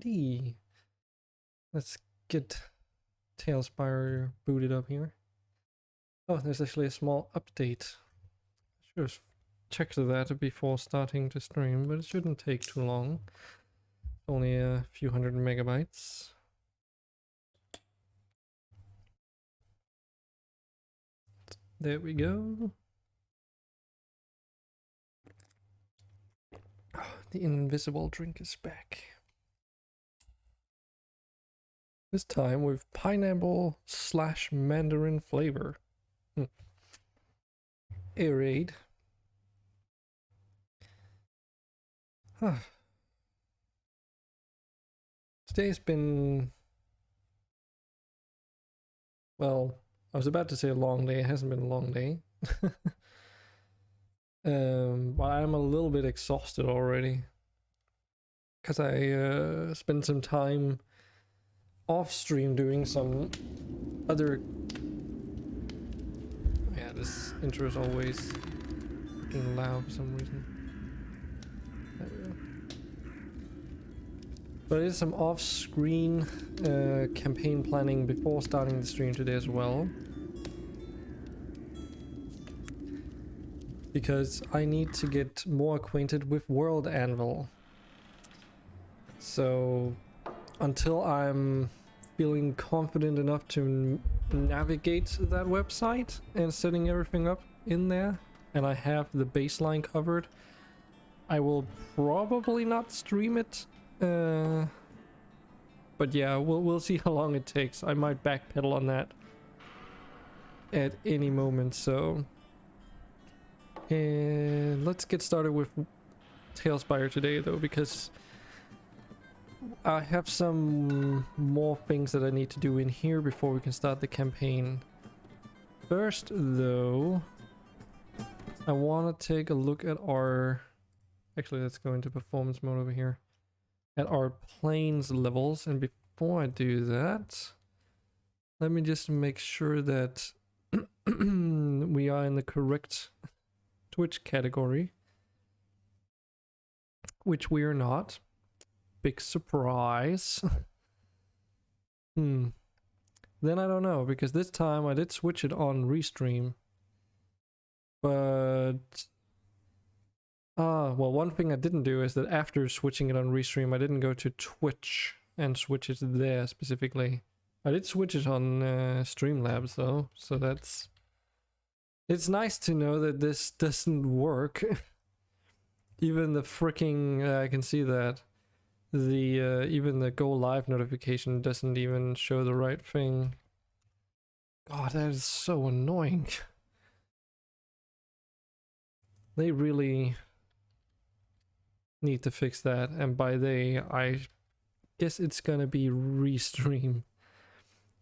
Alrighty. Let's get Tailspire booted up here. Oh, there's actually a small update. Should have checked that before starting to stream, but it shouldn't take too long. Only a few hundred megabytes. There we go. Oh, the invisible drink is back. This time with pineapple / mandarin flavor. Aerate. Huh. Today's been... well, I was about to say a long day. It hasn't been a long day. But I'm a little bit exhausted already. Because I spent some time off stream doing some other... yeah, this intro is always fucking loud for some reason. There we go. But I did some off-screen campaign planning before starting the stream today as well. Because I need to get more acquainted with World Anvil. So until I'm feeling confident enough to navigate that website and setting everything up in there, and I have the baseline covered, I will probably not stream it. But yeah, we'll see how long it takes. I might backpedal on that at any moment. So let's get started with Tailspire today, though, because I have some more things that I need to do in here before we can start the campaign. First, though, I want to take a look at our... actually, let's go into performance mode over here. At our planes levels, and before I do that, let me just make sure that we are in the correct Twitch category, which we are not. Big surprise. Then I don't know, because this time I did switch it on restream, but well, one thing I didn't do is that after switching it on restream, I didn't go to Twitch and switch it there specifically. I did switch it on Streamlabs though, so that's... it's nice to know that this doesn't work. Even the freaking... I can see that. The even the go live notification doesn't even show the right thing. God, that is so annoying. They really need to fix that, and by they, I guess it's gonna be restream.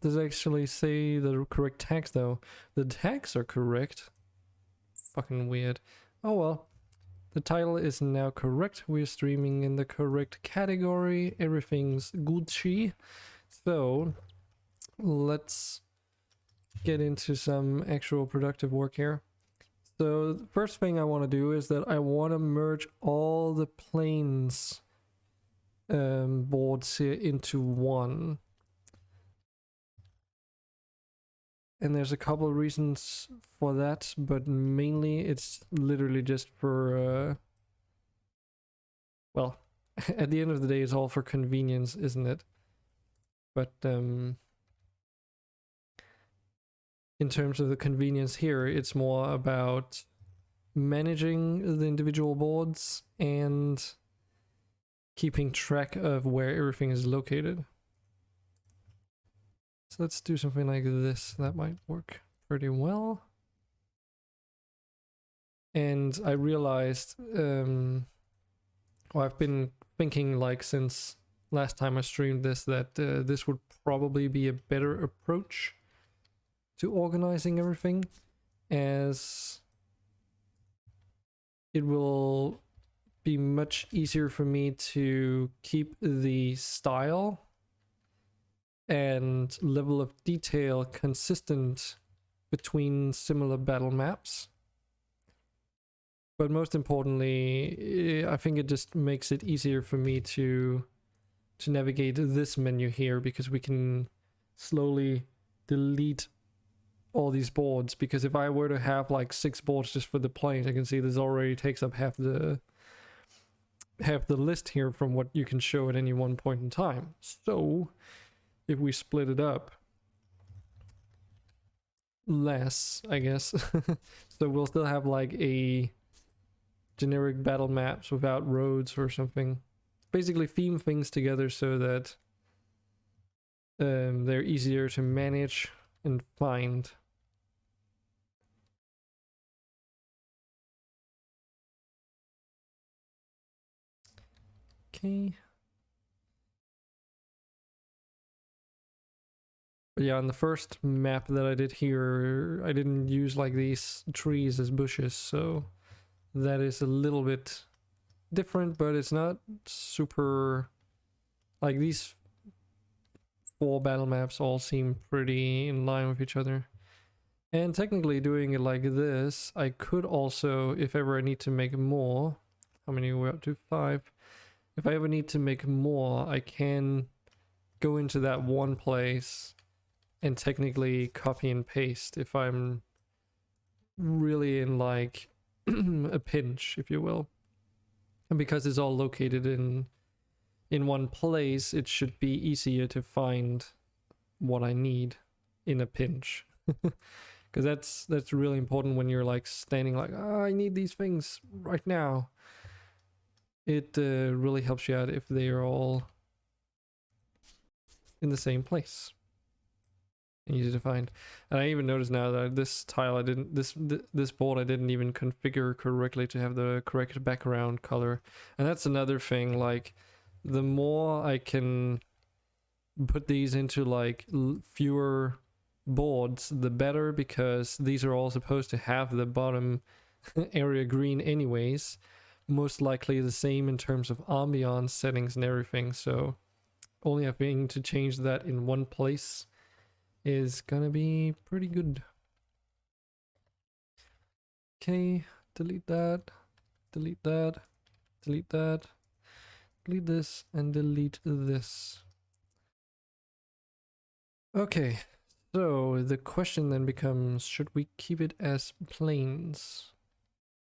Does it actually say the correct tags though? The tags are correct. Fucking weird. Oh well. The title is now correct. We're streaming in the correct category. Everything's Gucci. So let's get into some actual productive work here. So the first thing I want to do is that I want to merge all the planes boards here into one. And there's a couple of reasons for that, but mainly it's literally just for, well, at the end of the day, it's all for convenience, isn't it? But in terms of the convenience here, it's more about managing the individual boards and keeping track of where everything is located. So let's do something like this. That might work pretty well. And I realized, well, I've been thinking like since last time I streamed this that this would probably be a better approach to organizing everything, as it will be much easier for me to keep the style and level of detail consistent between similar battle maps. But most importantly, I think it just makes it easier for me to to navigate this menu here, because we can slowly delete all these boards. Because if I were to have like 6 boards just for the planes, I can see this already takes up half the list here from what you can show at any one point in time. So if we split it up less, I guess, so we'll still have like a generic battle maps without roads or something. Basically theme things together so that they're easier to manage and find. Okay. But yeah, on the first map that I did here, I didn't use like these trees as bushes, so that is a little bit different, but it's not super... Like these 4 battle maps all seem pretty in line with each other. And technically doing it like this, I could also, if ever I need to make more, how many are we up to? 5. If I ever need to make more, I can go into that one place and technically copy and paste if I'm really in like a pinch, if you will. And because it's all located in one place, it should be easier to find what I need in a pinch. Because that's really important when you're like standing like, oh, I need these things right now. It really helps you out if they are all in the same place. Easy to find. And I even noticed now that this tile this board I didn't even configure correctly to have the correct background color. And that's another thing, like the more I can put these into like fewer boards, the better, because these are all supposed to have the bottom area green anyways. Most likely the same in terms of ambiance settings and everything, so only having to change that in one place is gonna be pretty good. Okay, delete that, delete that, delete that, delete this, and delete this. Okay, so the question then becomes, should we keep it as planes?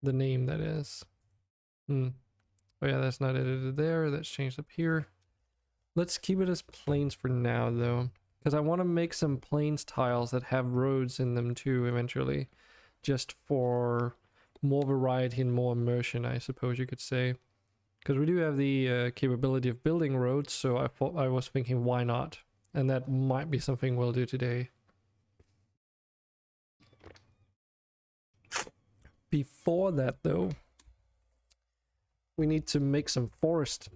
The name, that is. Oh yeah, that's not edited there, that's changed up here. Let's keep it as planes for now though, because I want to make some plains tiles that have roads in them too eventually, just for more variety and more immersion, I suppose you could say. Because we do have the capability of building roads, so I was thinking, why not? And that might be something we'll do today. Before that though, we need to make some forest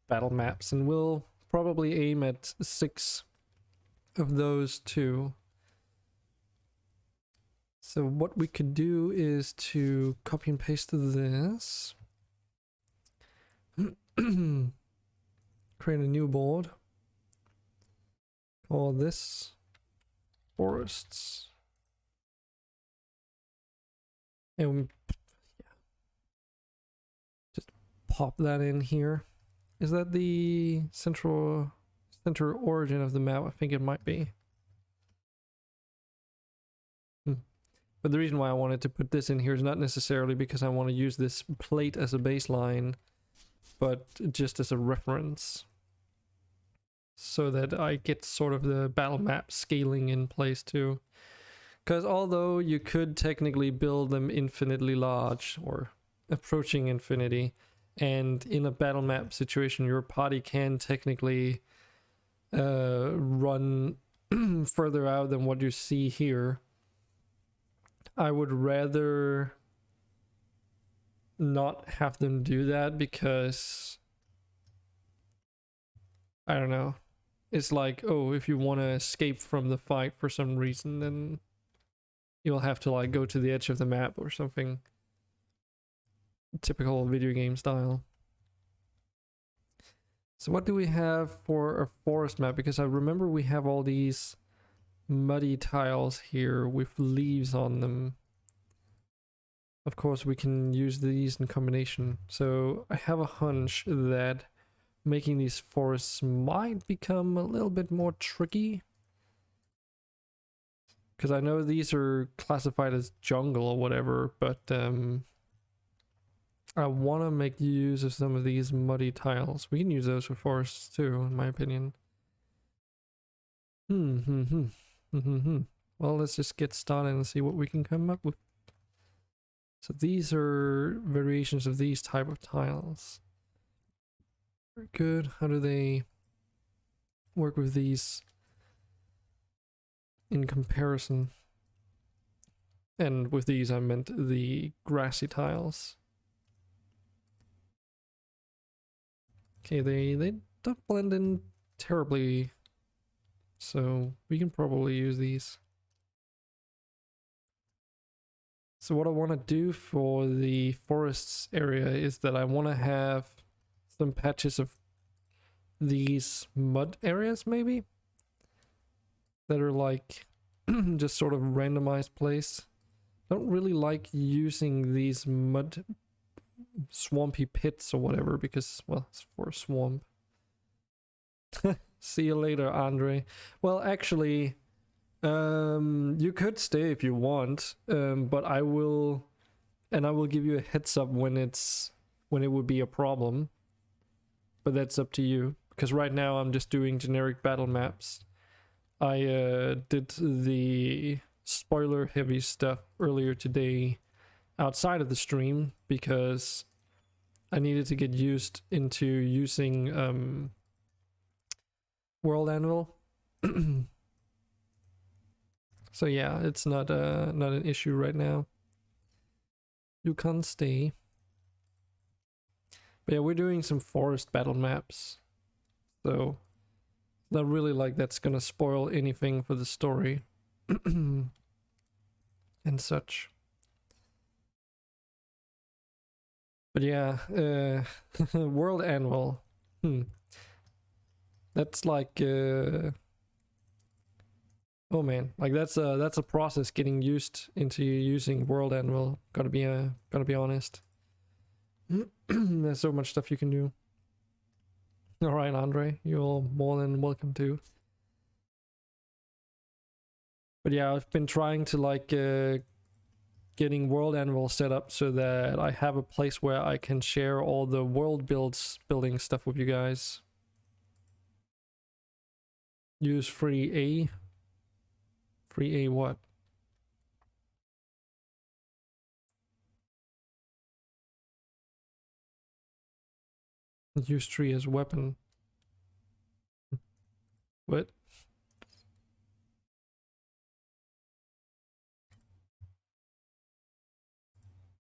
battle maps, and we'll probably aim at 6 of those too. So what we could do is to copy and paste this. Create a new board. Call this forests. And just pop that in here. Is that the center origin of the map? I think it might be. But the reason why I wanted to put this in here is not necessarily because I want to use this plate as a baseline, but just as a reference, so that I get sort of the battle map scaling in place too. Because although you could technically build them infinitely large, or approaching infinity, and in a battle map situation your party can technically run further out than what you see here, I would rather not have them do that, because I don't know, it's like, oh, if you want to escape from the fight for some reason, then you'll have to like go to the edge of the map or something. Typical video game style. So what do we have for a forest map? Because I remember we have all these muddy tiles here with leaves on them. Of course we can use these in combination. So I have a hunch that making these forests might become a little bit more tricky. Because I know these are classified as jungle or whatever, but I want to make use of some of these muddy tiles. We can use those for forests too, in my opinion. Well, let's just get started and see what we can come up with. So these are variations of these type of tiles. Very good. How do they work with these in comparison? And with these I meant the grassy tiles. Okay, they don't blend in terribly, so we can probably use these. So what I want to do for the forests area is that I want to have some patches of these mud areas maybe that are like just sort of randomized place. Don't really like using these mud swampy pits or whatever because, well, it's for a swamp. See you later, Andre. Well, actually, you could stay if you want, but I will give you a heads up when it would be a problem. But that's up to you, because right now I'm just doing generic battle maps. I did the spoiler heavy stuff earlier today outside of the stream because I needed to get used into using World Anvil. So yeah, it's not an issue right now. You can't stay. But yeah, we're doing some forest battle maps. So not really like that's gonna spoil anything for the story. And such. But yeah, World Anvil. That's like oh man, like that's a process getting used into using World Anvil. Gotta be honest. There's so much stuff you can do. All right, Andre, you're more than welcome to. But yeah, I've been trying to like getting World Anvil set up so that I have a place where I can share all the world building stuff with you guys. Use free A. Free A what? Use tree as weapon. What?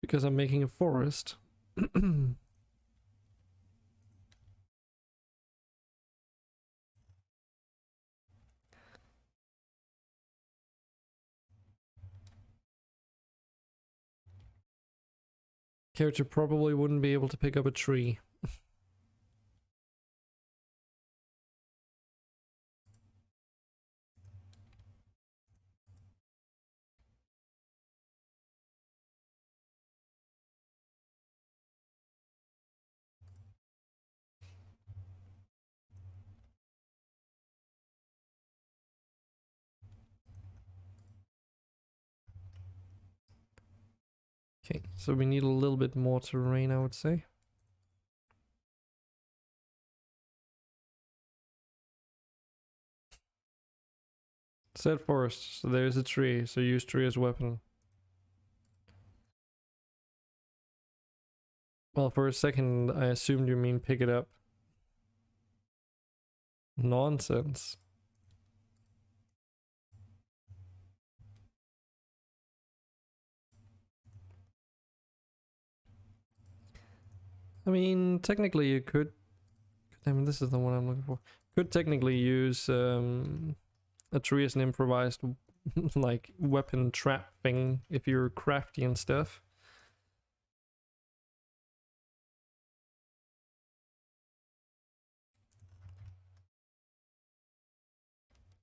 Because I'm making a forest. Character probably wouldn't be able to pick up a tree. Okay, so we need a little bit more terrain, I would say. Set forest, so there's a tree, so use tree as weapon. Well, for a second, I assumed you mean pick it up. Nonsense. I mean, technically you could... I mean, this is the one I'm looking for. Could technically use a tree as an improvised like weapon trap thing if you're crafty and stuff.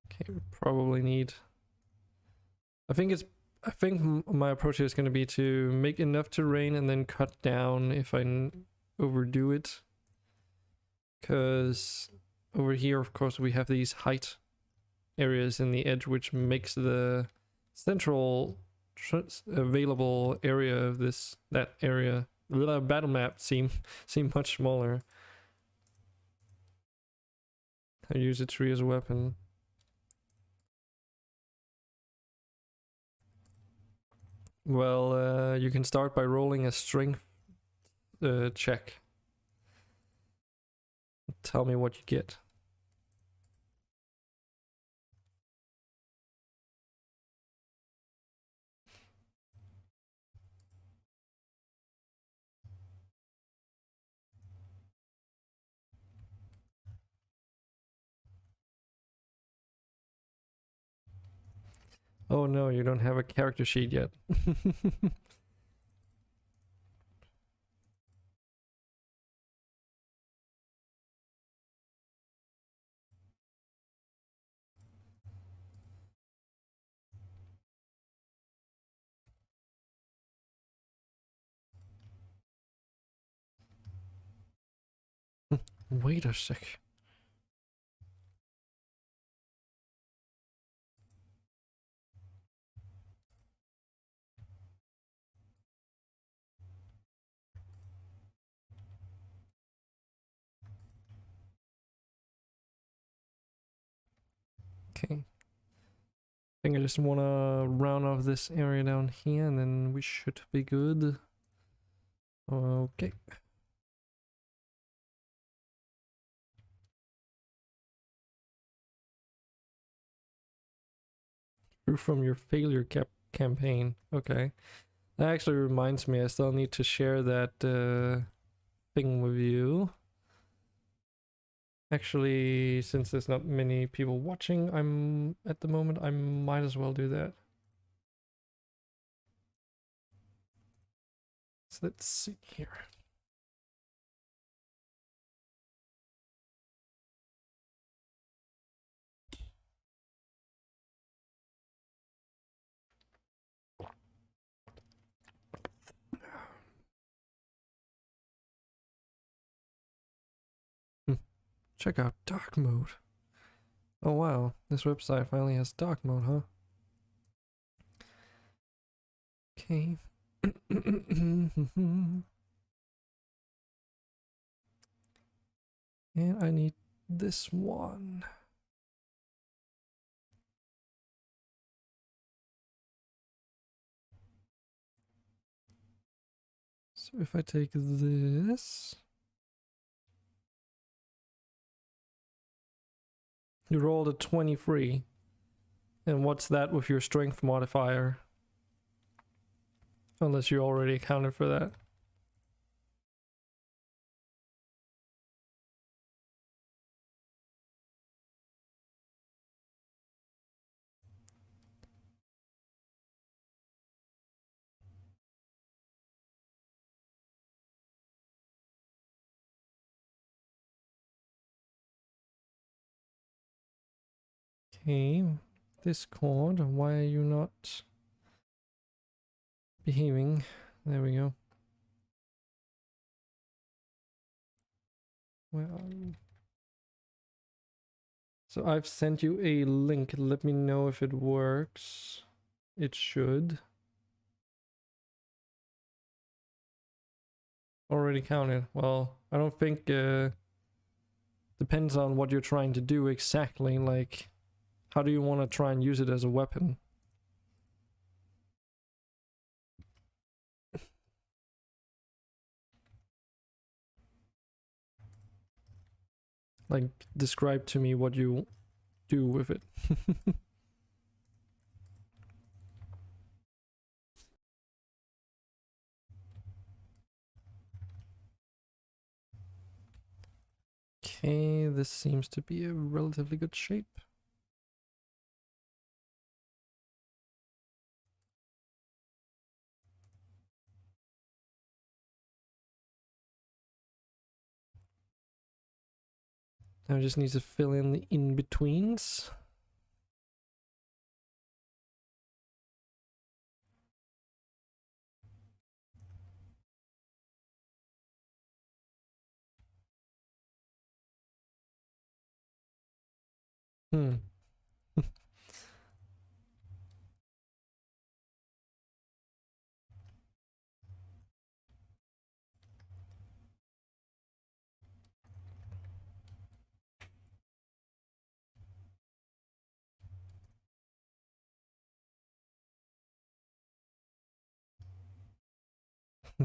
Okay, we probably need... I think my approach is going to be to make enough terrain and then cut down if I overdo it. Because over here, of course, we have these height areas in the edge, which makes the central available area of that area, the battle map, seem much smaller. I use a tree as a weapon. Well, you can start by rolling a strength check. Tell me what you get. Oh no, you don't have a character sheet yet. Wait a sec. Okay. I think I just want to round off this area down here and then we should be good. Okay. Grew from your failure campaign. Okay. That actually reminds me, I still need to share that thing with you. Actually, since there's not many people watching, at the moment, I might as well do that. So let's see here. Check out dark mode. Oh wow, this website finally has dark mode, huh? Okay. And I need this one. So if I take this, you rolled a 23. And what's that with your strength modifier? Unless you already accounted for that. Okay, Discord, why are you not behaving? There we go. Where are you? So I've sent you a link. Let me know if it works. It should. Already counted. Well, I don't think depends on what you're trying to do exactly. Like, how do you want to try and use it as a weapon? Like, describe to me what you do with it. Okay, this seems to be a relatively good shape. Now I just need to fill in the in-betweens. Hmm.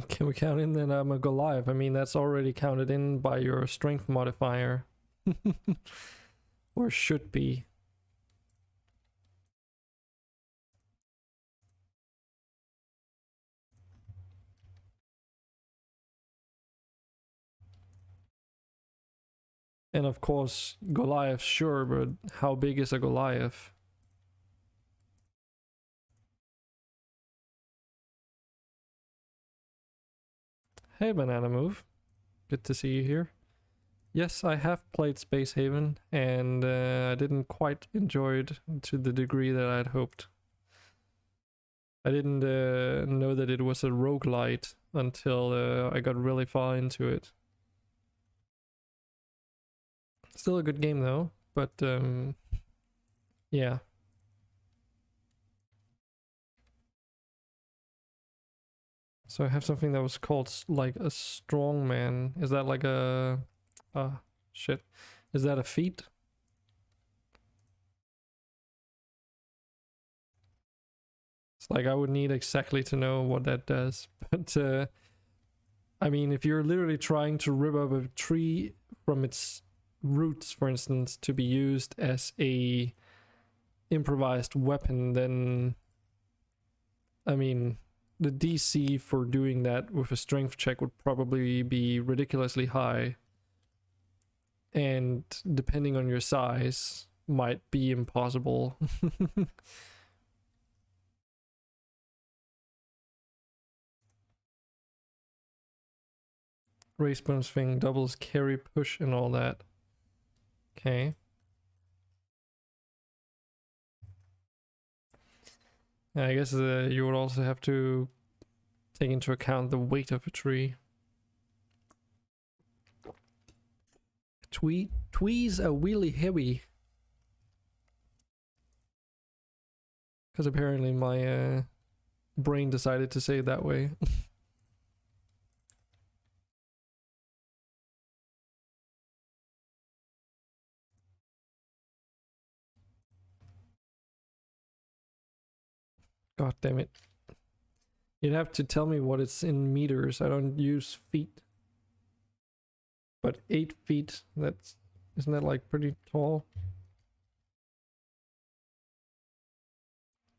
Can we count in that I'm a Goliath? I mean, that's already counted in by your strength modifier. Or should be. And of course, Goliath, sure, but how big is a Goliath? Hey, Banana Move. Good to see you here. Yes, I have played Space Haven, and I didn't quite enjoy it to the degree that I'd hoped. I didn't know that it was a roguelite until I got really far into it. Still a good game though, but yeah. So I have something that was called like a strongman. Is that like a shit? Is that a feat? It's like I would need exactly to know what that does. But I mean, if you're literally trying to rip up a tree from its roots, for instance, to be used as a improvised weapon, then I mean, the DC for doing that with a strength check would probably be ridiculously high, and depending on your size, might be impossible. Race bonus thing doubles carry, push, and all that. Okay. I guess you would also have to take into account the weight of a tree. Twees are really heavy. Because apparently my brain decided to say it that way. God damn it. You'd have to tell me what it's in meters. I don't use feet. But 8 feet, isn't that like pretty tall?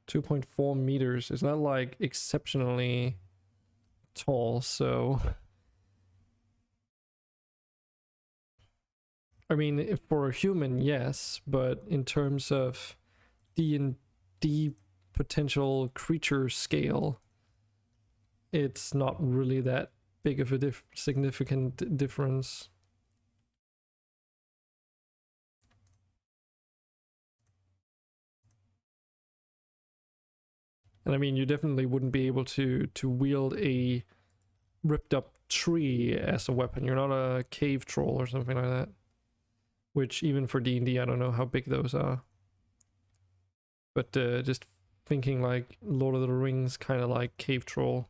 2.4 meters is not like exceptionally tall, so I mean, for a human, yes, but in terms of D&D potential creature scale, it's not really that big of a significant difference. And I mean, you definitely wouldn't be able to wield a ripped up tree as a weapon. You're not a cave troll or something like that. Which even for D&D, I don't know how big those are. But just thinking like Lord of the Rings, kind of like cave troll.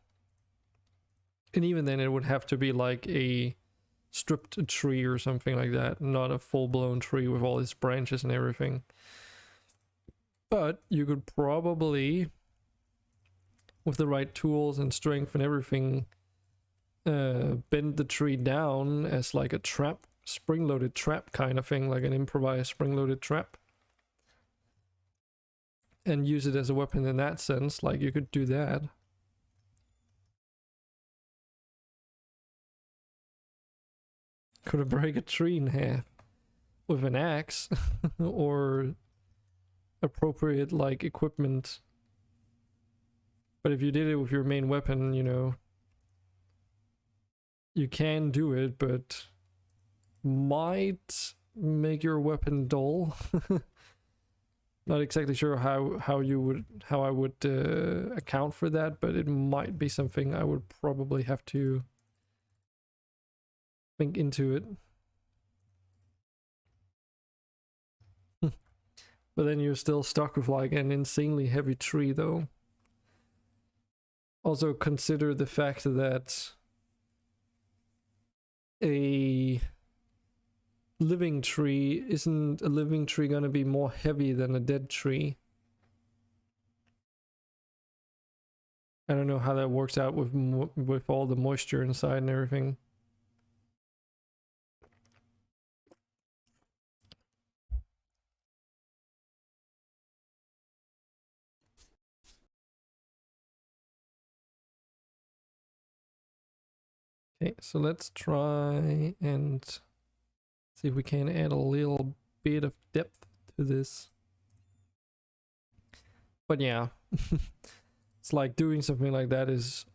And even then, it would have to be like a stripped tree or something like that, not a full-blown tree with all its branches and everything. But you could probably, with the right tools and strength and everything, bend the tree down as like a trap, spring-loaded trap kind of thing, like an improvised spring-loaded trap, and use it as a weapon in that sense. Like you could do that. Could break a tree in half with an axe or appropriate like equipment. But if you did it with your main weapon, you know, you can do it, but might make your weapon dull. Not exactly sure how I would account for that, but it might be something I would probably have to think into it. But then you're still stuck with like an insanely heavy tree though. Also consider the fact that a living tree isn't a living tree gonna be more heavy than a dead tree. I don't know how that works out with all the moisture inside and everything. Okay, so let's try and see if we can add a little bit of depth to this. But yeah, it's like doing something like that is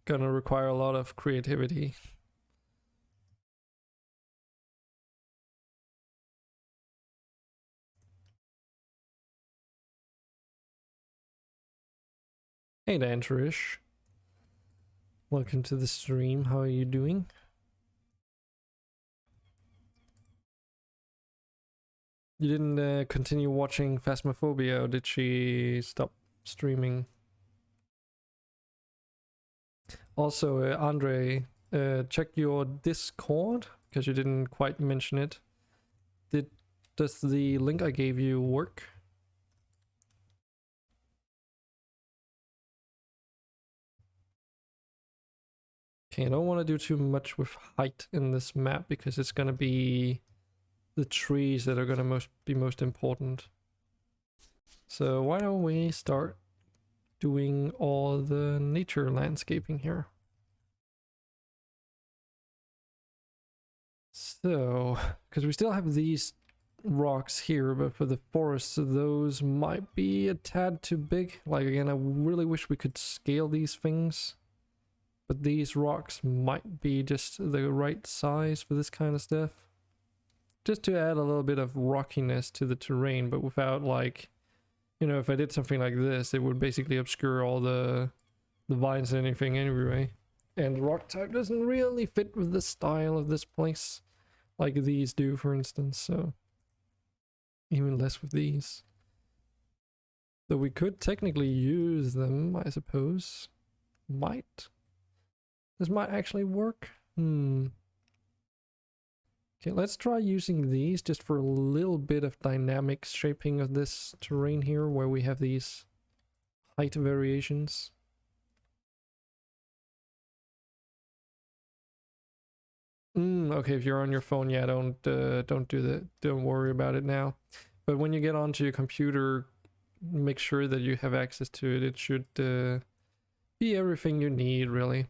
gonna require a lot of creativity. Hey Dan Trish. Welcome to the stream. How are you doing? You didn't continue watching Phasmophobia, or did she stop streaming? Also, Andre, check your Discord, because you didn't quite mention it. Does the link I gave you work? Okay, I don't want to do too much with height in this map because it's gonna be the trees that are gonna be most important. So why don't we start doing all the nature landscaping here? So, because we still have these rocks here, but for the forests, those might be a tad too big. Like again, I really wish we could scale these things. But these rocks might be just the right size for this kind of stuff. Just to add a little bit of rockiness to the terrain, but without like, you know, if I did something like this, it would basically obscure all the vines and anything anyway. And rock type doesn't really fit with the style of this place, like these do, for instance, so even less with these. Though we could technically use them, I suppose. Might. This might actually work. Okay, let's try using these just for a little bit of dynamic shaping of this terrain here, where we have these height variations. Okay, if you're on your phone, yeah, don't do that. Don't worry about it now. But when you get onto your computer, make sure that you have access to it. It should be everything you need, really.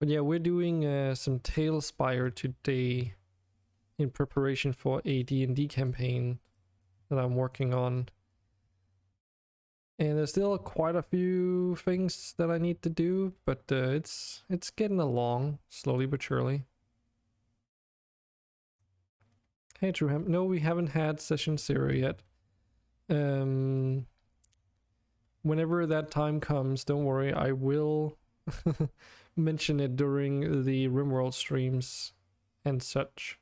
But yeah, we're doing some Tail Spire today in preparation for a D&D campaign that I'm working on. And there's still quite a few things that I need to do, but it's getting along slowly but surely. Hey Trueham, no, we haven't had session 0 yet. Whenever that time comes, don't worry, I will mention it during the RimWorld streams and such.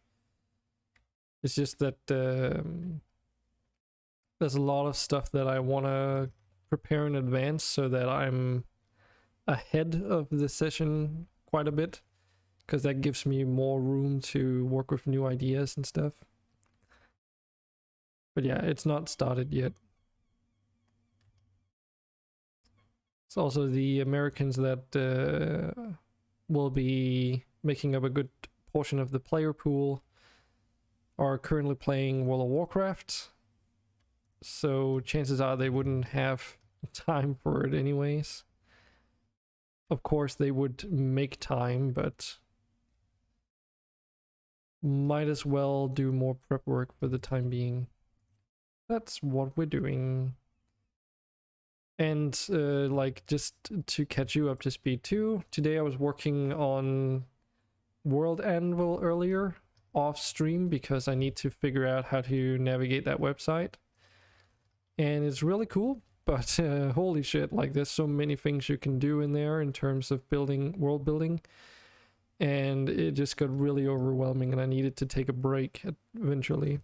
It's just that there's a lot of stuff that I want to prepare in advance so that I'm ahead of the session quite a bit, because that gives me more room to work with new ideas and stuff. But yeah, it's not started yet. It's also the Americans that will be making up a good portion of the player pool are currently playing World of Warcraft, so chances are they wouldn't have time for it anyways. Of course they would make time, but might as well do more prep work for the time being. That's what we're doing. And like, just to catch you up to speed too, today I was working on World Anvil earlier off stream because I need to figure out how to navigate that website. And it's really cool. But holy shit, like there's so many things you can do in there in terms of building, world building. And it just got really overwhelming and I needed to take a break eventually.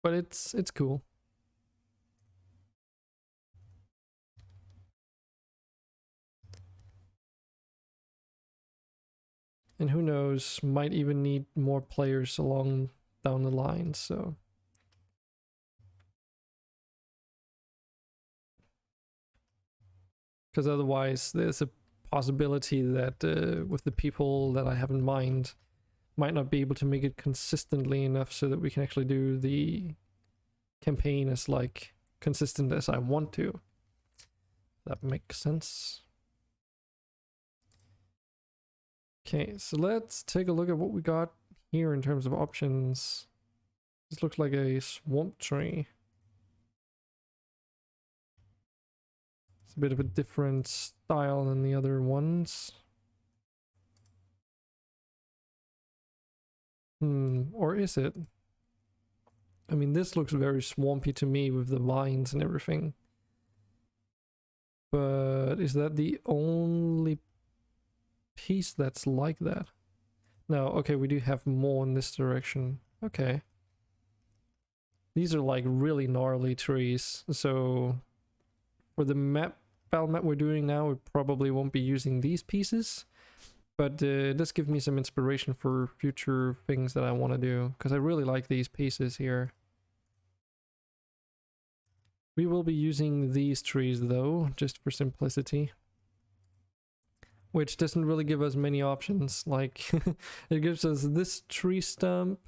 But it's cool. And who knows, might even need more players along down the line, so. Because otherwise there's a possibility that with the people that I have in mind, might not be able to make it consistently enough so that we can actually do the campaign as like consistent as I want to. That makes sense. Okay, so let's take a look at what we got here in terms of options. This looks like a swamp tree. It's a bit of a different style than the other ones. Or is it? I mean, this looks very swampy to me with the vines and everything. But is that the only piece that's like that? No, okay, we do have more in this direction. Okay. These are like really gnarly trees, so for the battle map we're doing now, we probably won't be using these pieces, but it does give me some inspiration for future things that I want to do, because I really like these pieces here. We will be using these trees though, just for simplicity. Which doesn't really give us many options, like it gives us this tree stump,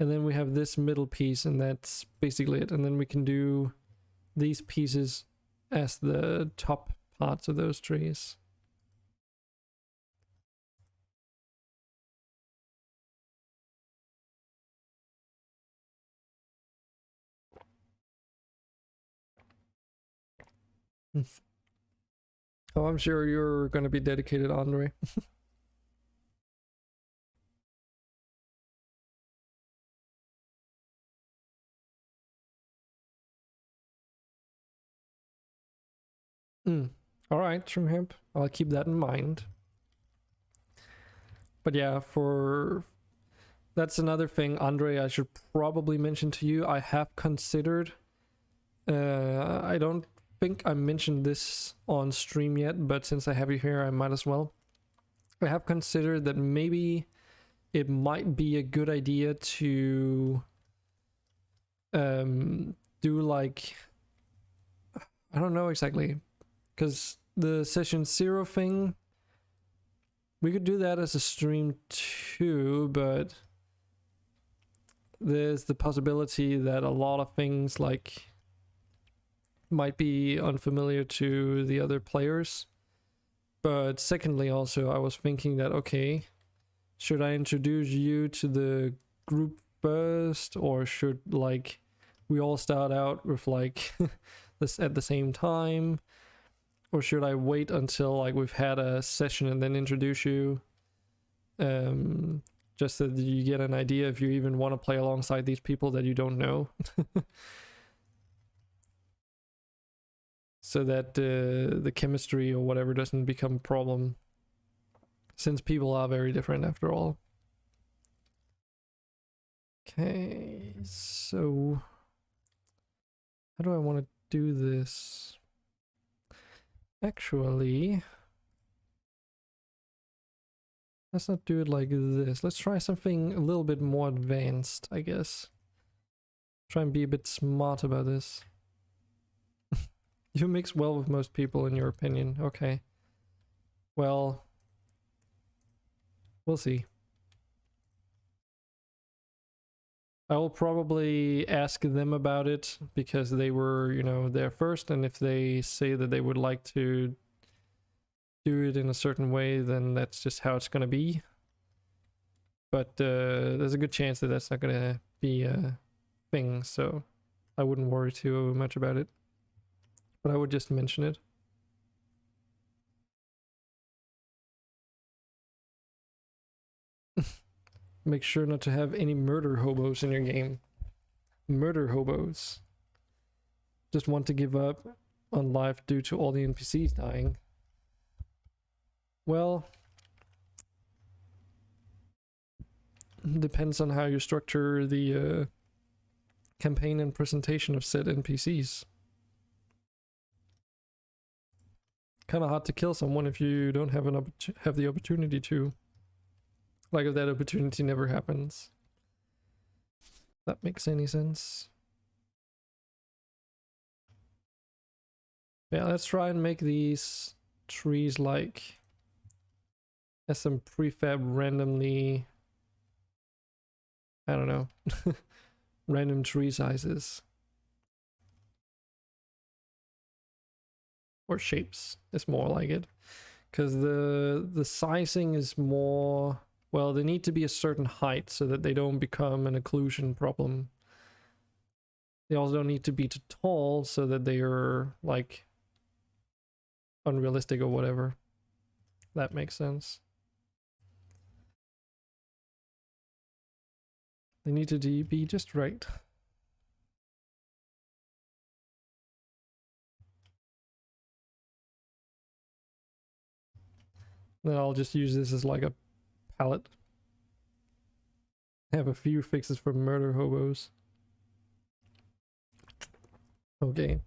and then we have this middle piece, and that's basically it. And then we can do these pieces as the top parts of those trees. Oh, I'm sure you're gonna be dedicated, Andre. Alright, Trimhemp. I'll keep that in mind. But yeah, that's another thing, Andre, I should probably mention to you. I have considered, I don't think I mentioned this on stream yet, but since I have you here, I might as well. I have considered that maybe it might be a good idea to do like, I don't know exactly, because the session 0 thing, we could do that as a stream too, but there's the possibility that a lot of things like might be unfamiliar to the other players. But secondly, also I was thinking that, okay, should I introduce you to the group first, or should like we all start out with like this at the same time, or should I wait until like we've had a session and then introduce you, just so that you get an idea if you even want to play alongside these people that you don't know. So that the chemistry or whatever doesn't become a problem, since people are very different after all. Okay, so how do I want to do this? Actually, let's not do it like this. Let's try something a little bit more advanced, I guess. Try and be a bit smart about this. You mix well with most people, in your opinion. Okay. Well, we'll see. I will probably ask them about it because they were, you know, there first, and if they say that they would like to do it in a certain way, then that's just how it's gonna be. But there's a good chance that that's not gonna be a thing, so I wouldn't worry too much about it. But I would just mention it. Make sure not to have any murder hobos in your game. Murder hobos. Just want to give up on life due to all the NPCs dying. Well, depends on how you structure the campaign and presentation of said NPCs. Kind of hard to kill someone if you don't have have the opportunity to. Like if that opportunity never happens. That makes any sense. Yeah, let's try and make these trees like as some prefab randomly, I don't know, random tree sizes. Or shapes is more like it. Because the sizing is more, well, they need to be a certain height so that they don't become an occlusion problem. They also don't need to be too tall so that they are like unrealistic or whatever. That makes sense. They need to be just right. Then I'll just use this as like a palette. Have a few fixes for murder hobos. Okay.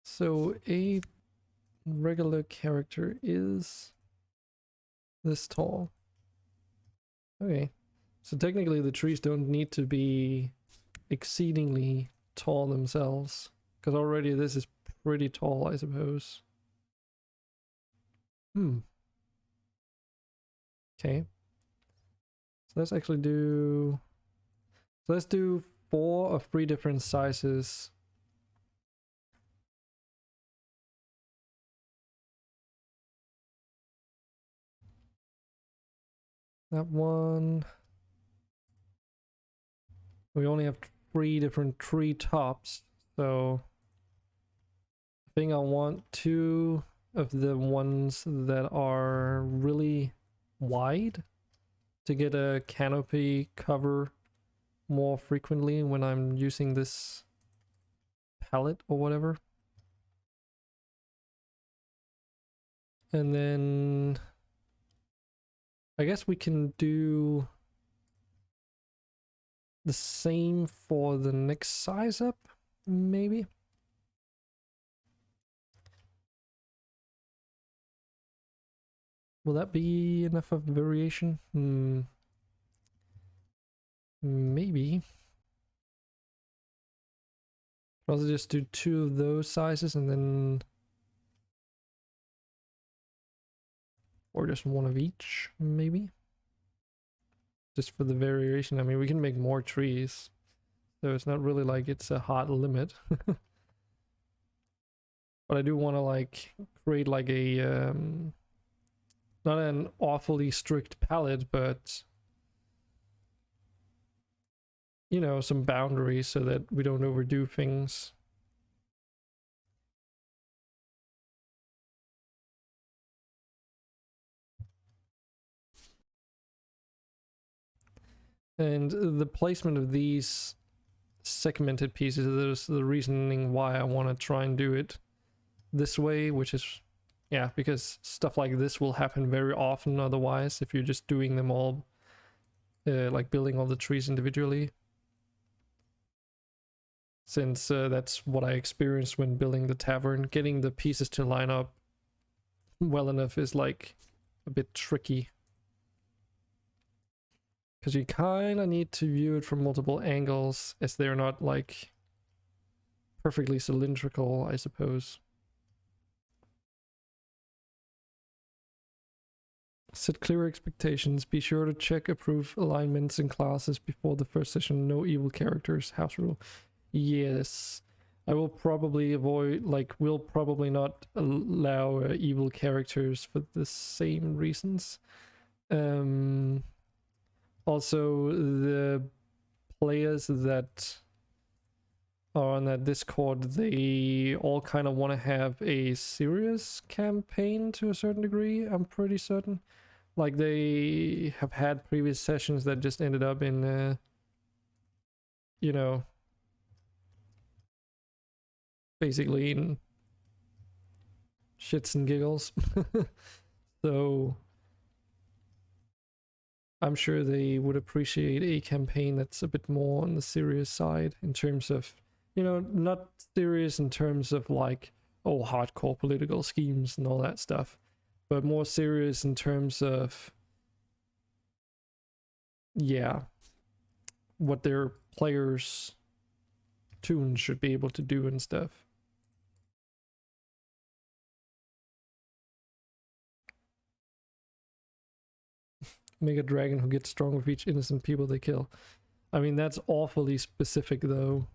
So a regular character is this tall. Okay. So technically the trees don't need to be exceedingly tall themselves. Because already this is pretty tall, I suppose. Okay. So let's actually do... So let's do 4 of 3 different sizes. That one... We only have 3 different tree tops, so... I think I want 2 of the ones that are really wide to get a canopy cover more frequently when I'm using this palette or whatever. And then I guess we can do the same for the next size up, maybe. Will that be enough of variation? Maybe. I'll also just do 2 of those sizes and then... Or just 1 of each, maybe? Just for the variation. I mean, we can make more trees. So it's not really like it's a hard limit. But I do want to like create like a... not an awfully strict palette, but you know, some boundaries so that we don't overdo things. And the placement of these segmented pieces, there's the reasoning why I want to try and do it this way, which is, yeah, because stuff like this will happen very often otherwise if you're just doing them all, like building all the trees individually. Since that's what I experienced when building the tavern. Getting the pieces to line up well enough is like a bit tricky. Because you kind of need to view it from multiple angles as they're not like perfectly cylindrical, I suppose. Set clear expectations. Be sure to check approve alignments and classes before the first session. No evil characters. House rule. Yes. I will probably avoid, like, will probably not allow evil characters for the same reasons. Also, the players that are on that Discord, they all kind of want to have a serious campaign to a certain degree, I'm pretty certain. Like, they have had previous sessions that just ended up in, you know, basically in shits and giggles. So I'm sure they would appreciate a campaign that's a bit more on the serious side in terms of, you know, not serious in terms of like, oh, hardcore political schemes and all that stuff, but more serious in terms of, yeah, what their players' tunes should be able to do and stuff. Make a dragon who gets stronger with each innocent people they kill. I mean, that's awfully specific, though.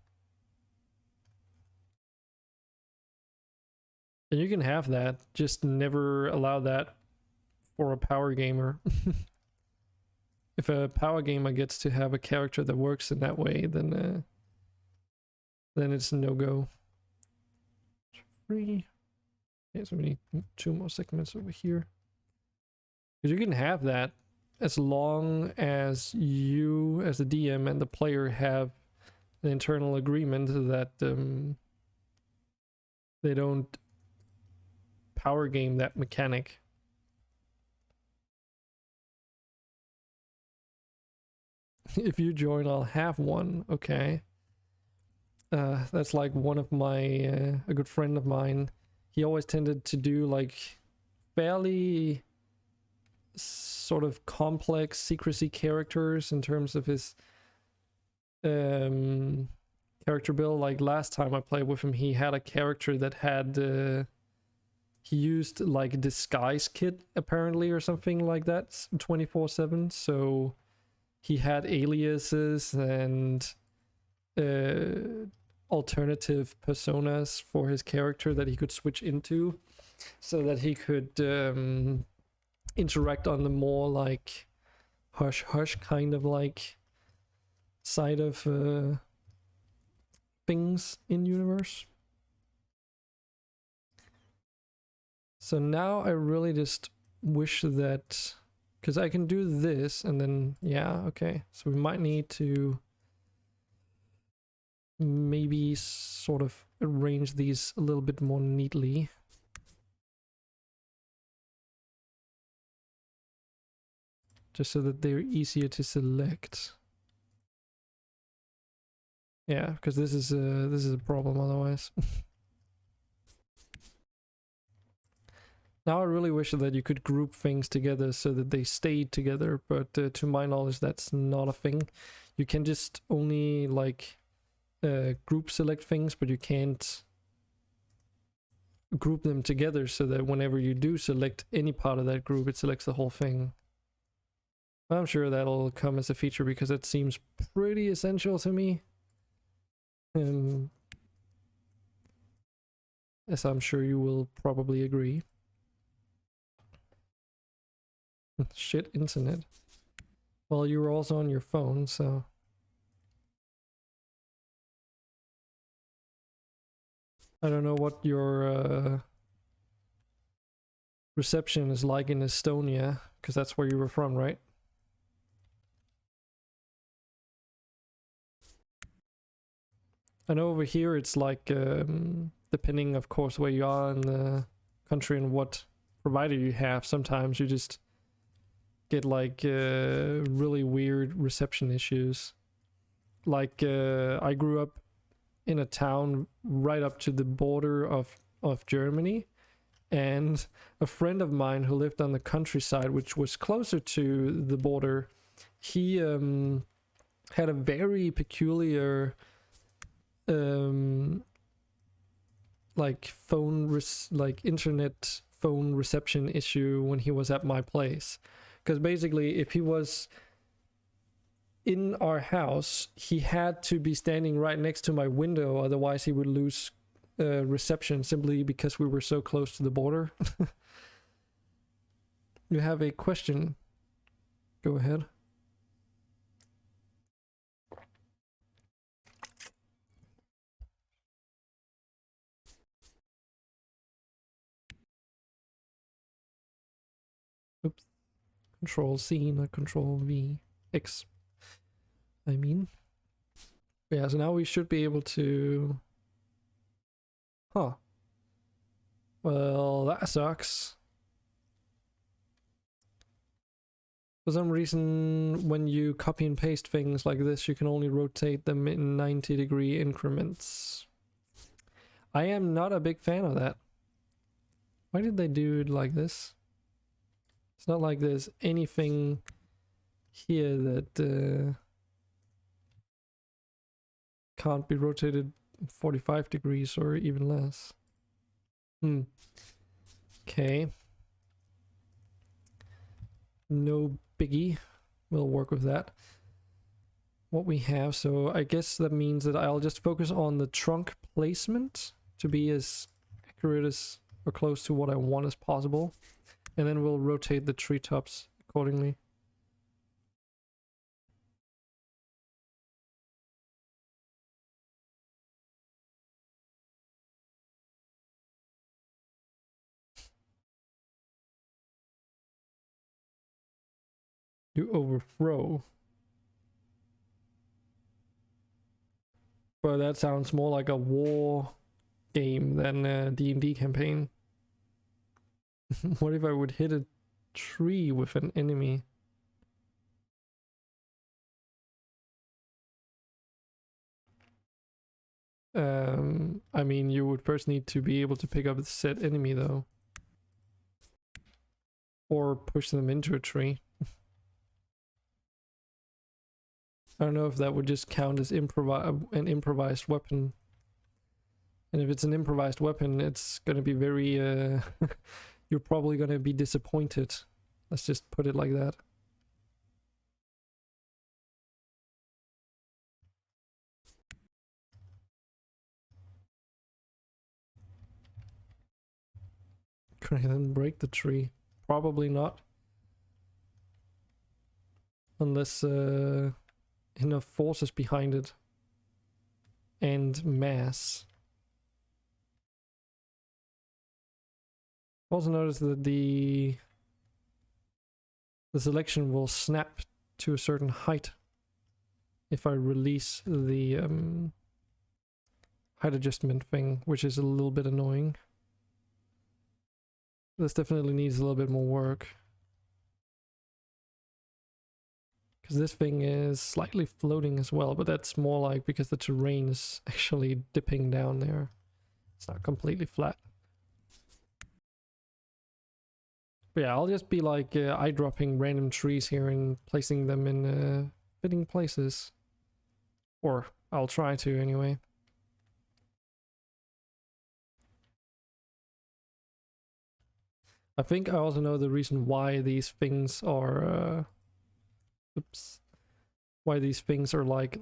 And you can have that, just never allow that for a power gamer. If a power gamer gets to have a character that works in that way, then it's a no-go. 3. Okay, so we need 2 more segments over here. Because you can have that as long as you, as the DM and the player, have an internal agreement that they don't power game that mechanic. If you join, I'll have one. Okay. That's like one of my, a good friend of mine. He always tended to do like fairly sort of complex secrecy characters in terms of his character build. Like last time I played with him, he had a character that had he used like a disguise kit apparently or something like that 24/7. So he had aliases and alternative personas for his character that he could switch into, so that he could interact on the more like hush hush kind of like side of things in universe. So now I really just wish that, because I can do this and then, yeah, okay, so we might need to maybe sort of arrange these a little bit more neatly. Just so that they're easier to select. Yeah, because this is a problem otherwise. Now I really wish that you could group things together so that they stayed together, but to my knowledge that's not a thing. You can just only like group select things, but you can't group them together so that whenever you do select any part of that group, it selects the whole thing. I'm sure that'll come as a feature because it seems pretty essential to me. As I'm sure you will probably agree. Shit internet. Well, you were also on your phone, so... I don't know what your reception is like in Estonia, because that's where you were from, right? I know over here it's like, depending of course where you are in the country and what provider you have, sometimes you just get like really weird reception issues. Like I grew up in a town right up to the border of Germany, and a friend of mine who lived on the countryside, which was closer to the border, he had a very peculiar like internet phone reception issue when he was at my place. Because basically if he was in our house, he had to be standing right next to my window, otherwise he would lose reception simply because we were so close to the border. You have a question? Go ahead. Oops. Control C, not Control V. X. I mean. Yeah, so now we should be able to Huh. Well, that sucks. For some reason, when you copy and paste things like this, you can only rotate them in 90-degree increments. I am not a big fan of that. Why did they do it like this? It's not like there's anything here that can't be rotated 45 degrees or even less. Okay. No biggie. We'll work with that. What we have, so I guess that means that I'll just focus on the trunk placement to be as accurate as or close to what I want as possible. And then we'll rotate the treetops accordingly. You overthrow. But that sounds more like a war game than a D&D campaign. What if I would hit a tree with an enemy? I mean, you would first need to be able to pick up said enemy though. Or push them into a tree. I don't know if that would just count as an improvised weapon. And if it's an improvised weapon, it's gonna be very, you're probably gonna be disappointed. Let's just put it like that. Can I then break the tree? Probably not. Unless enough force is behind it. And mass. Also notice that the selection will snap to a certain height if I release the height adjustment thing, which is a little bit annoying. This definitely needs a little bit more work. Because this thing is slightly floating as well, but that's more like because the terrain is actually dipping down there. It's not completely flat. But yeah, I'll just be like eye-dropping random trees here and placing them in fitting places. Or I'll try to anyway. I think I also know the reason why these things are why these things are like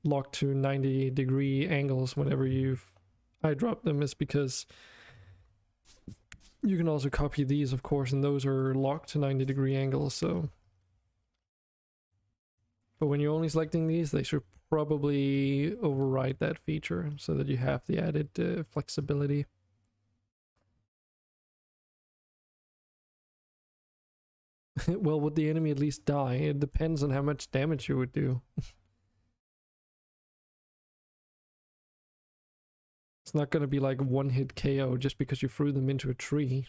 locked to 90-degree angles whenever you've eye drop them is because you can also copy these, of course, and those are locked to 90-degree angles, so. But when you're only selecting these, they should probably override that feature so that you have the added flexibility. Well, would the enemy at least die? It depends on how much damage you would do. It's not gonna be like one-hit KO just because you threw them into a tree.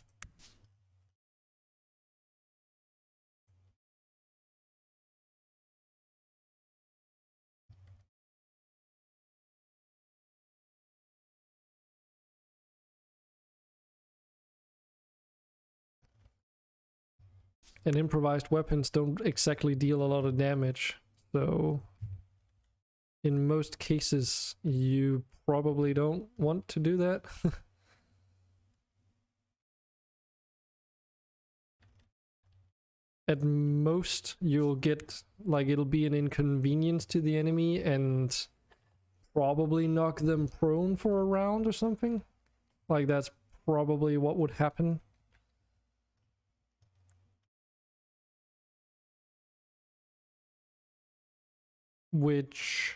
And improvised weapons don't exactly deal a lot of damage, so in most cases you probably don't want to do that. At most you'll get, like, it'll be an inconvenience to the enemy and probably knock them prone for a round or something. Like, that's probably what would happen. Which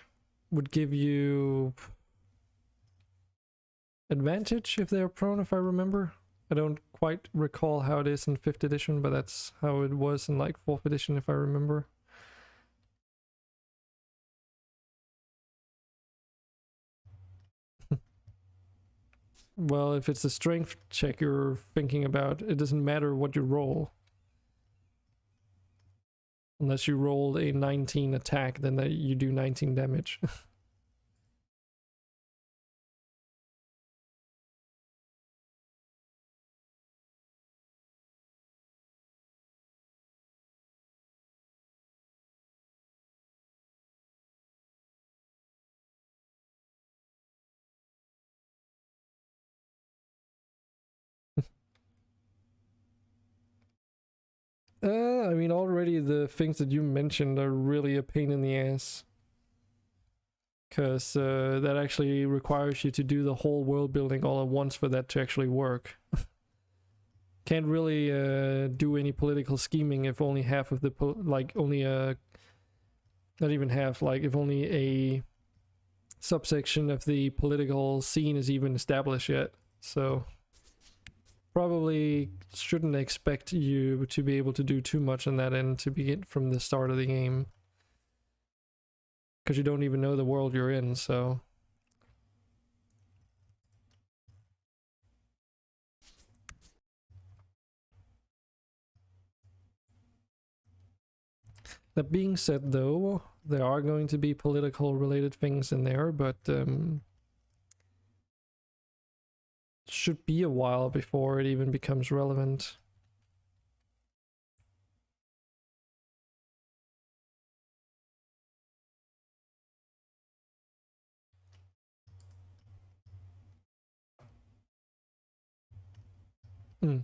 would give you advantage if they're prone, if I remember. I don't quite recall how it is in 5th edition, but that's how it was in like 4th edition if I remember. Well, if it's a strength check you're thinking about, it doesn't matter what you roll. Unless you rolled a 19 attack, then you do 19 damage. I mean, already the things that you mentioned are really a pain in the ass. Because that actually requires you to do the whole world building all at once for that to actually work. Can't really do any political scheming if only half of the not even half, like if only a subsection of the political scene is even established yet. So probably shouldn't expect you to be able to do too much on that end to begin from the start of the game, because you don't even know the world you're in. So that being said, though, there are going to be political related things in there, but should be a while before it even becomes relevant. Hmm.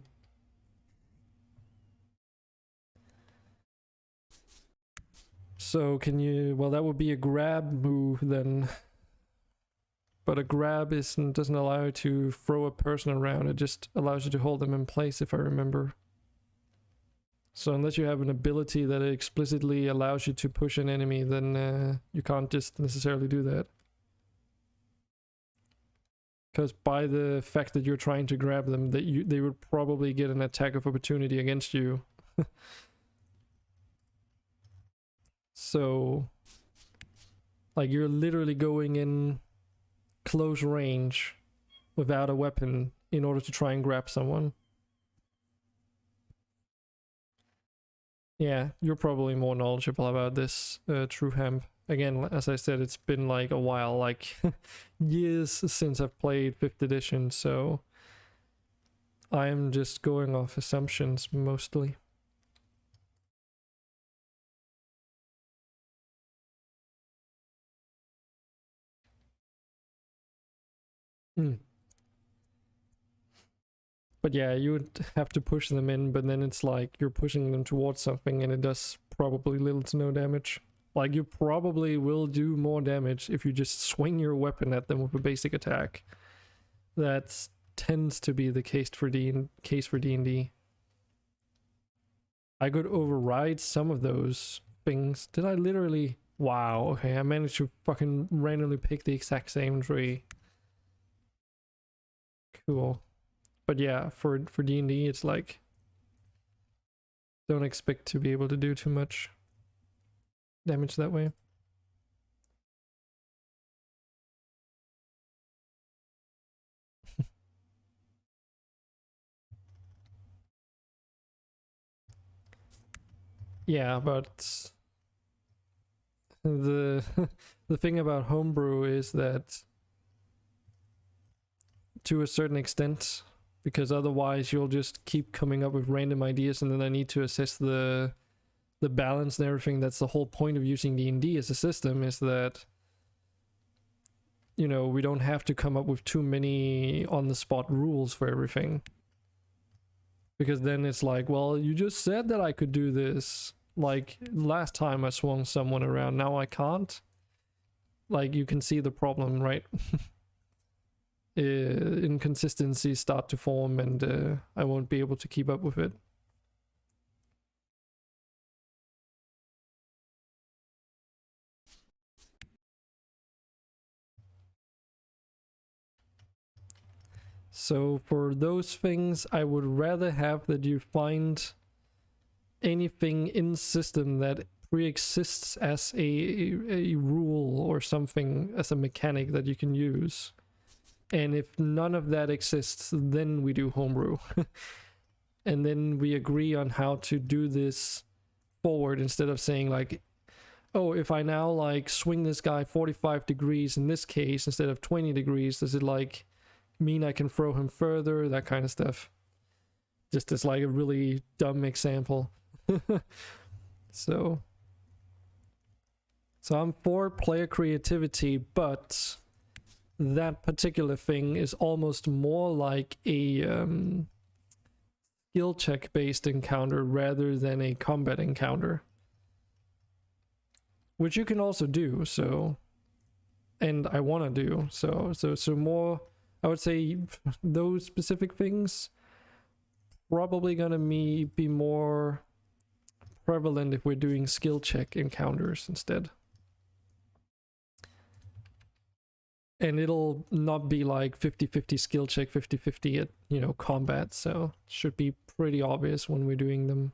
So can you, well, that would be a grab move then. But a grab doesn't allow you to throw a person around, it just allows you to hold them in place, if I remember. So unless you have an ability that explicitly allows you to push an enemy, then you can't just necessarily do that. Because by the fact that you're trying to grab them, they would probably get an attack of opportunity against you. So, like, you're literally going in close range without a weapon in order to try and grab someone. Yeah, you're probably more knowledgeable about this, True Hemp. Again, as I said, it's been like a while, like years since I've played 5th edition, so I'm just going off assumptions mostly. Hmm. But yeah, you would have to push them in, but then it's like you're pushing them towards something and it does probably little to no damage. Like, you probably will do more damage if you just swing your weapon at them with a basic attack. That tends to be the case for D&D. I could override some of those things. Did I literally? Wow, okay, I managed to fucking randomly pick the exact same tree. Cool. But yeah, for D&D, it's like, don't expect to be able to do too much damage that way. Yeah, but the the thing about homebrew is that, to a certain extent, because otherwise you'll just keep coming up with random ideas, and then I need to assess the balance and everything. That's the whole point of using D&D as a system, is that, you know, we don't have to come up with too many on the spot rules for everything. Because then it's like, well, you just said that I could do this. Like, last time I swung someone around, now I can't. Like, you can see the problem, right? Inconsistencies start to form, and I won't be able to keep up with it. So for those things, I would rather have that you find anything in system that pre-exists as a rule or something, as a mechanic that you can use. And if none of that exists, then we do homebrew. And then we agree on how to do this forward, instead of saying like, oh, if I now like swing this guy 45 degrees in this case instead of 20 degrees, does it like mean I can throw him further? That kind of stuff. Just as like a really dumb example. So I'm for player creativity, but that particular thing is almost more like a skill check based encounter rather than a combat encounter, which you can also do. So, and I want to do so more. I would say those specific things probably gonna be more prevalent if we're doing skill check encounters instead. And it'll not be like 50-50 skill check, 50-50 at, you know, combat, so it should be pretty obvious when we're doing them.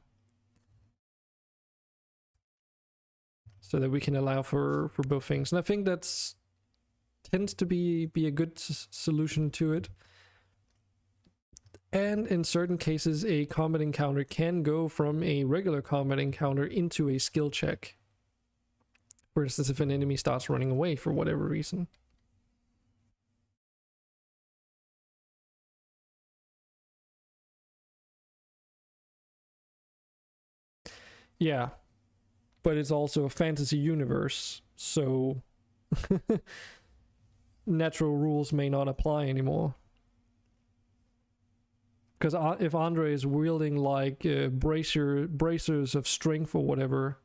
So that we can allow for both things. And I think that's tends to be a good solution to it. And in certain cases, a combat encounter can go from a regular combat encounter into a skill check. For instance, if an enemy starts running away for whatever reason. Yeah, but it's also a fantasy universe, so natural rules may not apply anymore. Because if Andre is wielding like bracers of strength or whatever,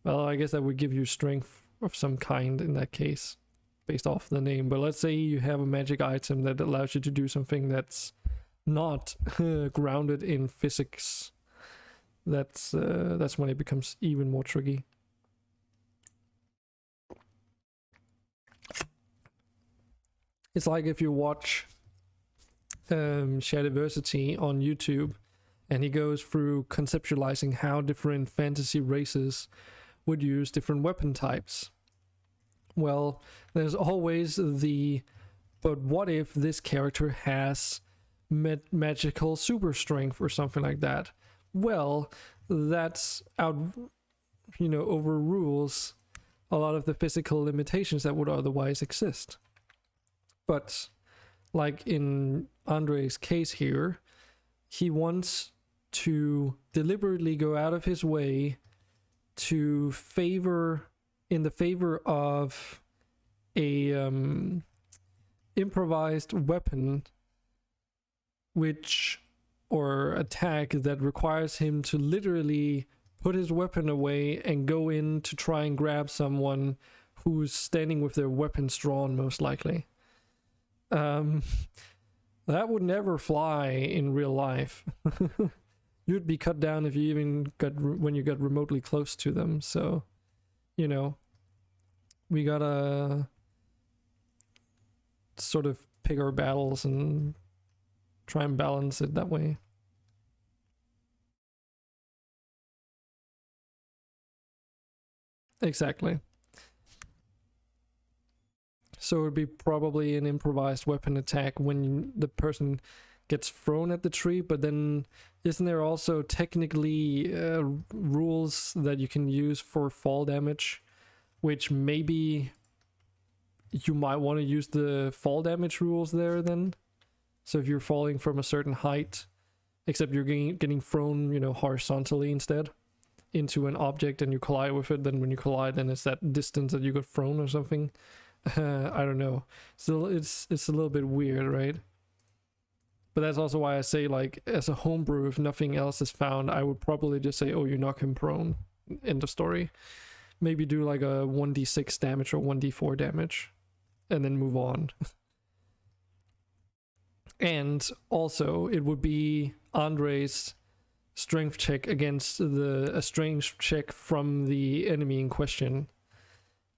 well, I guess that would give you strength of some kind in that case, based off the name. But let's say you have a magic item that allows you to do something that's not grounded in physics. That's when it becomes even more tricky. It's like if you watch Shadiversity on YouTube, and he goes through conceptualizing how different fantasy races would use different weapon types. Well, there's always but what if this character has magical super strength or something like that? Well, that's overrules a lot of the physical limitations that would otherwise exist. But like in Andre's case here, he wants to deliberately go out of his way to favor of a improvised weapon or attack that requires him to literally put his weapon away and go in to try and grab someone who's standing with their weapons drawn, most likely. That would never fly in real life. You'd be cut down if you even when you got remotely close to them. So, we gotta sort of pick our battles and try and balance it that way. Exactly. So it would be probably an improvised weapon attack when the person gets thrown at the tree, but then isn't there also technically rules that you can use for fall damage, which maybe you might want to use the fall damage rules there then? So if you're falling from a certain height, except you're getting thrown, horizontally instead into an object and you collide with it, then when you collide, then it's that distance that you got thrown or something. I don't know. Still, it's a little bit weird, right? But that's also why I say, like, as a homebrew, if nothing else is found, I would probably just say, oh, you knock him prone. End of story. Maybe do like a 1d6 damage or 1d4 damage, and then move on. And also, it would be Andre's strength check against a strength check from the enemy in question.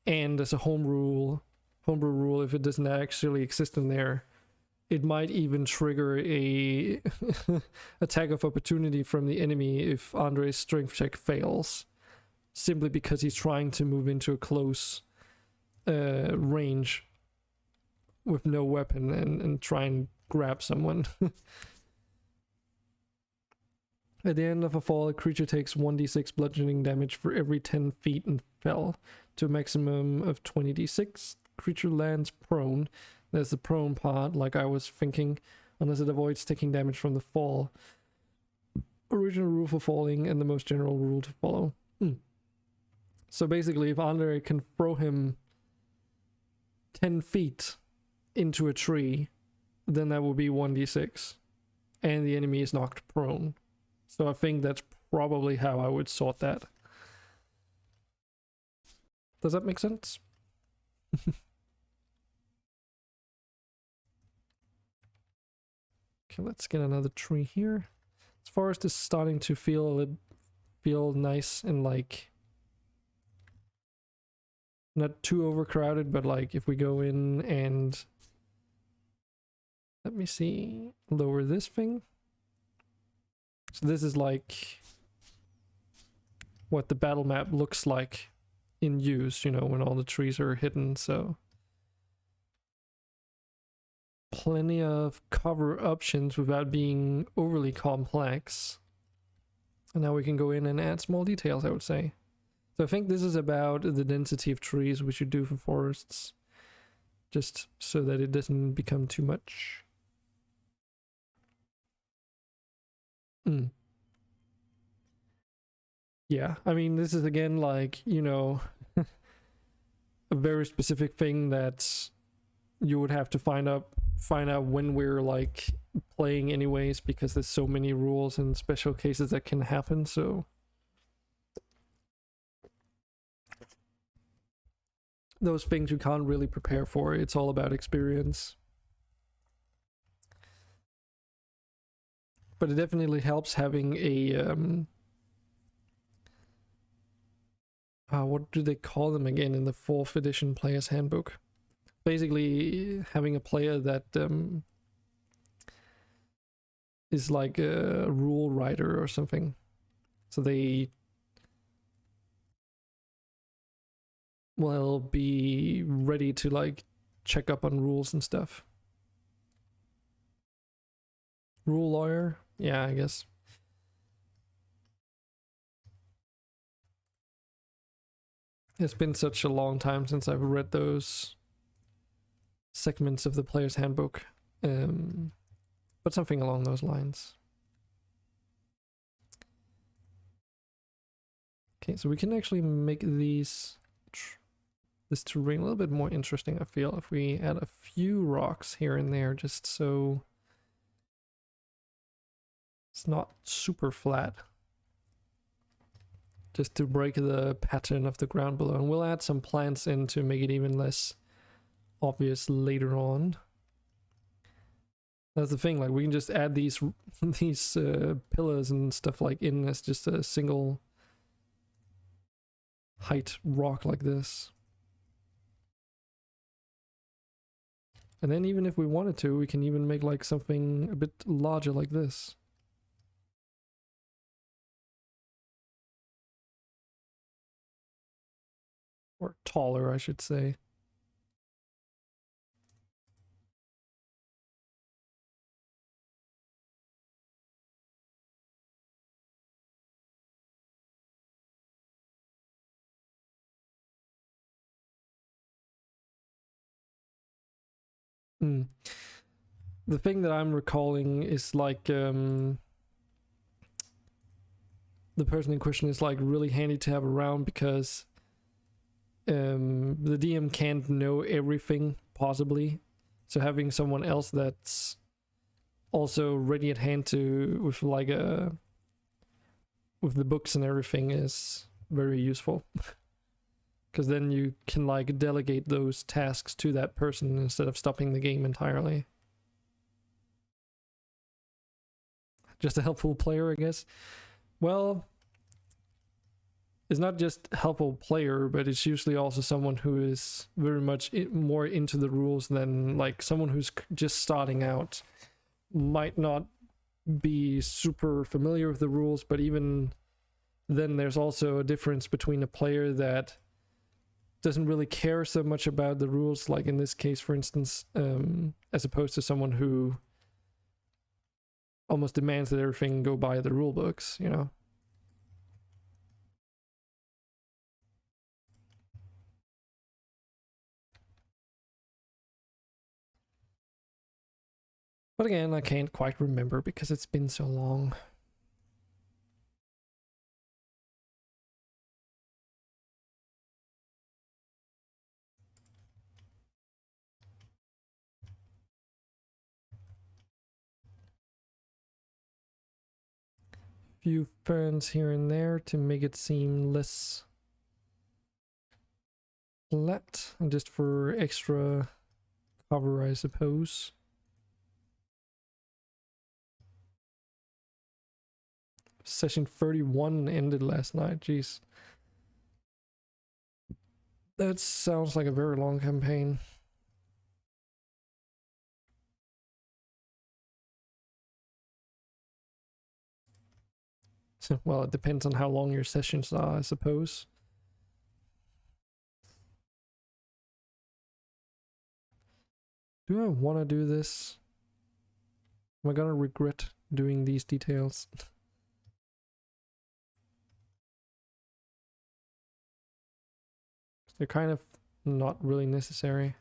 And as a homebrew rule, if it doesn't actually exist in there, it might even trigger a attack of opportunity from the enemy if Andre's strength check fails, simply because he's trying to move into a close range with no weapon and try and grab someone. At the end of a fall, a creature takes 1d6 bludgeoning damage for every 10 feet and fell to a maximum of 20d6. Creature lands prone. There's the prone part, like I was thinking, unless it avoids taking damage from the fall. Original rule for falling and the most general rule to follow. So basically, if Andre can throw him 10 feet into a tree, then that will be 1d6. And the enemy is knocked prone. So I think that's probably how I would sort that. Does that make sense? Okay, let's get another tree here. This forest is starting to feel nice and like not too overcrowded, but like if we go in and let me see, lower this thing. So this is like what the battle map looks like in use, you know, when all the trees are hidden, so plenty of cover options without being overly complex. And now we can go in and add small details, I would say. So I think this is about the density of trees we should do for forests, just so that it doesn't become too much. Yeah, I mean, this is again like, you know, a very specific thing that you would have to find out when we're like playing anyways, because there's so many rules and special cases that can happen, so those things you can't really prepare for. It's all about experience. But it definitely helps having a what do they call them again in the 4th edition player's handbook? Basically having a player that is like a rule writer or something, so they will be ready to like check up on rules and stuff. Rule lawyer? Yeah, I guess. It's been such a long time since I've read those segments of the player's handbook, but something along those lines. Okay, so we can actually make this terrain a little bit more interesting, I feel, if we add a few rocks here and there, just so it's not super flat, just to break the pattern of the ground below. And we'll add some plants in to make it even less obvious later on. That's the thing, like we can just add these pillars and stuff like in as just a single height rock like this. And then even if we wanted to, we can even make like something a bit larger like this. Or taller, I should say. The thing that I'm recalling is like the person in question is like really handy to have around, because the DM can't know everything possibly, so having someone else that's also ready at hand to with the books and everything is very useful. Because then you can like delegate those tasks to that person instead of stopping the game entirely. Just a helpful player, I guess. Well, it's not just a helpful player, but it's usually also someone who is very much more into the rules than like someone who's just starting out. Might not be super familiar with the rules, but even then there's also a difference between a player that doesn't really care so much about the rules, like in this case, for instance, as opposed to someone who almost demands that everything go by the rule books, you know? But again, I can't quite remember because it's been so long. Few ferns here and there to make it seem less flat, and just for extra cover, I suppose. Session 31 ended last night, jeez. That sounds like a very long campaign. Well, it depends on how long your sessions are, I suppose. Do I want to do this? Am I gonna regret doing these details? They're kind of not really necessary.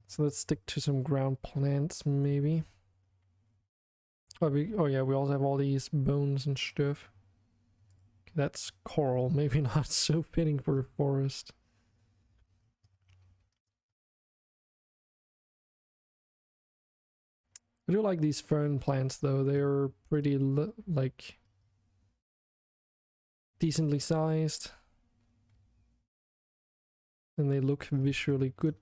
So let's stick to some ground plants, maybe. Oh yeah, we also have all these bones and stuff. That's coral, maybe not so fitting for a forest. I do like these fern plants though, they're pretty like decently sized. And they look visually good.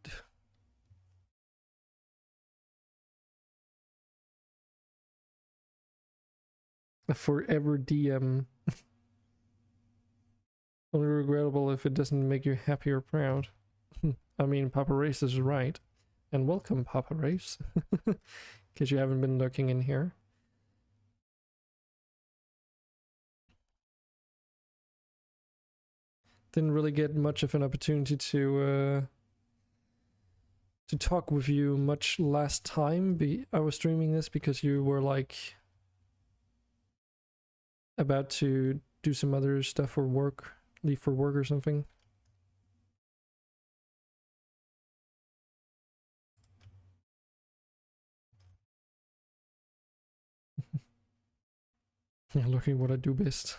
A forever DM. Only regrettable if it doesn't make you happy or proud. I mean, Papa Race is right. And welcome, Papa Race. Because you haven't been lurking in here. Didn't really get much of an opportunity to talk with you much last time. I was streaming this because you were like about to do some other stuff for work, leave for work or something. Yeah, looking what I do best.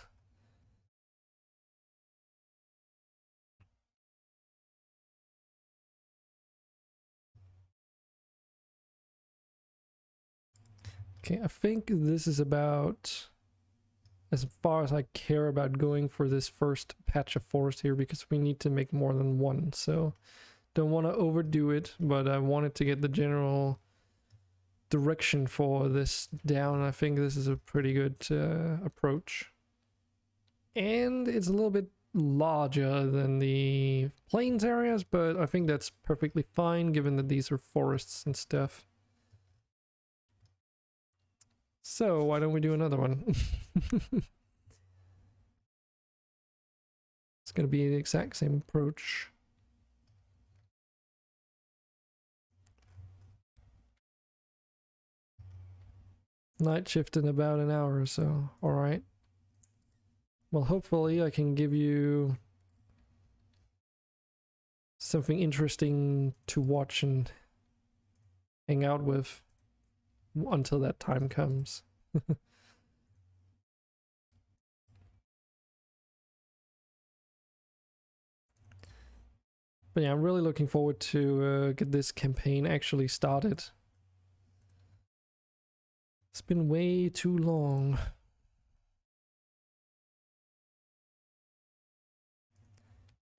Okay, I think this is about as far as I care about going for this first patch of forest here, because we need to make more than one, so don't want to overdo it, but I wanted to get the general direction for this down. I think this is a pretty good approach, and it's a little bit larger than the plains areas, but I think that's perfectly fine given that these are forests and stuff. So why don't we do another one? It's going to be the exact same approach. Night shift in about an hour or so. Alright. Well, hopefully I can give you something interesting to watch and hang out with until that time comes. But yeah, I'm really looking forward to get this campaign actually started. It's been way too long.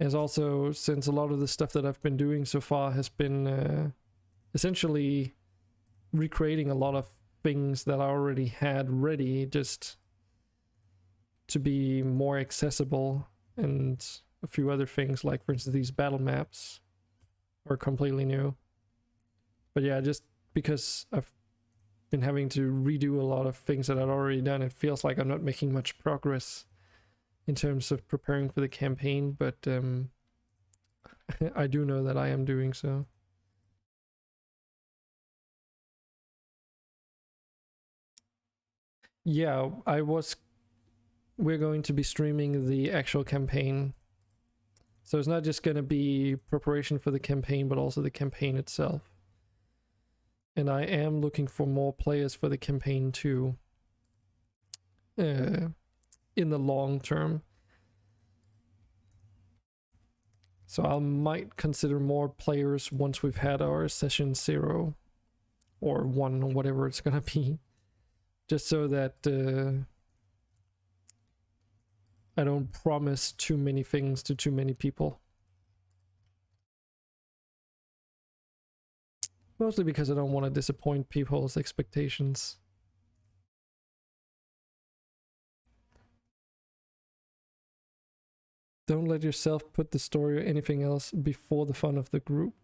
As also, since a lot of the stuff that I've been doing so far has been essentially recreating a lot of things that I already had ready, just to be more accessible, and a few other things, like for instance these battle maps are completely new. But yeah, just because I've been having to redo a lot of things that I'd already done, it feels like I'm not making much progress in terms of preparing for the campaign, but I do know that I am doing so. Yeah, we're going to be streaming the actual campaign. So it's not just going to be preparation for the campaign, but also the campaign itself. And I am looking for more players for the campaign too. In the long term. So I might consider more players once we've had our session 0 or 1 or whatever it's gonna be. Just so that I don't promise too many things to too many people. Mostly because I don't want to disappoint people's expectations. Don't let yourself put the story or anything else before the fun of the group.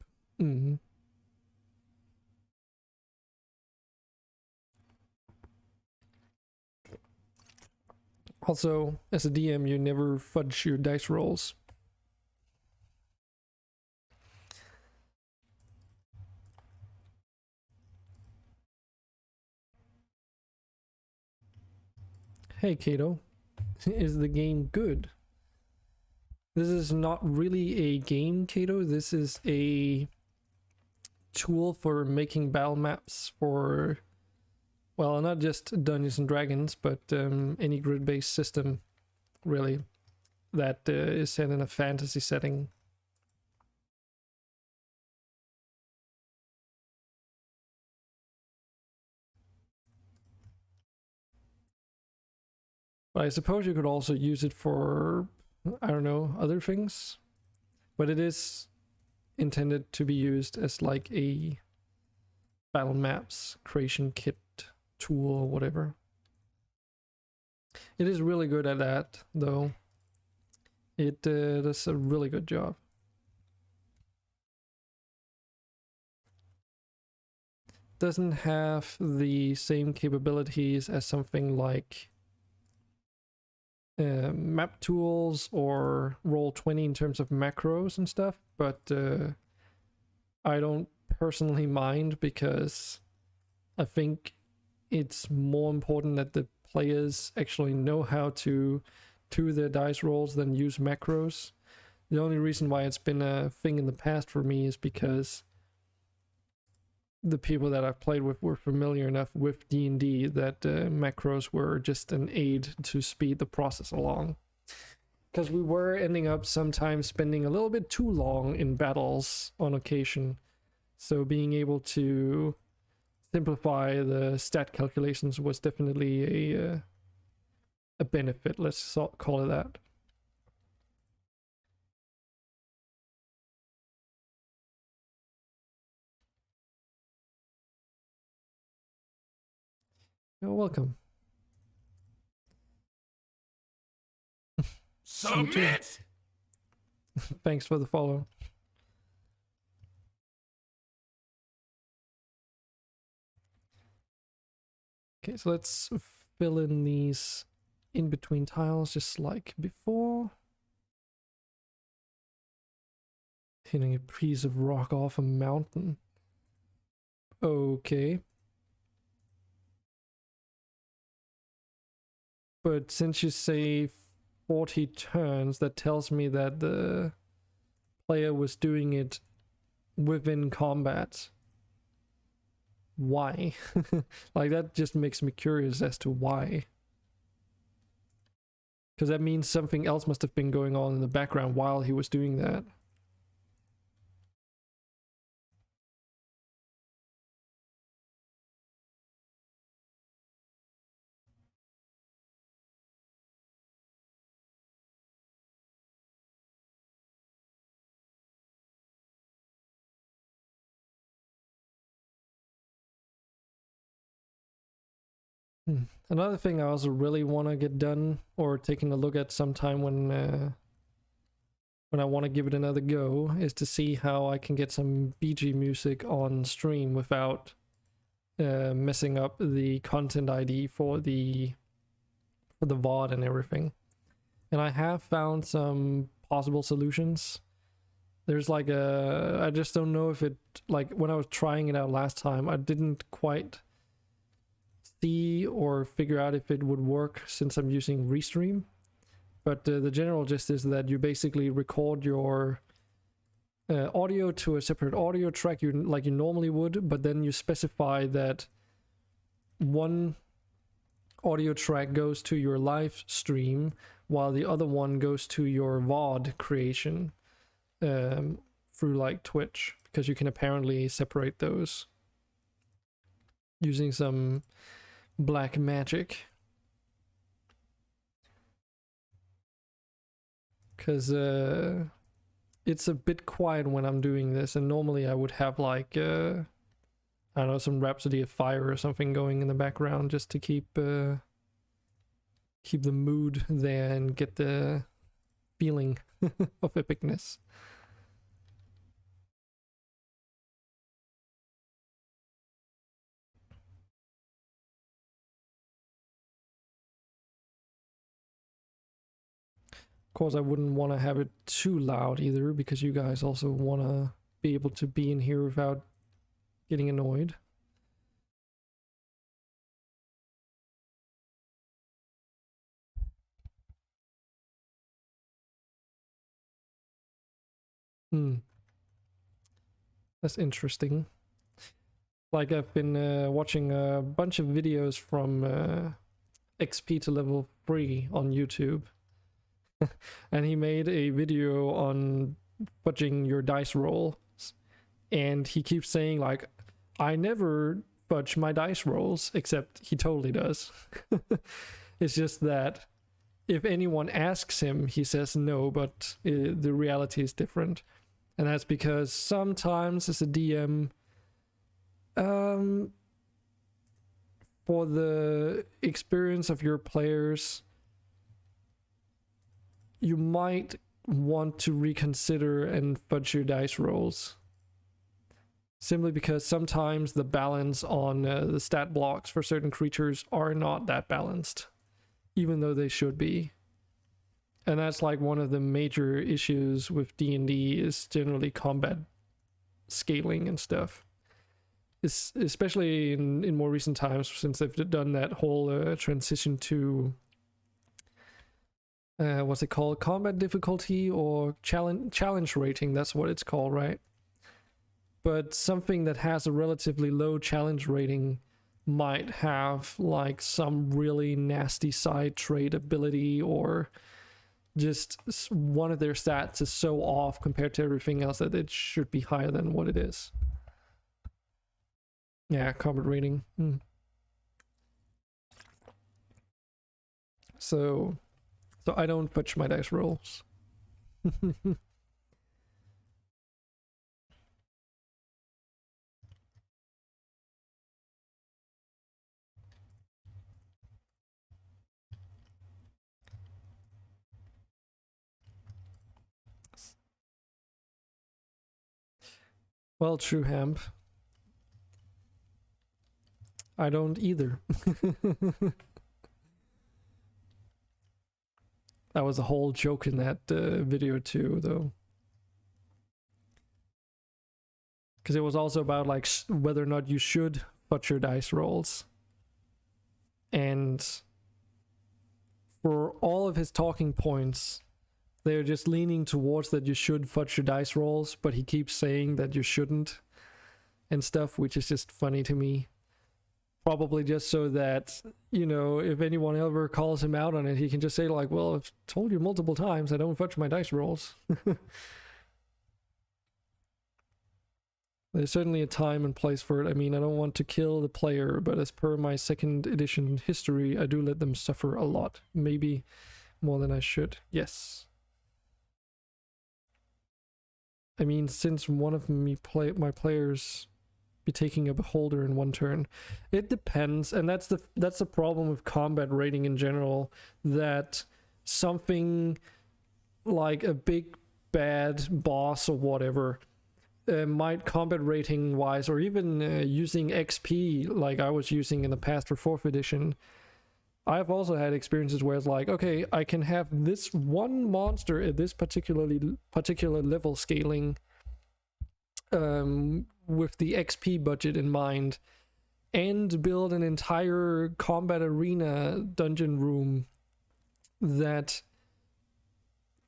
Also, as a DM, you never fudge your dice rolls. Hey Kato, is the game good? This is not really a game, Kato. This is a tool for making battle maps for, well, not just Dungeons and Dragons, but any grid-based system, really, that is set in a fantasy setting. But I suppose you could also use it for, I don't know, other things. But it is intended to be used as like a battle maps creation kit tool or whatever. It is really good at that, though. It does a really good job. Doesn't have the same capabilities as something like map tools or Roll20 in terms of macros and stuff, but I don't personally mind because I think it's more important that the players actually know how to do their dice rolls than use macros. The only reason why it's been a thing in the past for me is because the people that I've played with were familiar enough with D&D that macros were just an aid to speed the process along. Because we were ending up sometimes spending a little bit too long in battles on occasion. So being able to simplify the stat calculations was definitely a benefit, let's call it that. You're welcome. Submit! Thanks for the follow. Okay, so let's fill in these in between tiles just like before. Hitting a piece of rock off a mountain. Okay. But since you say 40 turns, that tells me that the player was doing it within combat. Why? Like, that just makes me curious as to why. Because that means something else must have been going on in the background while he was doing that. Another thing I also really want to get done, or taking a look at sometime when I want to give it another go, is to see how I can get some BG music on stream without messing up the content ID for the VOD and everything. and I have found some possible solutions. There's like I just don't know if it, like when I was trying it out last time, I didn't quite see or figure out if it would work since I'm using Restream. But the general gist is that you basically record your audio to a separate audio track like you normally would, but then you specify that one audio track goes to your live stream while the other one goes to your VOD creation through like Twitch, because you can apparently separate those using some black magic. Because it's a bit quiet when I'm doing this, and normally I would have like I don't know, some Rhapsody of Fire or something going in the background just to keep the mood there and get the feeling of epicness. Of course, I wouldn't want to have it too loud either, because you guys also want to be able to be in here without getting annoyed. That's interesting. Like, I've been watching a bunch of videos from XP to level 3 on YouTube. And he made a video on fudging your dice rolls. And he keeps saying, like, I never fudge my dice rolls, except he totally does. It's just that if anyone asks him, he says no, but the reality is different. And that's because sometimes as a DM, for the experience of your players, you might want to reconsider and fudge your dice rolls. Simply because sometimes the balance on the stat blocks for certain creatures are not that balanced, even though they should be. And that's like one of the major issues with D&D is generally combat scaling and stuff. Especially in more recent times, since they've done that whole transition to what's it called? Combat difficulty or challenge rating, that's what it's called, right? But something that has a relatively low challenge rating might have like some really nasty side trait ability, or just one of their stats is so off compared to everything else that it should be higher than what it is. Yeah, combat rating. So I don't fudge my dice rolls. Well, true, Hemp. I don't either. That was a whole joke in that video too, though. Because it was also about like whether or not you should fudge your dice rolls. And for all of his talking points, they're just leaning towards that you should fudge your dice rolls, but he keeps saying that you shouldn't and stuff, which is just funny to me. Probably just so that, you know, if anyone ever calls him out on it, he can just say like, well, I've told you multiple times I don't fudge my dice rolls. There's certainly a time and place for it. I mean, I don't want to kill the player, but as per my 2nd edition history, I do let them suffer a lot. Maybe more than I should. Yes. I mean, since one of my players be taking a beholder in one turn, it depends, and that's the problem with combat rating in general, that something like a big bad boss or whatever might combat rating wise, or even using XP like I was using in the past for 4th edition, I've also had experiences where it's like, okay, I can have this one monster at this particular level scaling, with the XP budget in mind, and build an entire combat arena dungeon room that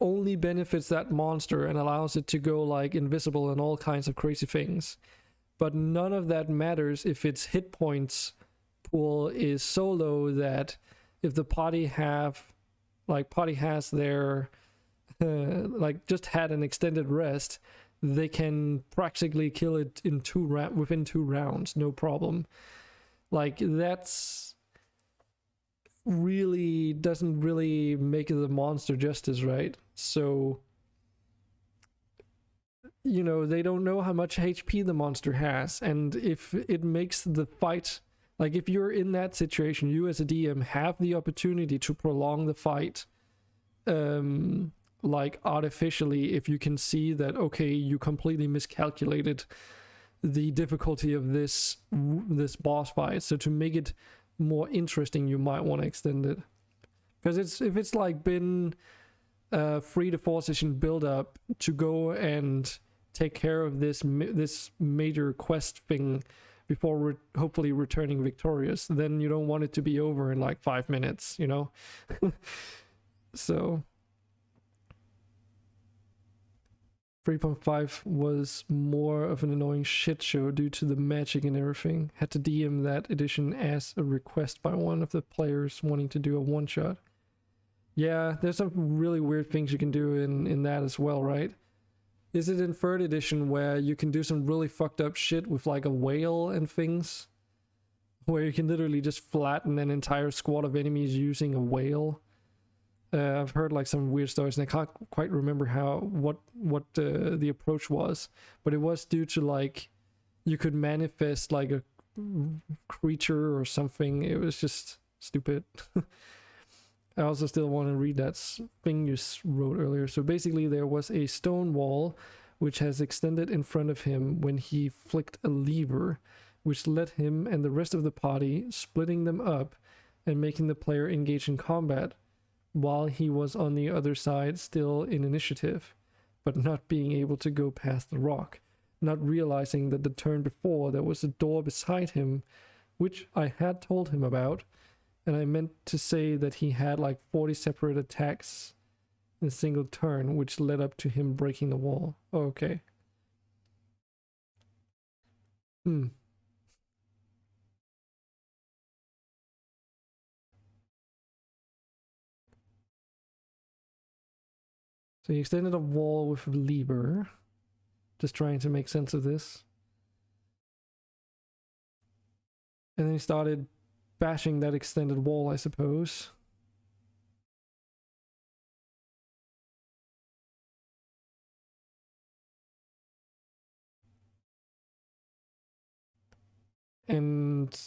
only benefits that monster and allows it to go like invisible and all kinds of crazy things. But none of that matters if its hit points pool is so low that if the party has their like just had an extended rest, they can practically kill it in within 2 rounds, no problem. Like, that's really doesn't really make the monster justice, right? So, you know, they don't know how much HP the monster has, and if it makes the fight, like if you're in that situation, you as a DM have the opportunity to prolong the fight, like artificially, if you can see that, okay, you completely miscalculated the difficulty of this boss fight. So to make it more interesting, you might want to extend it, because if it's like been 3 to 4 session build up to go and take care of this major quest thing before hopefully returning victorious, then you don't want it to be over in like 5 minutes, you know. So 3.5 was more of an annoying shit show due to the magic and everything. Had to DM that edition as a request by one of the players wanting to do a one shot. Yeah, there's some really weird things you can do in that as well, right? Is it in 3rd edition where you can do some really fucked up shit with like a whale and things? Where you can literally just flatten an entire squad of enemies using a whale? I've heard like some weird stories, and I can't quite remember what the approach was, but it was due to like you could manifest like a creature or something. It was just stupid. I also still want to read that thing you wrote earlier. So basically there was a stone wall which has extended in front of him when he flicked a lever, which let him and the rest of the party, splitting them up and making the player engage in combat, while he was on the other side still in initiative, but not being able to go past the rock, not realizing that the turn before there was a door beside him, which I had told him about, and I meant to say that he had like 40 separate attacks in a single turn, which led up to him breaking the wall. Oh, okay. So he extended a wall with a lever. Just trying to make sense of this. And then he started bashing that extended wall, I suppose. And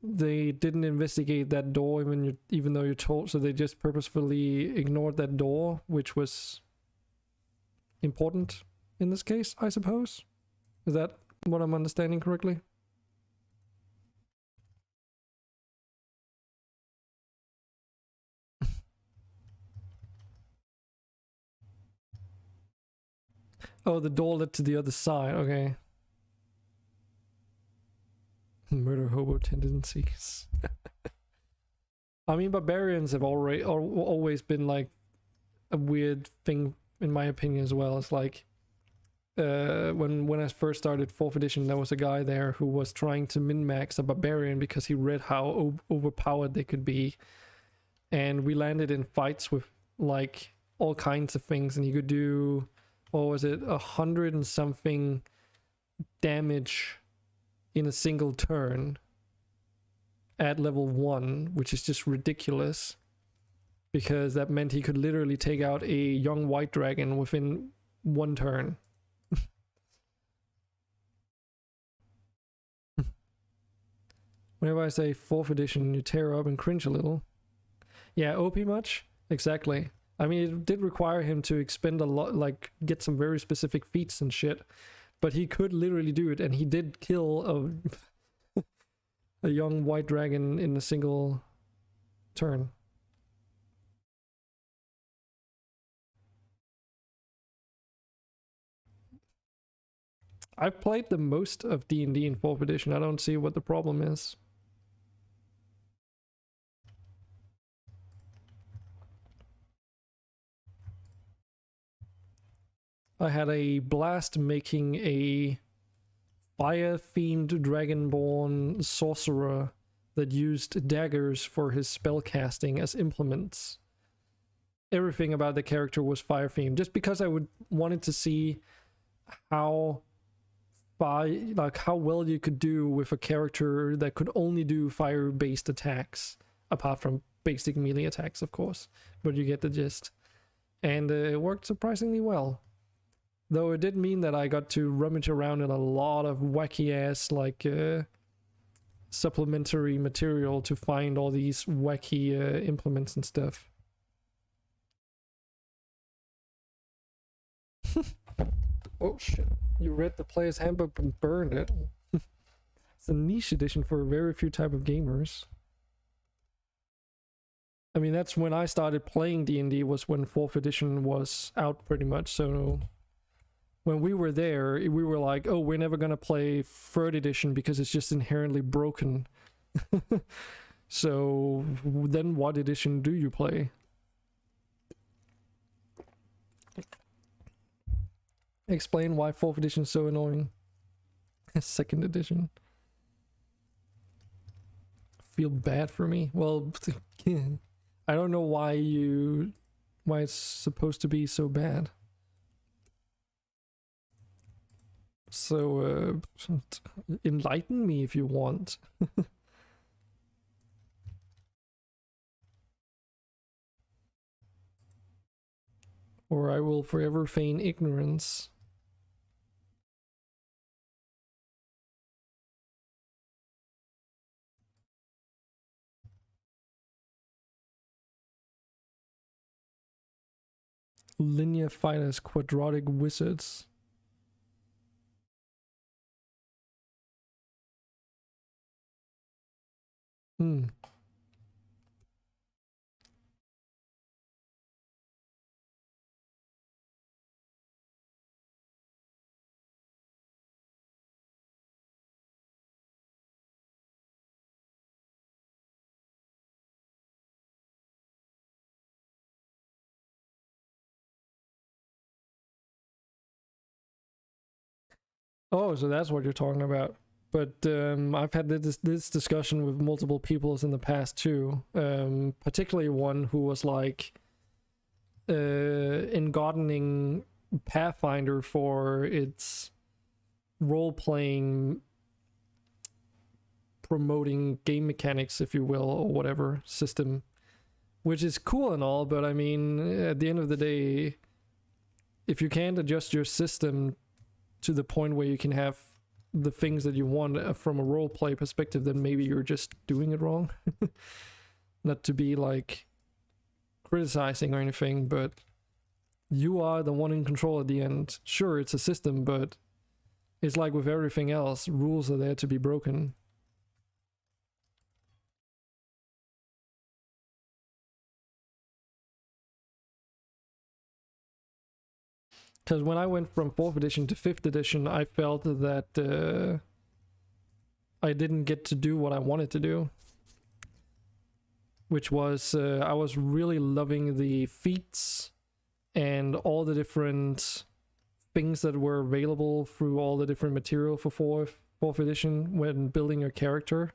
they didn't investigate that door even though you're told, so they just purposefully ignored that door, which was important in this case, I suppose. Is that what I'm understanding correctly? Oh, the door led to the other side, okay. Murder hobo tendencies. I mean, barbarians have always been like a weird thing in my opinion as well. It's like when I first started 4th edition, there was a guy there who was trying to min-max a barbarian because he read how overpowered they could be, and we landed in fights with like all kinds of things, and he could do, what was it, 100 and something damage in a single turn at level 1, which is just ridiculous, because that meant he could literally take out a young white dragon within 1 turn. Whenever I say 4th edition, you tear up and cringe a little. Yeah, OP much? Exactly. I mean, it did require him to expend a lot, like get some very specific feats and shit, but he could literally do it, and he did kill a young white dragon in a single turn. I've played the most of D&D in 4th edition. I don't see what the problem is. I had a blast making a fire-themed dragonborn sorcerer that used daggers for his spellcasting as implements. Everything about the character was fire-themed, just because I wanted to see how well you could do with a character that could only do fire-based attacks, apart from basic melee attacks, of course. But you get the gist. And it worked surprisingly well. Though it did mean that I got to rummage around in a lot of wacky-ass, supplementary material to find all these wacky implements and stuff. Oh shit, you read the player's handbook and burned it. It's a niche edition for a very few type of gamers. I mean, that's when I started playing D&D, was when 4th edition was out pretty much, so when we were there, we were like, oh, we're never gonna play 3rd edition because it's just inherently broken. So then what edition do you play? Explain why 4th edition is so annoying. 2nd edition. Feel bad for me. Well, I don't know why it's supposed to be so bad. So enlighten me if you want. Or I will forever feign ignorance. Linear fighters, quadratic wizards. Oh, so that's what you're talking about. But I've had this discussion with multiple people in the past too. Particularly one who was like, in gardening Pathfinder for its role-playing, promoting game mechanics, if you will, or whatever system, which is cool and all, but I mean, at the end of the day, if you can't adjust your system to the point where you can have the things that you want from a role play perspective, then maybe you're just doing it wrong. Not to be like criticizing or anything, but you are the one in control at the end. Sure, it's a system, but it's like with everything else, rules are there to be broken. Because when I went from 4th edition to 5th edition, I felt that I didn't get to do what I wanted to do. Which was, I was really loving the feats and all the different things that were available through all the different material for 4th edition when building a character.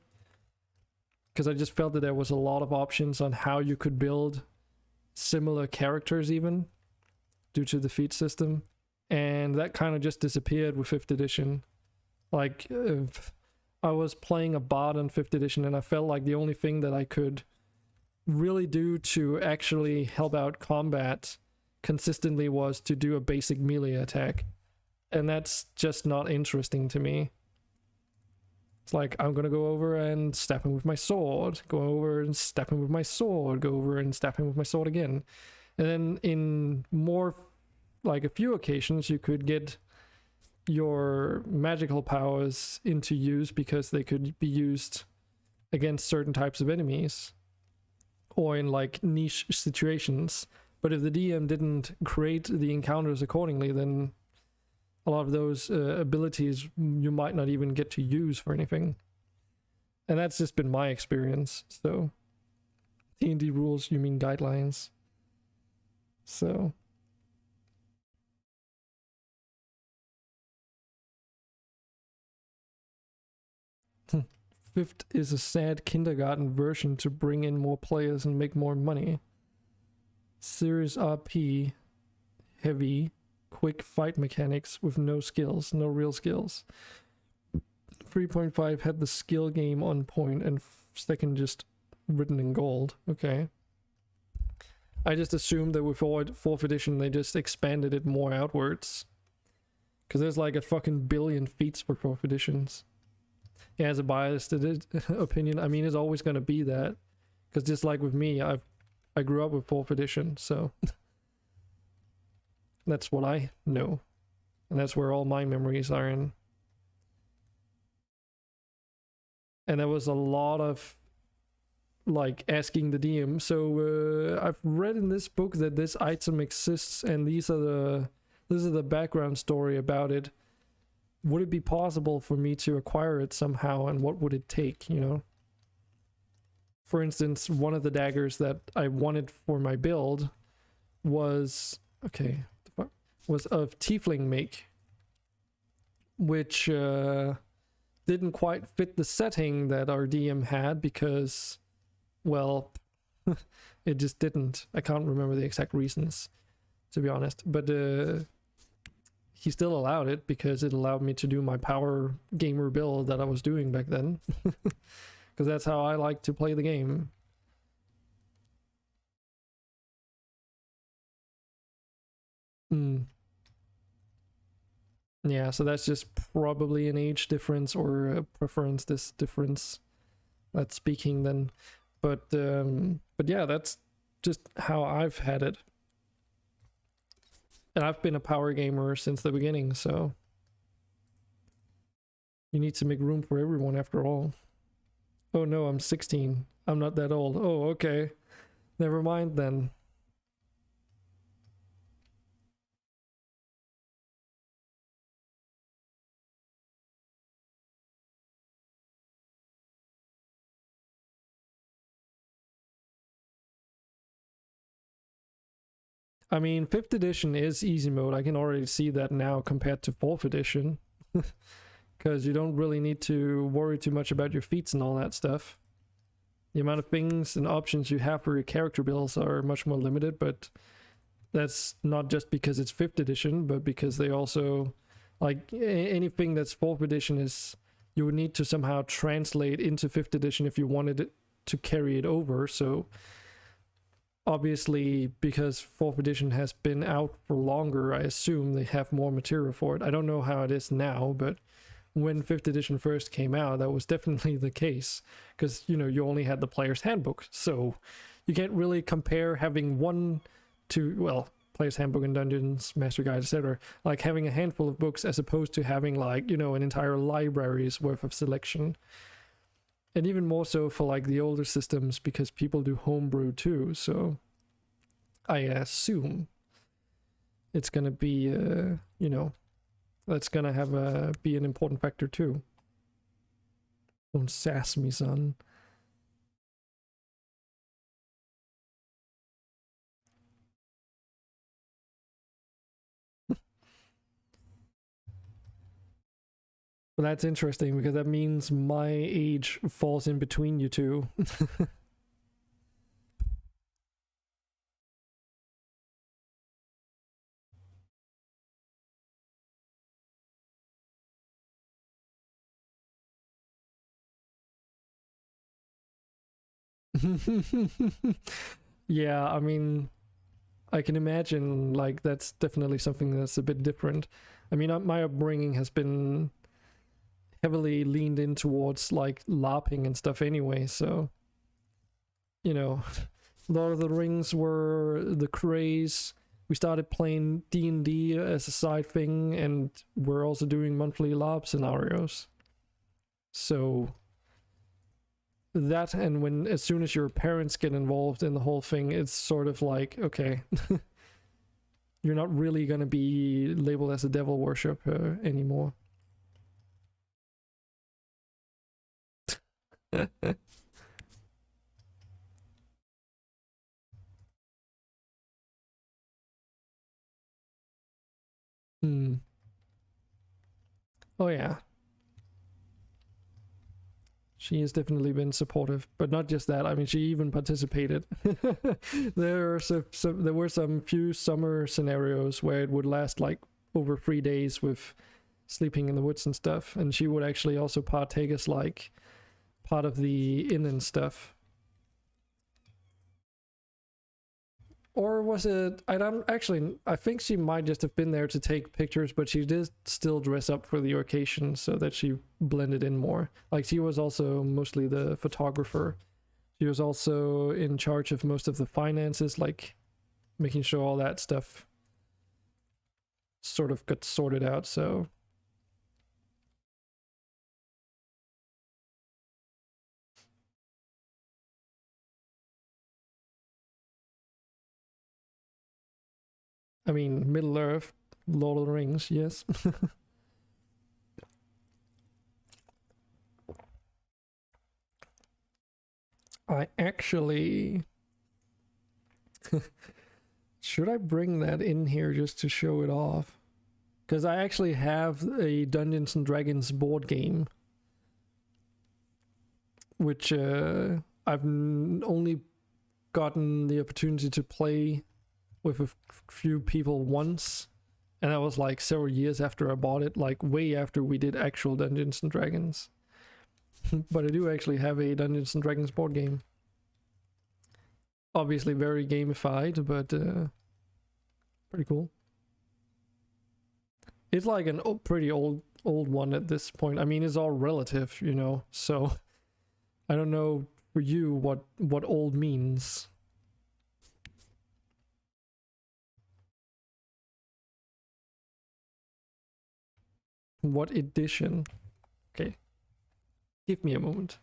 Because I just felt that there was a lot of options on how you could build similar characters even, due to the feat system, and that kind of just disappeared with 5th edition. Like, I was playing a bard on 5th edition, and I felt like the only thing that I could really do to actually help out combat consistently was to do a basic melee attack, and that's just not interesting to me. It's like, I'm gonna go over and stab him with my sword, go over and stab him with my sword, go over and stab him with my sword again. And then in more, like a few occasions, you could get your magical powers into use because they could be used against certain types of enemies. or in like niche situations. But if the DM didn't create the encounters accordingly, then a lot of those abilities you might not even get to use for anything. And that's just been my experience. So D&D rules, you mean guidelines. So Fifth is a sad kindergarten version to bring in more players and make more money. Serious RP, heavy, quick fight mechanics with no skills, no real skills. 3.5 had the skill game on point, and second just written in gold. Okay. I just assumed that with 4th edition they just expanded it more outwards. Because there's like a fucking billion feats for 4th editions. Yeah, as a biased opinion, I mean, it's always going to be that. Because just like with me, I grew up with 4th edition, so that's what I know. And that's where all my memories are in. And there was a lot of like asking the DM. So I've read in this book that this item exists, and this is the background story about it. Would it be possible for me to acquire it somehow, and what would it take, you know? For instance, one of the daggers that I wanted for my build was of tiefling make, which didn't quite fit the setting that our DM had because, well, it just didn't. I can't remember the exact reasons, to be honest, but he still allowed it because it allowed me to do my power gamer build that I was doing back then. Because that's how I like to play the game. Yeah, so that's just probably an age difference or a preference difference that's speaking then. But yeah, that's just how I've had it. And I've been a power gamer since the beginning, so you need to make room for everyone after all. Oh no, I'm 16. I'm not that old. Oh, okay. Never mind then. I mean, 5th edition is easy mode. I can already see that now compared to 4th edition. Because you don't really need to worry too much about your feats and all that stuff. The amount of things and options you have for your character builds are much more limited, but that's not just because it's 5th edition, but because they also, like, anything that's 4th edition is, you would need to somehow translate into 5th edition if you wanted it to carry it over, so obviously, because 4th edition has been out for longer, I assume they have more material for it. I don't know how it is now, but when 5th edition first came out, that was definitely the case. Because, you know, you only had the player's handbook. So you can't really compare having player's handbook and dungeons, master guide, etc. Like having a handful of books as opposed to having, like, you know, an entire library's worth of selection. And even more so for like the older systems, because people do homebrew too, so I assume it's gonna be you know, that's gonna have be an important factor too. Don't sass me, son. But that's interesting because that means my age falls in between you two. Yeah, I mean, I can imagine, like, that's definitely something that's a bit different. I mean, my upbringing has been heavily leaned in towards, like, LARPing and stuff anyway, so, you know, Lord of the Rings were the craze. We started playing D&D as a side thing, and we're also doing monthly LARP scenarios. So that, and when as soon as your parents get involved in the whole thing, it's sort of like, okay, you're not really gonna be labeled as a devil worshiper anymore. Hmm. Oh yeah. She has definitely been supportive, but not just that. I mean, she even participated. There were some few summer scenarios where it would last like over 3 days with sleeping in the woods and stuff, and she would actually also partake as like part of the inn and stuff. Or was it? I don't actually. I think she might just have been there to take pictures, but she did still dress up for the occasion so that she blended in more. Like she was also mostly the photographer. She was also in charge of most of the finances, like making sure all that stuff sort of got sorted out. So I mean, Middle Earth, Lord of the Rings, yes. I actually should I bring that in here just to show it off? Because I actually have a Dungeons and Dragons board game, which I've only gotten the opportunity to play with a few people once, and that was like several years after I bought it, like way after we did actual Dungeons and Dragons. But I do actually have a Dungeons and Dragons board game. Obviously very gamified, but pretty cool. It's like an pretty old one at this point. I mean, it's all relative, you know. So I don't know for you what old means. What edition? Okay. Give me a moment.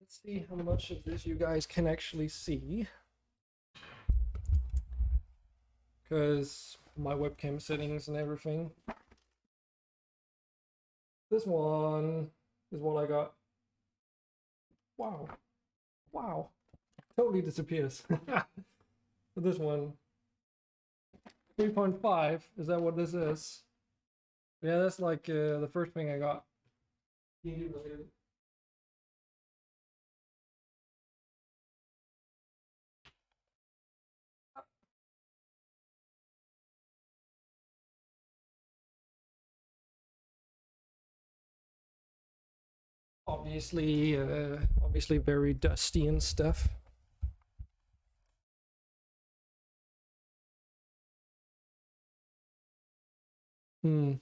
Let's see how much of this you guys can actually see. Because my webcam settings and everything. This one is what I got. Wow. Wow. Totally disappears. This one. 3.5. Is that what this is? Yeah, that's like the first thing I got. Obviously very dusty and stuff. Hmm.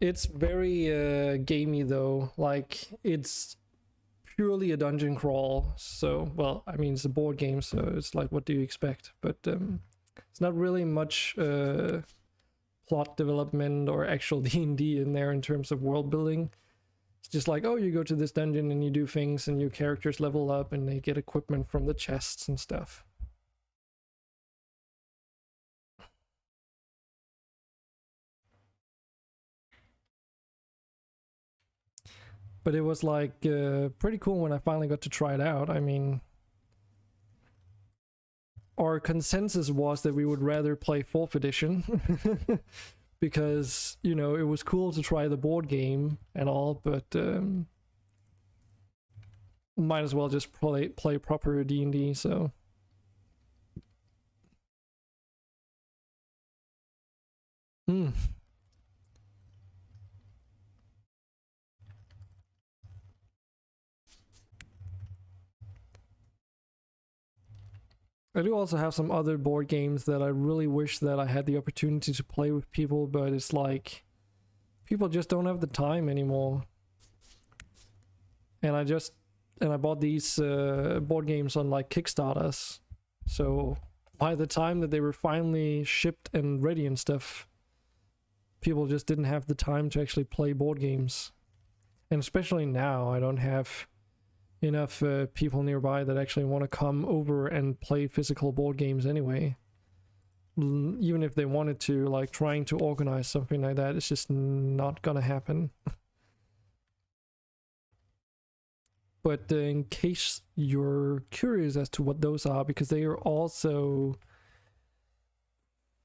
It's very gamey though. Like it's purely a dungeon crawl. So, well, I mean it's a board game, so it's like what do you expect? But it's not really much plot development or actual D&D in there in terms of world building. It's just like, oh, you go to this dungeon and you do things and your characters level up and they get equipment from the chests and stuff. But it was like pretty cool when I finally got to try it out. I mean, our consensus was that we would rather play 4th edition because, you know, it was cool to try the board game and all, but might as well just play proper D&D, so. Hmm. I do also have some other board games that I really wish that I had the opportunity to play with people, but it's like people just don't have the time anymore. and I bought these board games on like Kickstarters. So by the time that they were finally shipped and ready and stuff, people just didn't have the time to actually play board games. And especially now, I don't have enough people nearby that actually want to come over and play physical board games anyway. Even if they wanted to, like trying to organize something like that, it's just not gonna happen. But in case you're curious as to what those are, because they are also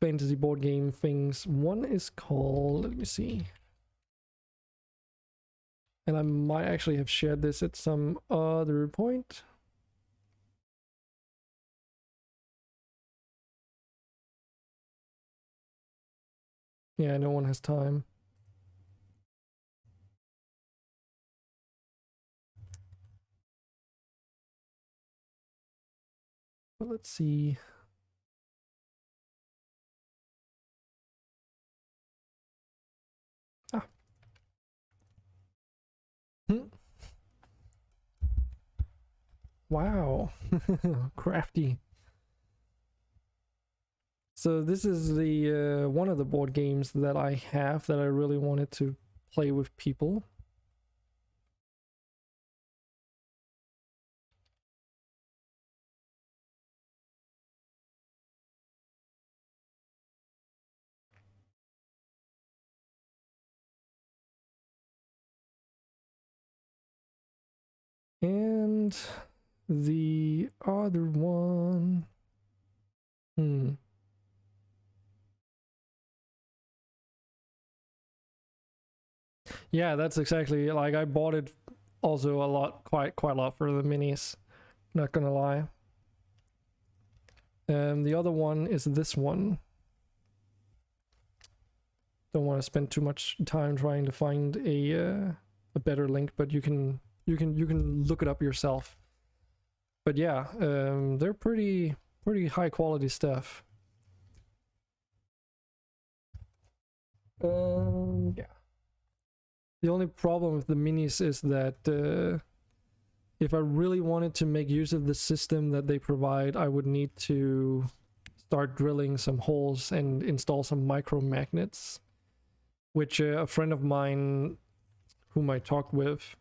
fantasy board game things. One is called, let me see. And I might actually have shared this at some other point. Yeah, no one has time. But let's see. Ah. Wow. Crafty. So this is the one of the board games that I have that I really wanted to play with people. And the other one. Yeah, that's exactly, like I bought it also a lot, quite a lot for the minis. Not gonna lie. The other one is this one. Don't want to spend too much time trying to find a better link, but you can look it up yourself. But yeah, they're pretty high quality stuff. Yeah. The only problem with the minis is that if I really wanted to make use of the system that they provide, I would need to start drilling some holes and install some micro magnets, which a friend of mine whom I talked with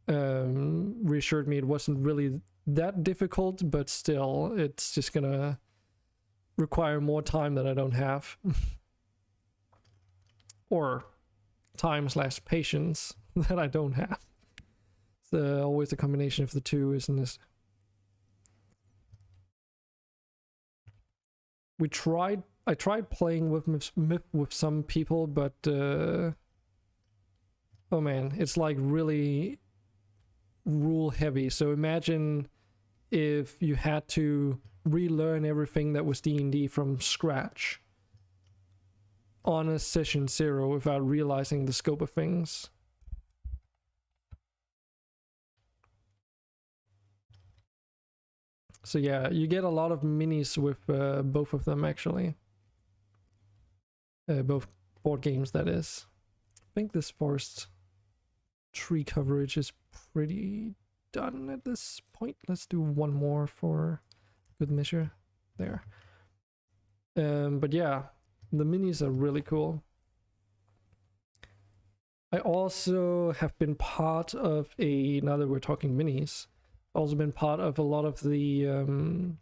reassured me it wasn't really that difficult, but still, it's just gonna require more time that I don't have. Or time/patience that I don't have. It's always a combination of the two, isn't it? I tried playing with some people, but oh man, it's like really rule heavy. So imagine if you had to relearn everything that was D&D from scratch on a session 0 without realizing the scope of things. So yeah, you get a lot of minis with both of them actually. Both board games, that is. I think this forest tree coverage is pretty done at this point. Let's do one more for good measure. There. But yeah, the minis are really cool. I also have been part of now that we're talking minis, also been part of a lot of the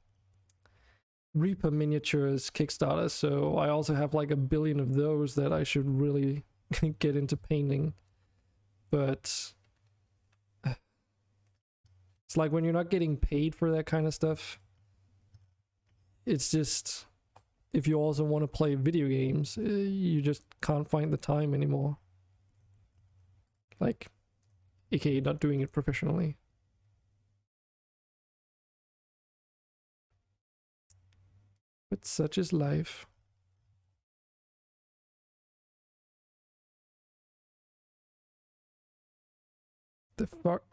Reaper miniatures Kickstarter, so I also have like 1 billion of those that I should really get into painting. But it's like when you're not getting paid for that kind of stuff, it's just, if you also want to play video games, you just can't find the time anymore. Like, aka not doing it professionally. But such is life. The fuck?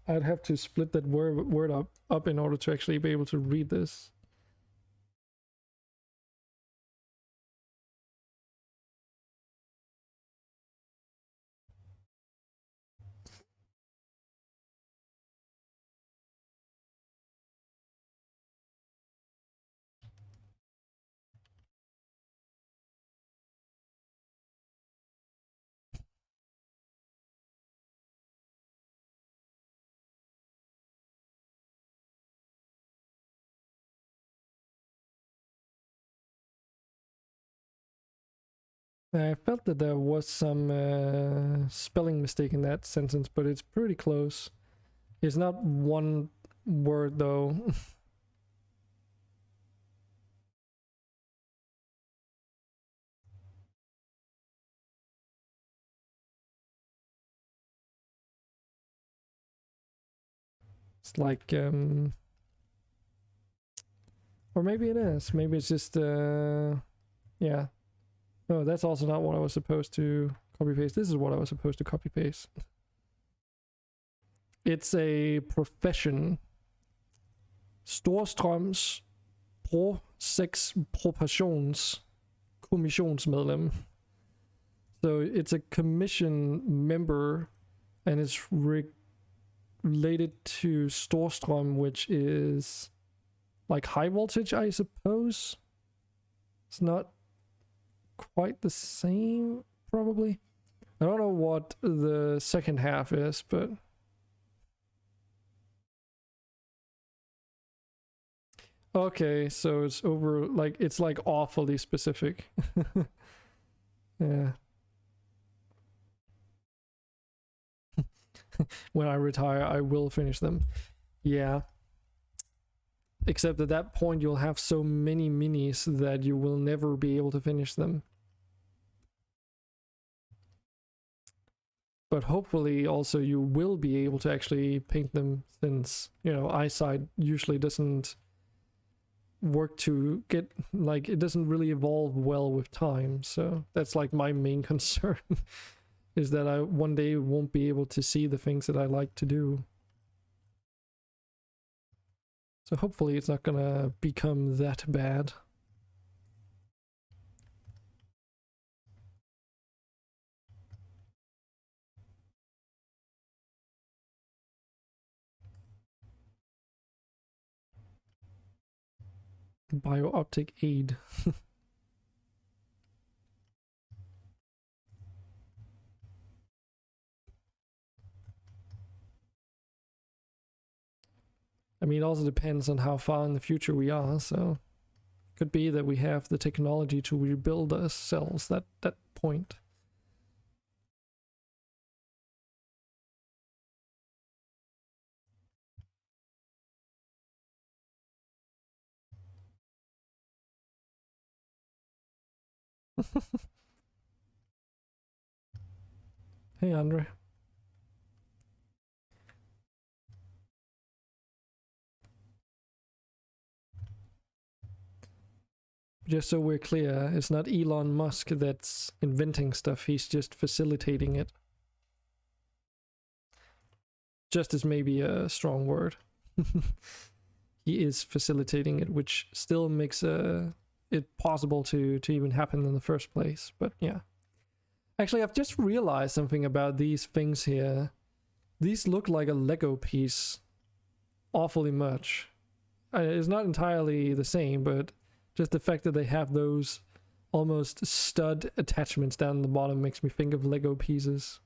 I'd have to split that word up in order to actually be able to read this. I felt that there was some spelling mistake in that sentence, but it's pretty close. It's not one word though. It's like or maybe it is. Maybe it's just yeah. No, that's also not what I was supposed to copy paste. This is what I was supposed to copy paste. It's a profession. Storstrøms Pro 6 Proportions Kommissionsmedlem. So it's a commission member and it's related to Storstrøm, which is like high voltage, I suppose. It's not quite the same, probably. I don't know what the second half is, but okay, so it's over, like, it's like awfully specific. Yeah. When I retire, I will finish them. Yeah. Except at that point, you'll have so many minis that you will never be able to finish them. But hopefully also you will be able to actually paint them, since, you know, eyesight usually doesn't work to get, like, it doesn't really evolve well with time. So that's like my main concern, is that I one day won't be able to see the things that I like to do. So hopefully it's not gonna become that bad. Bio-optic aid. I mean, it also depends on how far in the future we are, so could be that we have the technology to rebuild ourselves at that point. Hey, Andre. Just so we're clear, it's not Elon Musk that's inventing stuff, he's just facilitating it. Just is maybe a strong word. He is facilitating it, which still makes it possible to even happen in the first place. But yeah. Actually, I've just realized something about these things here. These look like a Lego piece awfully much. It's not entirely the same, but just the fact that they have those almost stud attachments down the bottom makes me think of Lego pieces.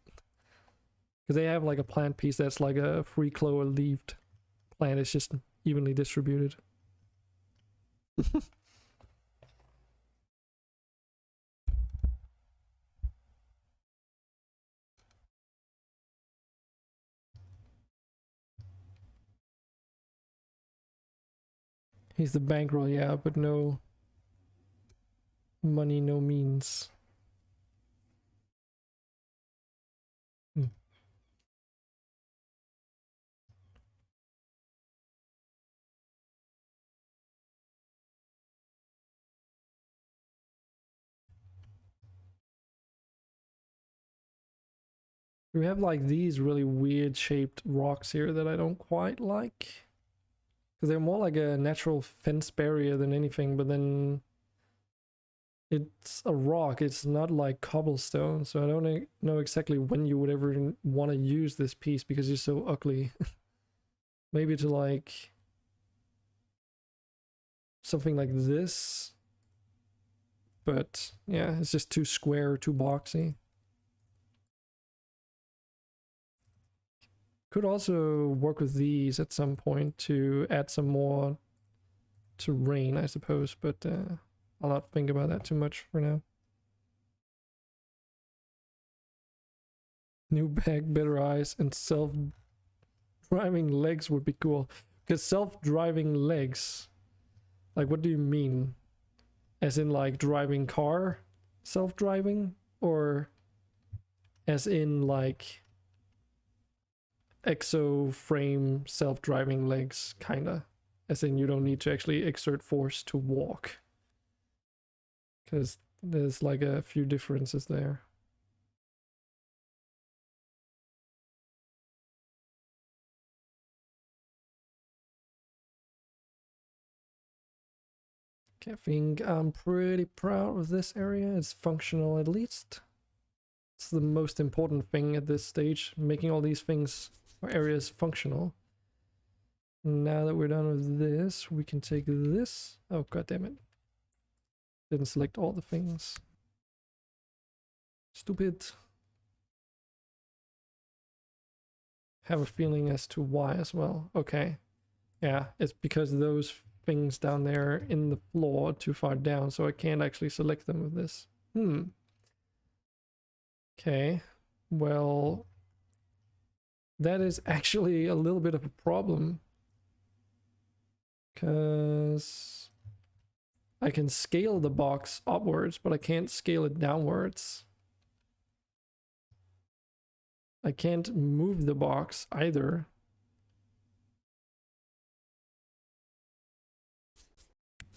Because they have like a plant piece that's like a free clover leaved plant. It's just evenly distributed. He's the bankroll, yeah, but no money, no means. Hmm. We have like these really weird shaped rocks here that I don't quite like. Because they're more like a natural fence barrier than anything, but then it's a rock, it's not like cobblestone, so I don't know exactly when you would ever want to use this piece because it's so ugly. Maybe to like something like this, but yeah, it's just too square, too boxy. Could also work with these at some point to add some more terrain, I suppose, but I'll not think about that too much for now. New bag, better eyes, and self-driving legs would be cool. Because self-driving legs, like, what do you mean? As in, like, driving car, self-driving, or as in, like, exo frame self-driving legs, kinda? As in, you don't need to actually exert force to walk. Because there's like a few differences there. Okay, I think I'm pretty proud of this area. It's functional at least. It's the most important thing at this stage, making all these things or areas functional. Now that we're done with this, we can take this. Oh, god damn it. Didn't select all the things. Stupid. Have a feeling as to why as well. Okay. Yeah, it's because those things down there in the floor too far down, so I can't actually select them with this. Okay. Well, that is actually a little bit of a problem. Because I can scale the box upwards, but I can't scale it downwards. I can't move the box either.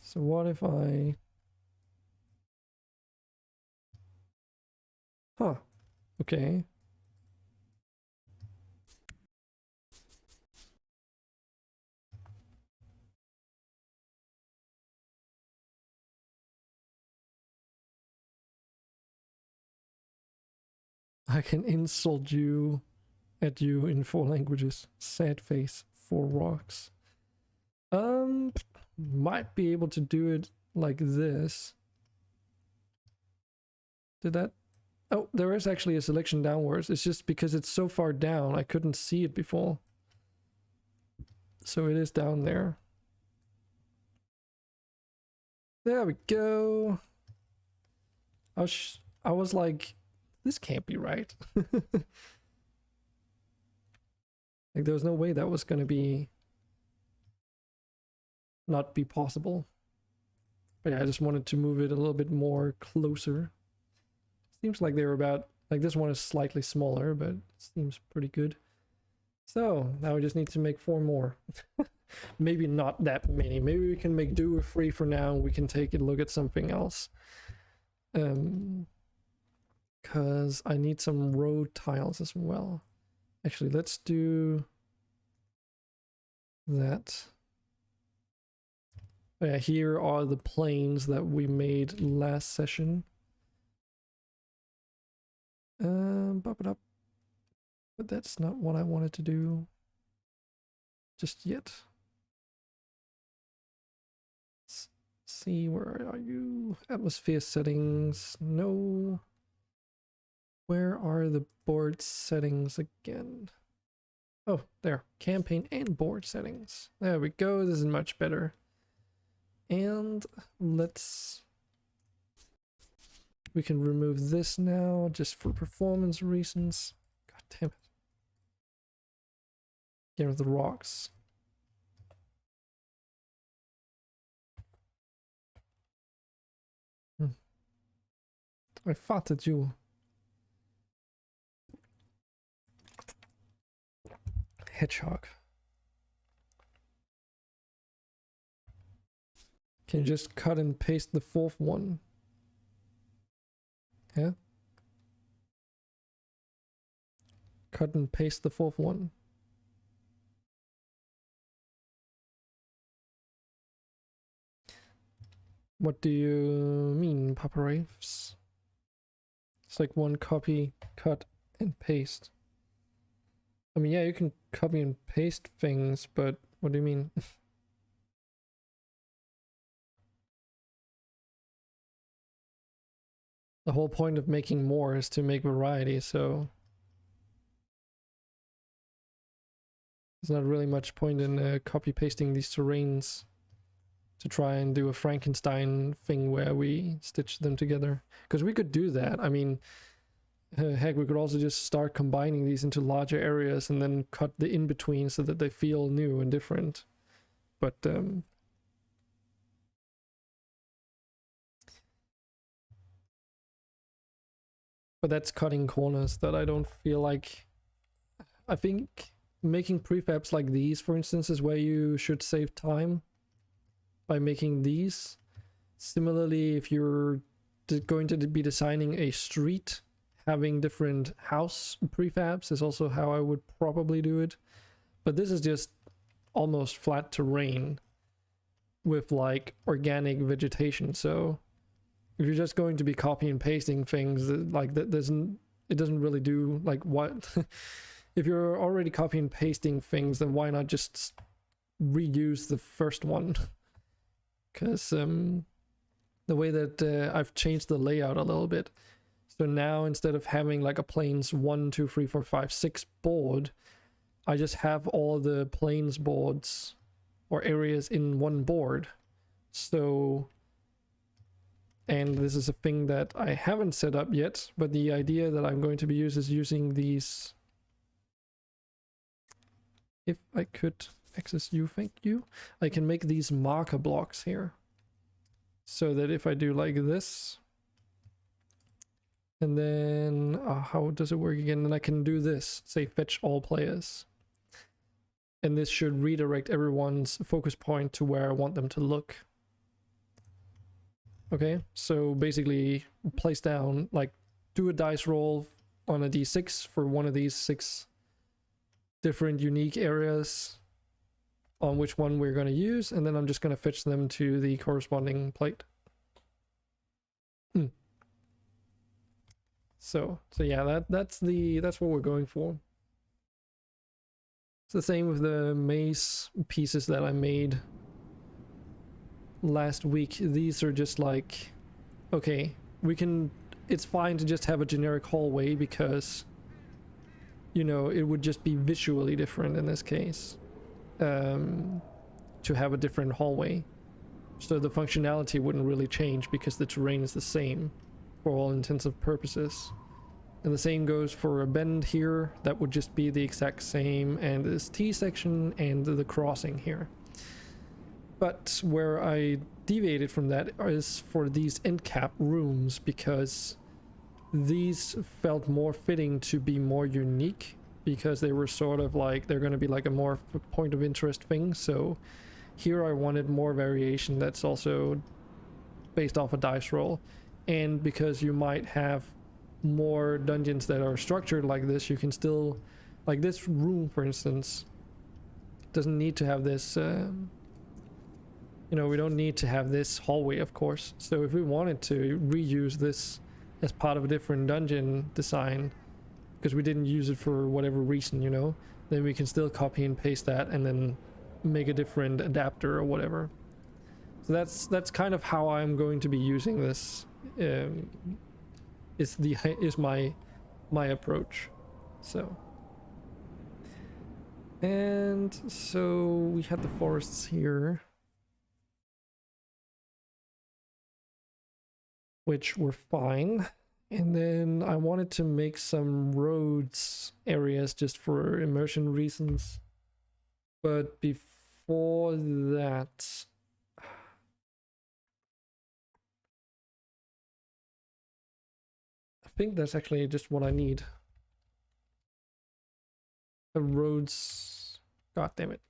So what if I... Huh. Okay. I can insult you at you in 4 languages. Sad face. 4 rocks. Might be able to do it like this. Did that? Oh, there is actually a selection downwards. It's just because it's so far down, I couldn't see it before. So it is down there. There we go. I was like, this can't be right. Like, there was no way that was gonna be not be possible. But yeah, I just wanted to move it a little bit more closer. Seems like they were about, like, this one is slightly smaller, but it seems pretty good. So now we just need to make 4 more. Maybe not that many. Maybe we can make do with 3 for now. We can take a look at something else. Because I need some road tiles as well. Actually, let's do that. Oh yeah, here are the planes that we made last session. Bop it up. But that's not what I wanted to do just yet. Let's see, where are you? Atmosphere settings, no. Where are the board settings again? Oh, there, campaign and board settings. There we go, this is much better. And we can remove this now just for performance reasons. God damn it. Get rid of the rocks. I thought that you... Hedgehog. Can you just cut and paste the 4th one? Yeah? Cut and paste the 4th one. What do you mean, Papa Raves? It's like one copy, cut, and paste. I mean, yeah, you can copy and paste things, but what do you mean? The whole point of making more is to make variety, so there's not really much point in copy pasting these terrains to try and do a Frankenstein thing where we stitch them together. Because we could do that. I mean, Heck, we could also just start combining these into larger areas and then cut the in-between so that they feel new and different. But that's cutting corners that I don't feel like. I think making prefabs like these, for instance, is where you should save time by making these. Similarly, if you're going to be designing a street, having different house prefabs is also how I would probably do it. But this is just almost flat terrain with like organic vegetation. So if you're just going to be copy and pasting things, like that doesn't, it doesn't really do like what. If you're already copy and pasting things, then why not just reuse the first one? Because the way that I've changed the layout a little bit. So now instead of having like a planes 1, 2, 3, 4, 5, 6 board, I just have all the planes boards or areas in one board. So, and this is a thing that I haven't set up yet, but the idea that I'm going to be using these. If I could access you, thank you. I can make these marker blocks here. So that if I do like this, and then how does it work again? Then I can do this, say fetch all players. And this should redirect everyone's focus point to where I want them to look. Okay, so basically place down, like do a dice roll on a d6 for one of these 6 different unique areas on which one we're going to use, and then I'm just going to fetch them to the corresponding plate. So yeah, that's what we're going for. It's the same with the maze pieces that I made last week. These are just like, okay, it's fine to just have a generic hallway because, you know, it would just be visually different in this case, to have a different hallway. So the functionality wouldn't really change because the terrain is the same for all intents and purposes. And the same goes for a bend here. That would just be the exact same, and this T section and the crossing here. But where I deviated from that is for these end cap rooms, because these felt more fitting to be more unique, because they were sort of like, they're going to be like a more point of interest thing. So here I wanted more variation that's also based off a dice roll. And because you might have more dungeons that are structured like this, you can still, like this room for instance, doesn't need to have this, you know, we don't need to have this hallway, of course. So if we wanted to reuse this as part of a different dungeon design, because we didn't use it for whatever reason, you know, then we can still copy and paste that and then make a different adapter or whatever. So that's kind of how I'm going to be using this. Is my approach. So, and so we had the forests here, which were fine. And then I wanted to make some roads areas just for immersion reasons. But before that, I think that's actually just what I need. The roads, god damn it.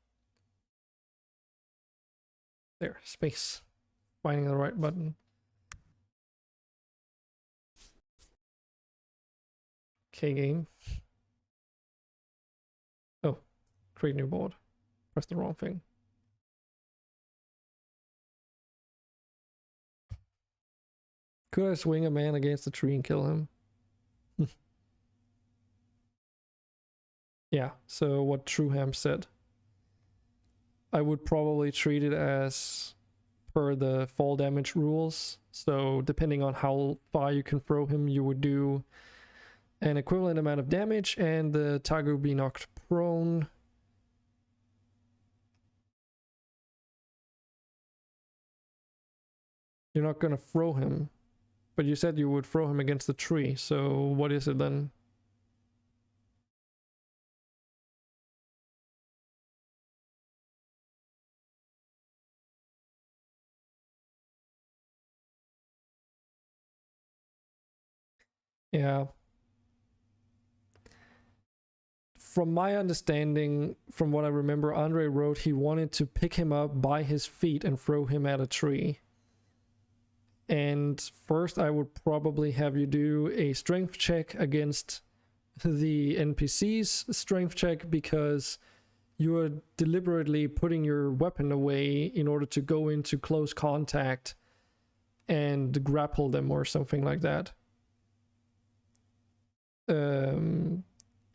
There, space. Finding the right button. Okay, game. Oh, create new board. Press the wrong thing. Could I swing a man against a tree and kill him? Yeah, so what Trueham said. I would probably treat it as per the fall damage rules. So depending on how far you can throw him, you would do an equivalent amount of damage, and the target would be knocked prone. You're not gonna throw him, But you said you would throw him against the tree, so what is it then? Yeah. From my understanding, from what I remember, Andre wrote he wanted to pick him up by his feet and throw him at a tree. And first, I would probably have you do a strength check against the NPC's strength check, because you are deliberately putting your weapon away in order to go into close contact and grapple them or something like that. And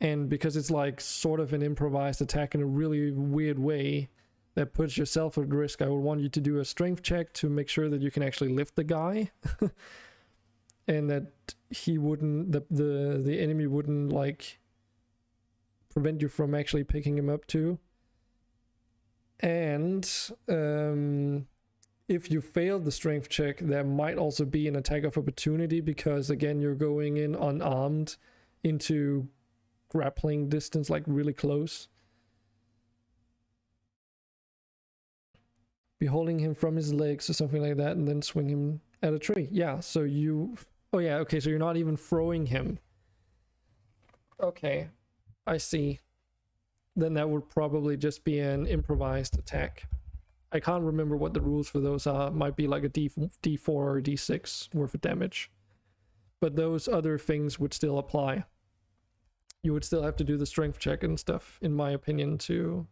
because it's like sort of an improvised attack in a really weird way that puts yourself at risk, I would want you to do a strength check to make sure that you can actually lift the guy and that he wouldn't, the enemy wouldn't like prevent you from actually picking him up too. And if you failed the strength check, there might also be an attack of opportunity, because again, you're going in unarmed into grappling distance, like really close. Be holding him from his legs or something like that, and then swing him at a tree. Yeah, so you... Oh yeah, okay, so you're not even throwing him. Okay, I see. Then that would probably just be an improvised attack. I can't remember what the rules for those are. It might be like a D4 or D6 worth of damage. But those other things would still apply. You would still have to do the strength check and stuff, in my opinion, to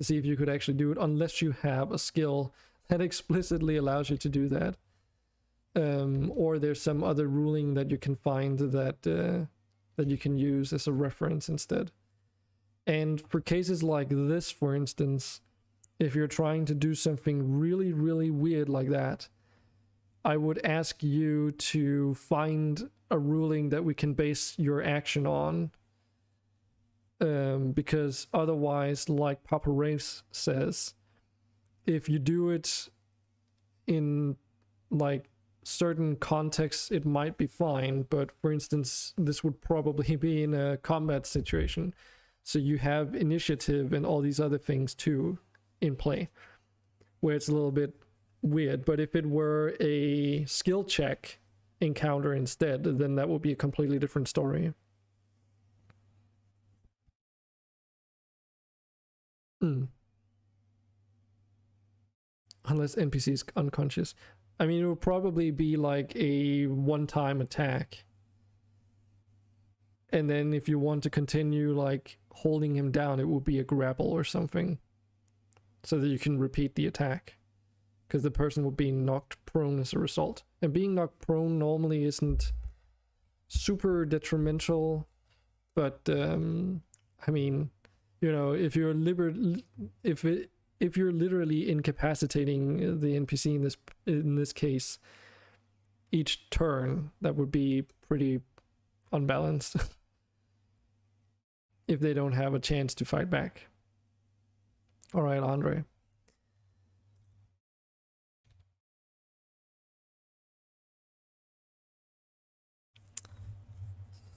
see if you could actually do it, unless you have a skill that explicitly allows you to do that. Or there's some other ruling that you can find that that you can use as a reference instead. And for cases like this, for instance, if you're trying to do something really, really weird like that, I would ask you to find a ruling that we can base your action on. Because otherwise, like Papa Race says, if you do it in like certain contexts, it might be fine. But for instance, this would probably be in a combat situation. So you have initiative and all these other things too in play, where it's a little bit weird. But if it were a skill check encounter instead, then that would be a completely different story. Unless NPC is unconscious. I mean, it would probably be like a one-time attack. And then if you want to continue like holding him down, it would be a grapple or something, so that you can repeat the attack, because the person would be knocked prone as a result. And being knocked prone normally isn't super detrimental, but I mean, you know, if you're if you're literally incapacitating the NPC in this case each turn, that would be pretty unbalanced if they don't have a chance to fight back. All right, Andre.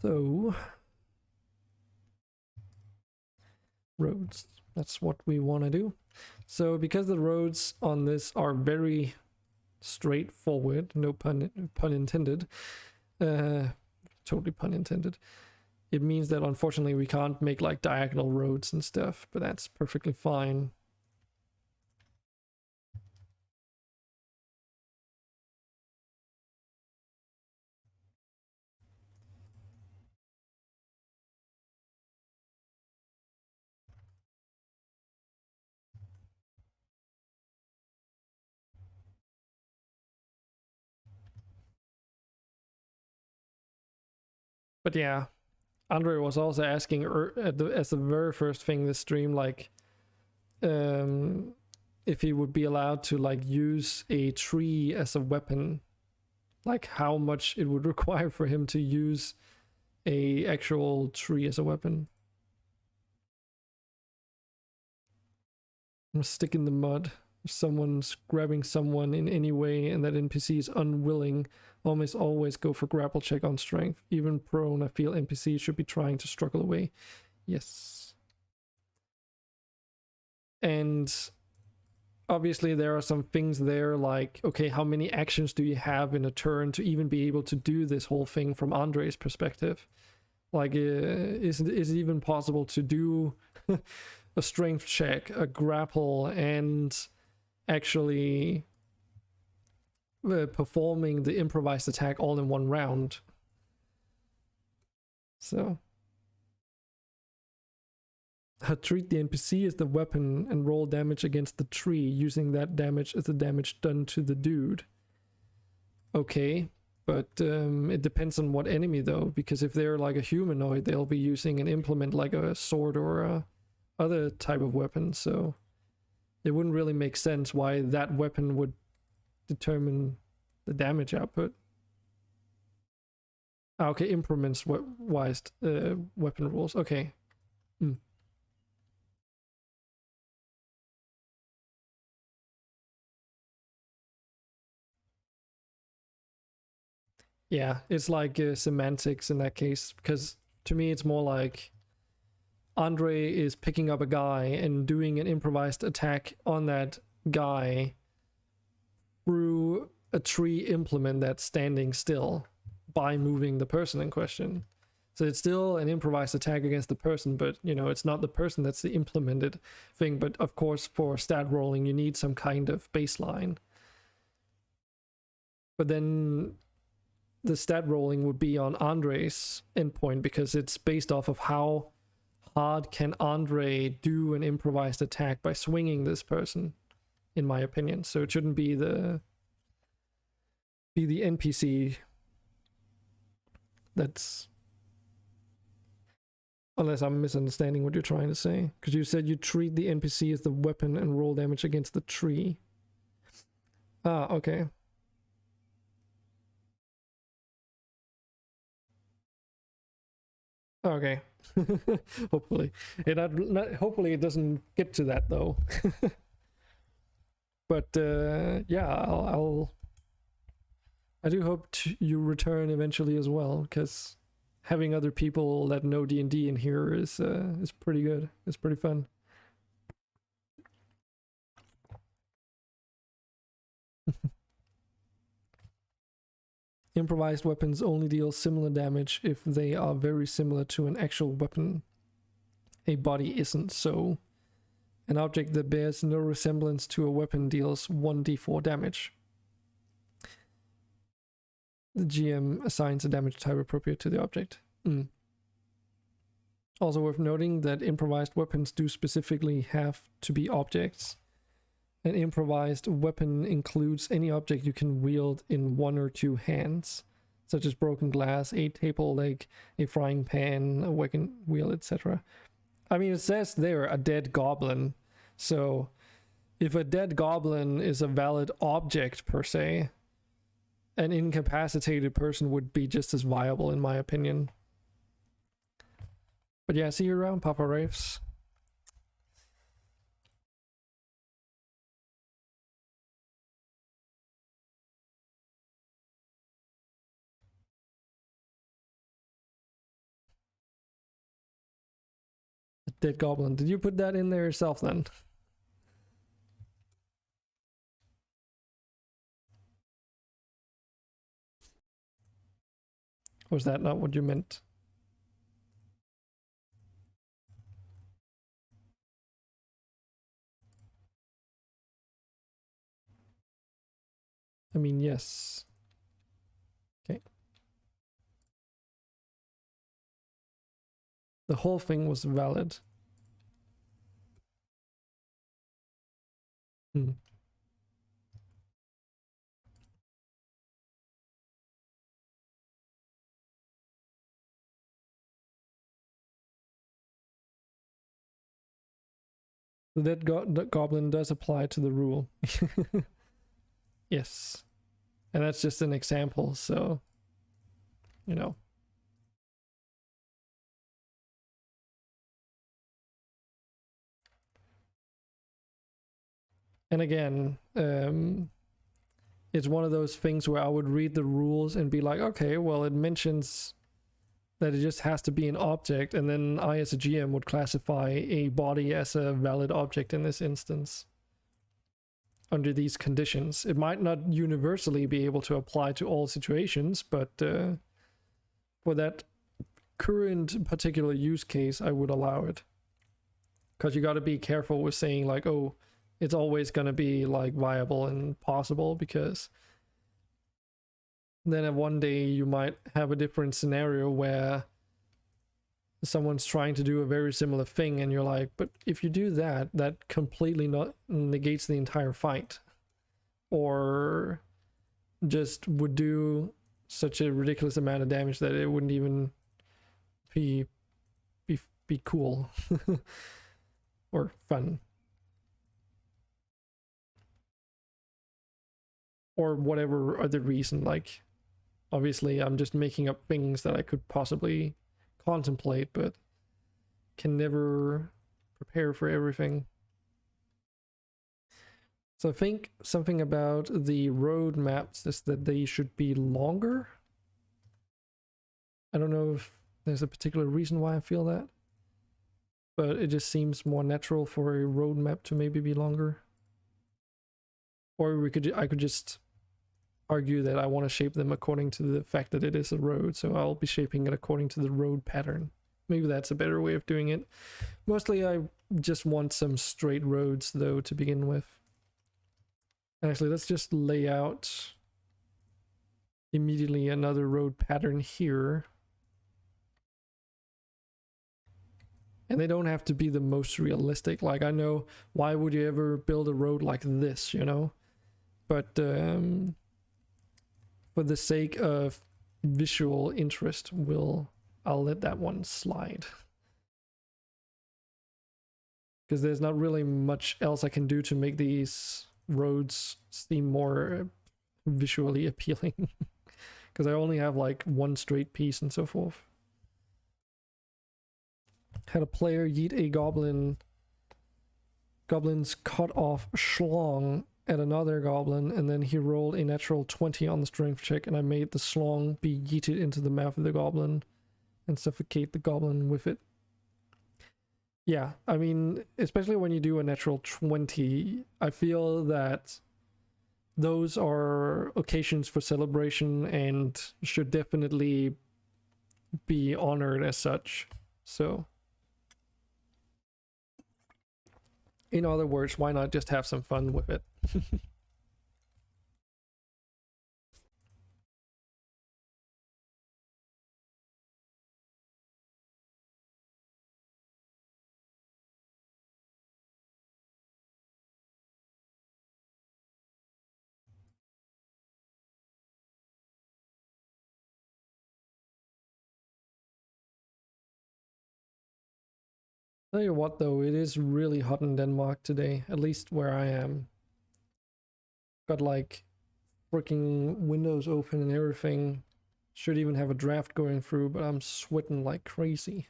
So roads, that's what we want to do. So because the roads on this are very straightforward, no pun intended, totally pun intended, it means that unfortunately we can't make like diagonal roads and stuff, but that's perfectly fine. But yeah, Andre was also asking as the very first thing this stream, like, if he would be allowed to like use a tree as a weapon, like how much it would require for him to use a actual tree as a weapon. I'm stick in the mud. If someone's grabbing someone in any way and that NPC is unwilling, almost always go for grapple check on strength. Even prone, I feel NPCs should be trying to struggle away. Yes. And obviously there are some things there like, okay, how many actions do you have in a turn to even be able to do this whole thing from Andre's perspective? Like, is it even possible to do a strength check, a grapple, and actually performing the improvised attack all in one round? So treat the NPC as the weapon and roll damage against the tree, using that damage as the damage done to the dude. Okay, but it depends on what enemy though, because if they're like a humanoid, they'll be using an implement like a sword or a other type of weapon, so it wouldn't really make sense why that weapon would determine the damage output. Okay, implements wise weapon rules. Okay. Yeah, it's like semantics in that case, because to me it's more like Andre is picking up a guy and doing an improvised attack on that guy through a tree implement that's standing still by moving the person in question. So it's still an improvised attack against the person, but you know, it's not the person that's the implemented thing. But of course, for stat rolling, you need some kind of baseline. But then the stat rolling would be on Andre's endpoint, because it's based off of how hard can Andre do an improvised attack by swinging this person, in my opinion. So it shouldn't be the NPC that's, unless I'm misunderstanding what you're trying to say, because you said you treat the NPC as the weapon and roll damage against the tree. Ah, okay. Okay. Hopefully hopefully it doesn't get to that though. But yeah, I do hope you return eventually as well, because having other people that know D&D in here is pretty good. It's pretty fun. Improvised weapons only deal similar damage if they are very similar to an actual weapon. A body isn't, so an object that bears no resemblance to a weapon deals 1d4 damage. The GM assigns a damage type appropriate to the object. Also worth noting that improvised weapons do specifically have to be objects. An improvised weapon includes any object you can wield in one or two hands, such as broken glass, a table leg, a frying pan, a wagon wheel, etc. I mean, it says there a dead goblin, so if a dead goblin is a valid object per se, an incapacitated person would be just as viable, in my opinion. But yeah, see you around, Papa Raves. Dead goblin. Did you put that in there yourself then? Or was that not what you meant? I mean, yes. Okay. The whole thing was valid. That goblin does apply to the rule. Yes. And that's just an example, so, you know. And again, it's one of those things where I would read the rules and be like, okay, well, it mentions that it just has to be an object, and then I as a GM would classify a body as a valid object in this instance under these conditions. It might not universally be able to apply to all situations, but for that current particular use case, I would allow it. Because you got to be careful with saying like, oh, it's always going to be like viable and possible, because then at one day you might have a different scenario where someone's trying to do a very similar thing and you're like, but if you do that, that completely negates the entire fight, or just would do such a ridiculous amount of damage that it wouldn't even be cool or fun, or whatever other reason. Like, obviously I'm just making up things that I could possibly contemplate, but can never prepare for everything. So I think something about the road maps is that they should be longer. I don't know if there's a particular reason why I feel that, but it just seems more natural for a road map to maybe be longer. Or I could just argue that I want to shape them according to the fact that it is a road, so I'll be shaping it according to the road pattern. Maybe that's a better way of doing it. Mostly I just want some straight roads though to begin with. Actually, let's just lay out immediately another road pattern here. And they don't have to be the most realistic. Like, I know, why would you ever build a road like this, you know? But for the sake of visual interest, I'll let that one slide. Because there's not really much else I can do to make these roads seem more visually appealing. Because I only have like one straight piece and so forth. Had a player yeet a goblin's cut off schlong at another goblin, and then he rolled a natural 20 on the strength check, and I made the schlong be yeeted into the mouth of the goblin and suffocate the goblin with it. Yeah, I mean, especially when you do a natural 20, I feel that those are occasions for celebration and should definitely be honored as such. So, in other words, why not just have some fun with it? Tell you what though, it is really hot in Denmark today, at least where I am. Got like freaking windows open and everything. Should even have a draft going through, but I'm sweating like crazy.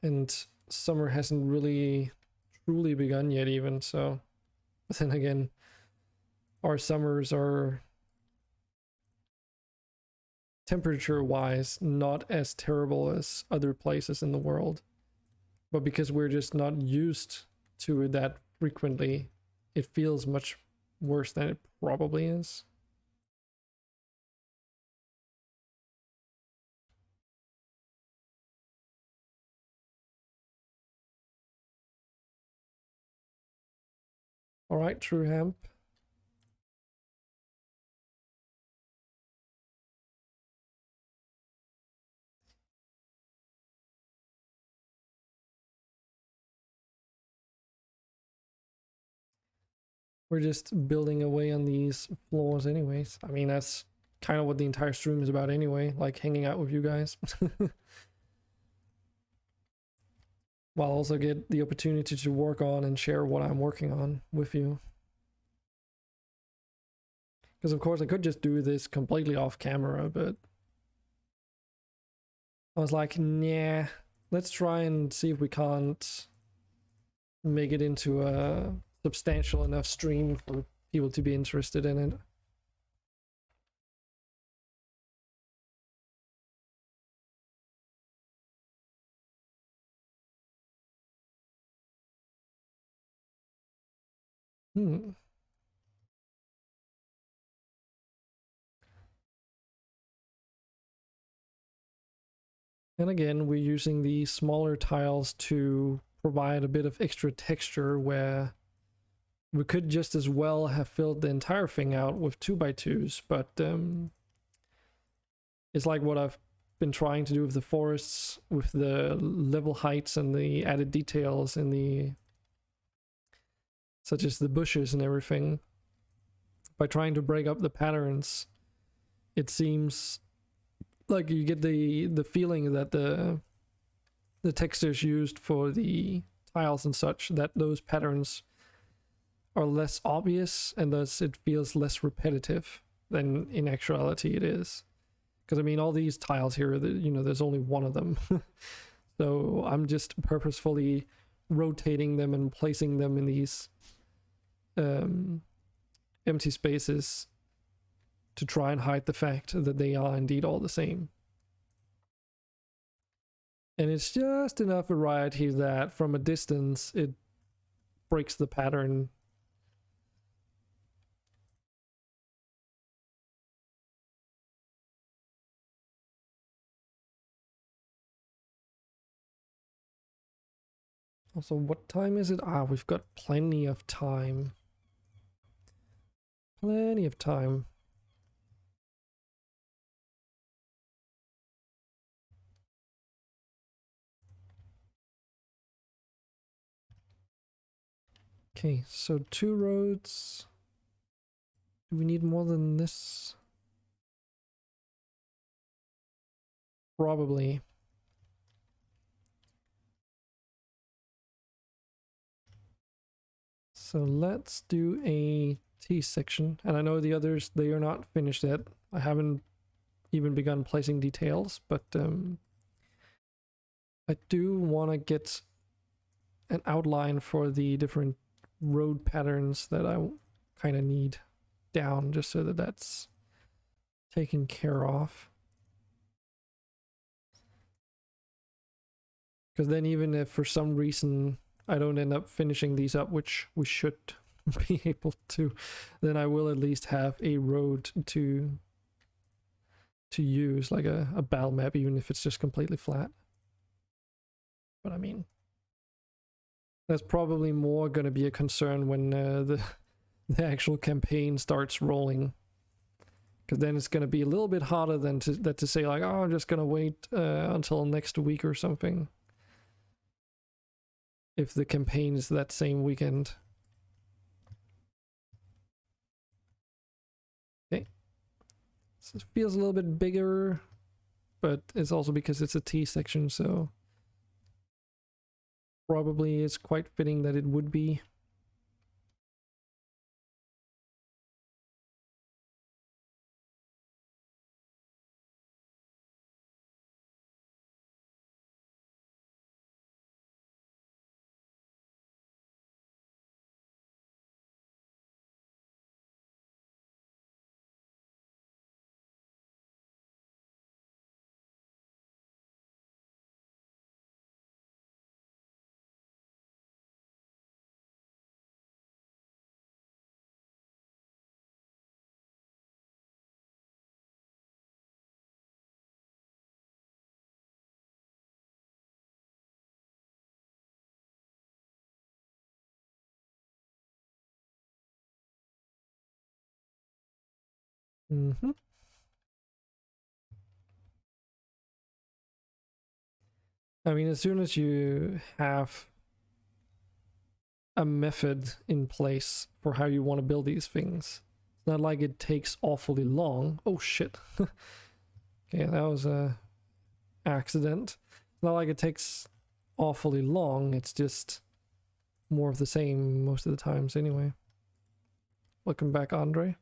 And summer hasn't really truly begun yet even, so. But then again, our summers are temperature-wise not as terrible as other places in the world. But because we're just not used to it that frequently, it feels much worse than it probably is. All right, True Hemp. We're just building away on these floors anyways. I mean, that's kind of what the entire stream is about anyway, like hanging out with you guys. While also get the opportunity to work on and share what I'm working on with you. Because of course I could just do this completely off camera, but I was like, nah, let's try and see if we can't make it into a substantial enough stream for people to be interested in it. Hmm. And again, we're using the smaller tiles to provide a bit of extra texture where we could just as well have filled the entire thing out with 2x2s, but it's like what I've been trying to do with the forests, with the level heights and the added details in the, such as the bushes and everything. By trying to break up the patterns, it seems like you get the feeling that the textures used for the tiles and such, that those patterns are less obvious, and thus it feels less repetitive than in actuality it is. Because I mean, all these tiles here, you know, there's only one of them. So I'm just purposefully rotating them and placing them in these empty spaces to try and hide the fact that they are indeed all the same. And it's just enough variety that from a distance it breaks the pattern. Also, what time is it? Ah, we've got plenty of time. Plenty of time. Okay, so 2 roads. Do we need more than this? Probably. So let's do a T section. And I know the others, they are not finished yet. I haven't even begun placing details, but I do want to get an outline for the different road patterns that I kind of need down, just so that that's taken care of. Because then even if for some reason I don't end up finishing these up, which we should be able to, then I will at least have a road to use, like a battle map, even if it's just completely flat. But I mean, that's probably more going to be a concern when the actual campaign starts rolling. Because then it's going to be a little bit harder than to say like, oh, I'm just going to wait until next week or something. If the campaign is that same weekend. Okay. So it feels a little bit bigger, but it's also because it's a T section, so probably it's quite fitting that it would be. Mm-hmm. I mean, as soon as you have a method in place for how you want to build these things, it's not like it takes awfully long. Oh shit. Okay, that was a accident. It's not like it takes awfully long, it's just more of the same most of the times anyway. Welcome back, Andre.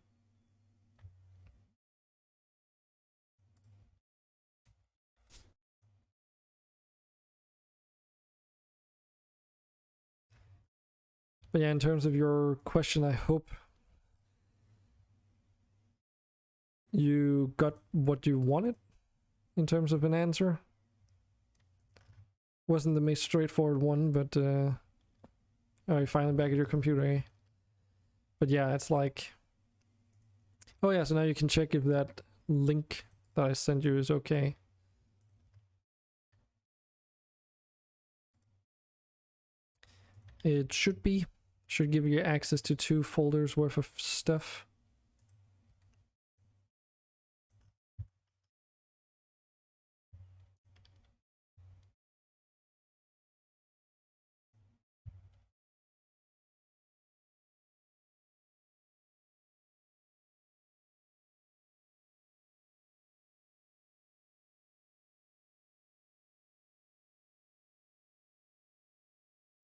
But yeah, in terms of your question, I hope you got what you wanted in terms of an answer. Wasn't the most straightforward one, but oh, you're finally back at your computer, eh? But yeah, it's like, oh yeah, so now you can check if that link that I sent you is okay. It should be. Should give you access to 2 folders worth of stuff.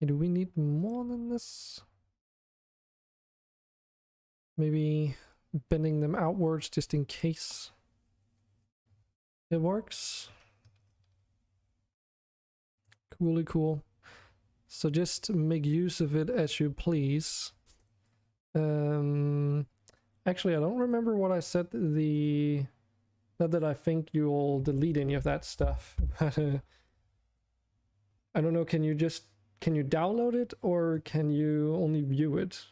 Do we need more than this? Maybe bending them outwards just in case it works. Coolly cool. So just make use of it as you please. Actually, I don't remember what I said. Not that I think you'll delete any of that stuff, but I don't know. Can you download it, or can you only view it?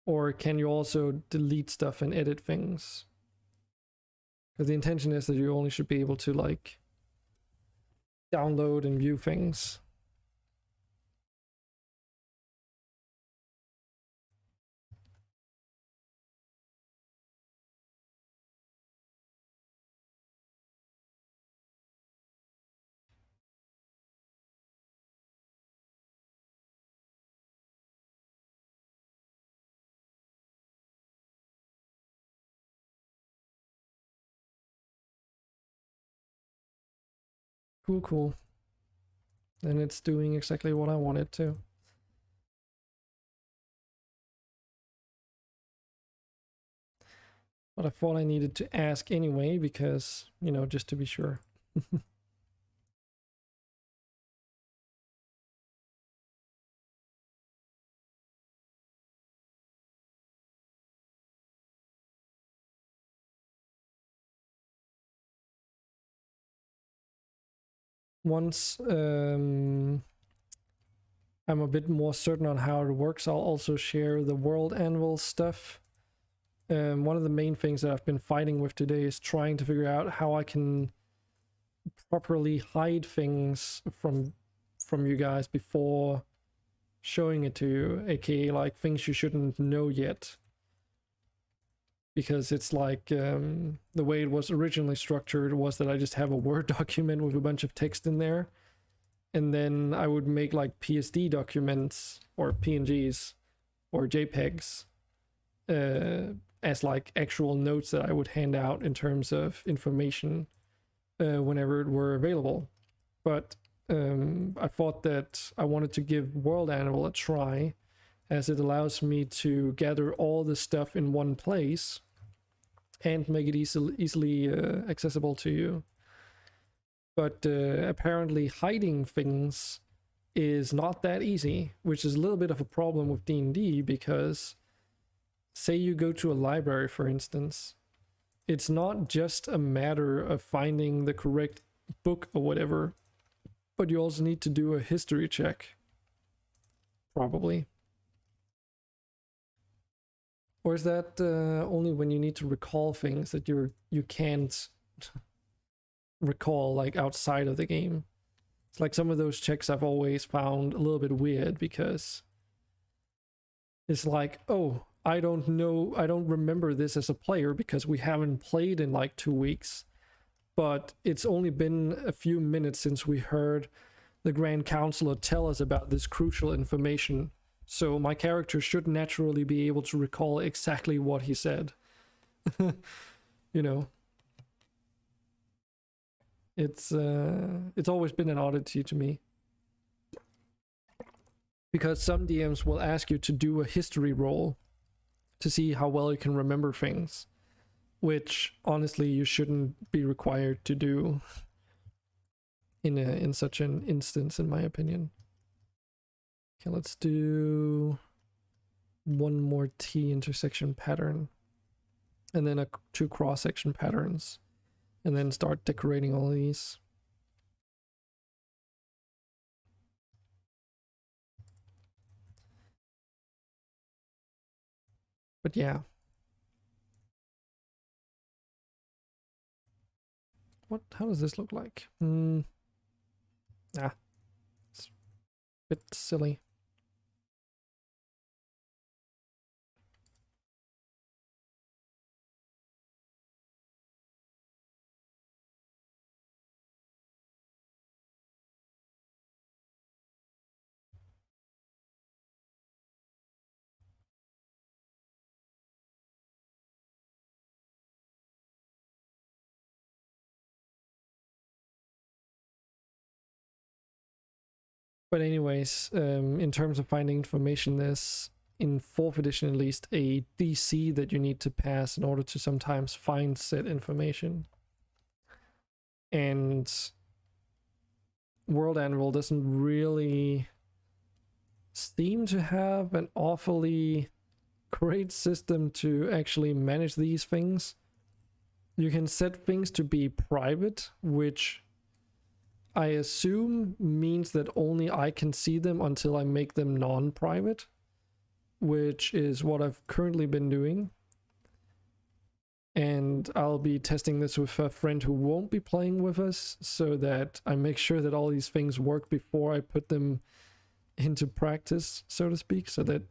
Or can you also delete stuff and edit things? Because the intention is that you only should be able to like download and view things. Cool. And it's doing exactly what I want it to. But I thought I needed to ask anyway, because, you know, just to be sure. Once I'm a bit more certain on how it works, I'll also share the world anvil stuff. One of the main things that I've been fighting with today is trying to figure out how I can properly hide things from you guys before showing it to you, aka like things you shouldn't know yet. Because it's like the way it was originally structured was that I just have a Word document with a bunch of text in there, and then I would make like PSD documents or PNGs or JPEGs as like actual notes that I would hand out in terms of information whenever it were available. But I thought that I wanted to give World Animal a try, as it allows me to gather all the stuff in one place and make it easily accessible to you. But apparently hiding things is not that easy, which is a little bit of a problem with D&D, because say you go to a library, for instance, it's not just a matter of finding the correct book or whatever, but you also need to do a history check, probably. Or is that only when you need to recall things that you can't recall, like outside of the game? It's like some of those checks I've always found a little bit weird, because it's like, oh, I don't remember this as a player because we haven't played in like 2 weeks, but it's only been a few minutes since we heard the Grand Counselor tell us about this crucial information, so my character should naturally be able to recall exactly what he said. You know, it's always been an oddity to me, because some DMs will ask you to do a history roll to see how well you can remember things, which honestly you shouldn't be required to do in such an instance, in my opinion. Okay, let's do one more T intersection pattern, and then two cross section patterns, and then start decorating all of these. But yeah. How does this look like? It's a bit silly. But anyways, in terms of finding information, there's, in 4th edition at least, a DC that you need to pass in order to sometimes find said information. And World Anvil doesn't really seem to have an awfully great system to actually manage these things. You can set things to be private, which I assume means that only I can see them until I make them non-private, which is what I've currently been doing. And I'll be testing this with a friend who won't be playing with us, so that I make sure that all these things work before I put them into practice, so to speak, so that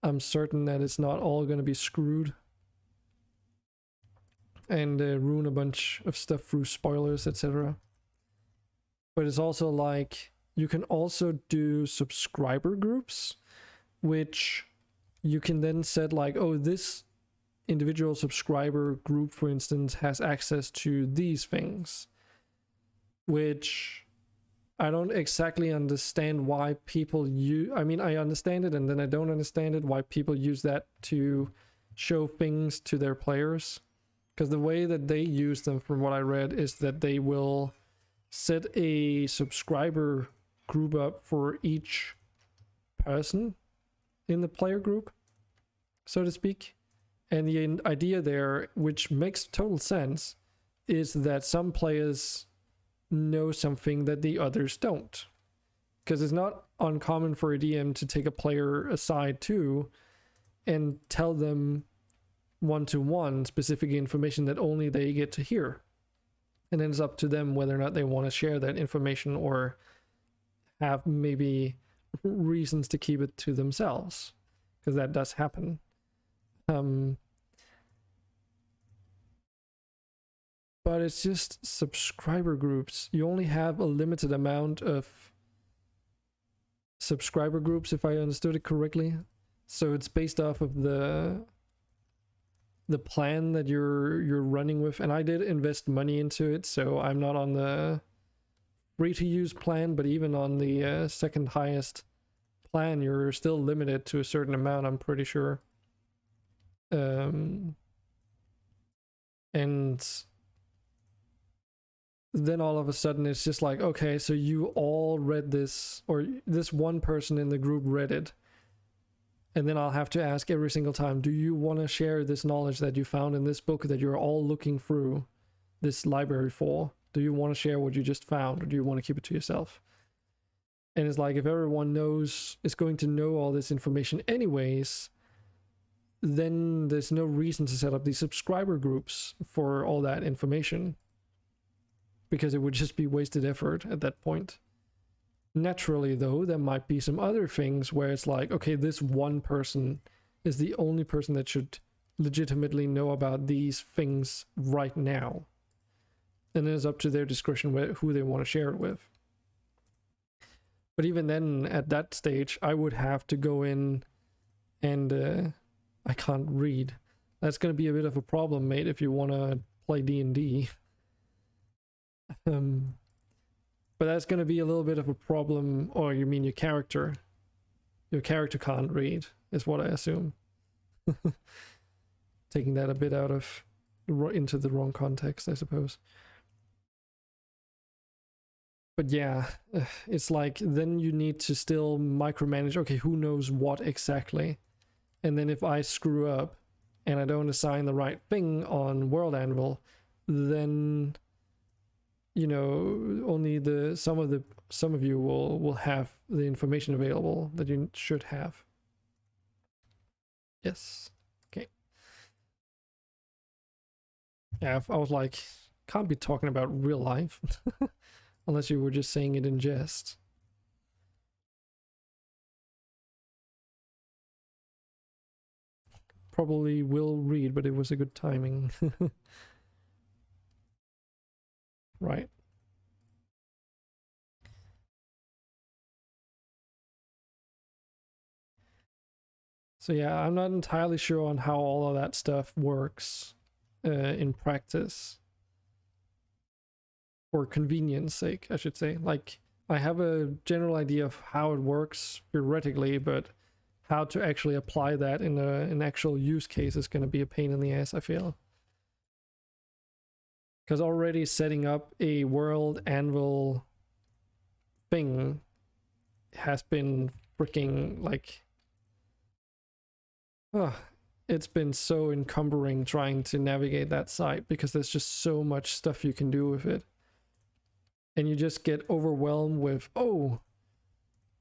I'm certain that it's not all going to be screwed and ruin a bunch of stuff through spoilers, etc. But it's also like, you can also do subscriber groups, which you can then set like, oh, this individual subscriber group, for instance, has access to these things, which I don't exactly understand why people use. I mean, I understand it, and then I don't understand it, why people use that to show things to their players. Because the way that they use them, from what I read, is that they will set a subscriber group up for each person in the player group, so to speak. And the idea there, which makes total sense, is that some players know something that the others don't. Because it's not uncommon for a DM to take a player aside too and tell them one-to-one specific information that only they get to hear. And then it's up to them whether or not they want to share that information or have maybe reasons to keep it to themselves, because that does happen. But it's just subscriber groups. You only have a limited amount of subscriber groups, if I understood it correctly. So it's based off of the plan that you're running with. And I did invest money into it, so I'm not on the free to use plan, but even on the second highest plan, you're still limited to a certain amount, I'm pretty sure. And then all of a sudden it's just like, okay, so you all read this, or this one person in the group read it, and then I'll have to ask every single time, do you want to share this knowledge that you found in this book that you're all looking through this library for? Do you want to share what you just found, or do you want to keep it to yourself? And it's like, if everyone is going to know all this information anyways, then there's no reason to set up these subscriber groups for all that information, because it would just be wasted effort at that point. Naturally, though, there might be some other things where it's like, okay, this one person is the only person that should legitimately know about these things right now. And then it's up to their discretion who they want to share it with. But even then, at that stage, I would have to go in and I can't read. That's going to be a bit of a problem, mate, if you want to play D&D. But that's going to be a little bit of a problem. Or you mean your character? Your character can't read, is what I assume. Taking that a bit out of into the wrong context, I suppose. But yeah, it's like then you need to still micromanage. Okay, who knows what exactly? And then if I screw up and I don't assign the right thing on World Anvil, then you know only some of you will have the information available that you should have. Yes. Okay. Yeah, I was like, can't be talking about real life unless you were just saying it in jest. Probably will read, but it was a good timing. Right. So yeah, I'm not entirely sure on how all of that stuff works in practice. For convenience sake, I should say. Like, I have a general idea of how it works theoretically, but how to actually apply that in an actual use case is going to be a pain in the ass, I feel. Because already setting up a world anvil thing has been freaking like, it's been so encumbering trying to navigate that site because there's just so much stuff you can do with it. And you just get overwhelmed with,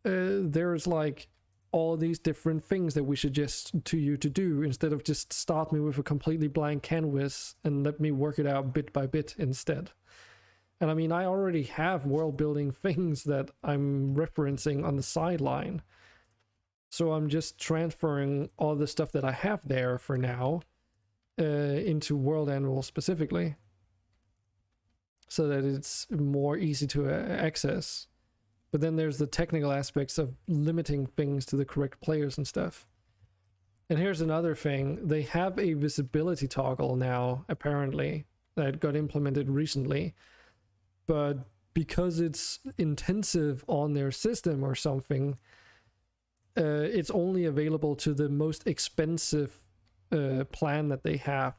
there's like all these different things that we suggest to you to do, instead of just start me with a completely blank canvas and let me work it out bit by bit instead. And I mean, I already have world building things that I'm referencing on the sideline. So I'm just transferring all the stuff that I have there for now into World Anvil specifically, so that it's more easy to access. But then there's the technical aspects of limiting things to the correct players and stuff. And here's another thing. They have a visibility toggle now, apparently, that got implemented recently. But because it's intensive on their system or something, it's only available to the most expensive plan that they have,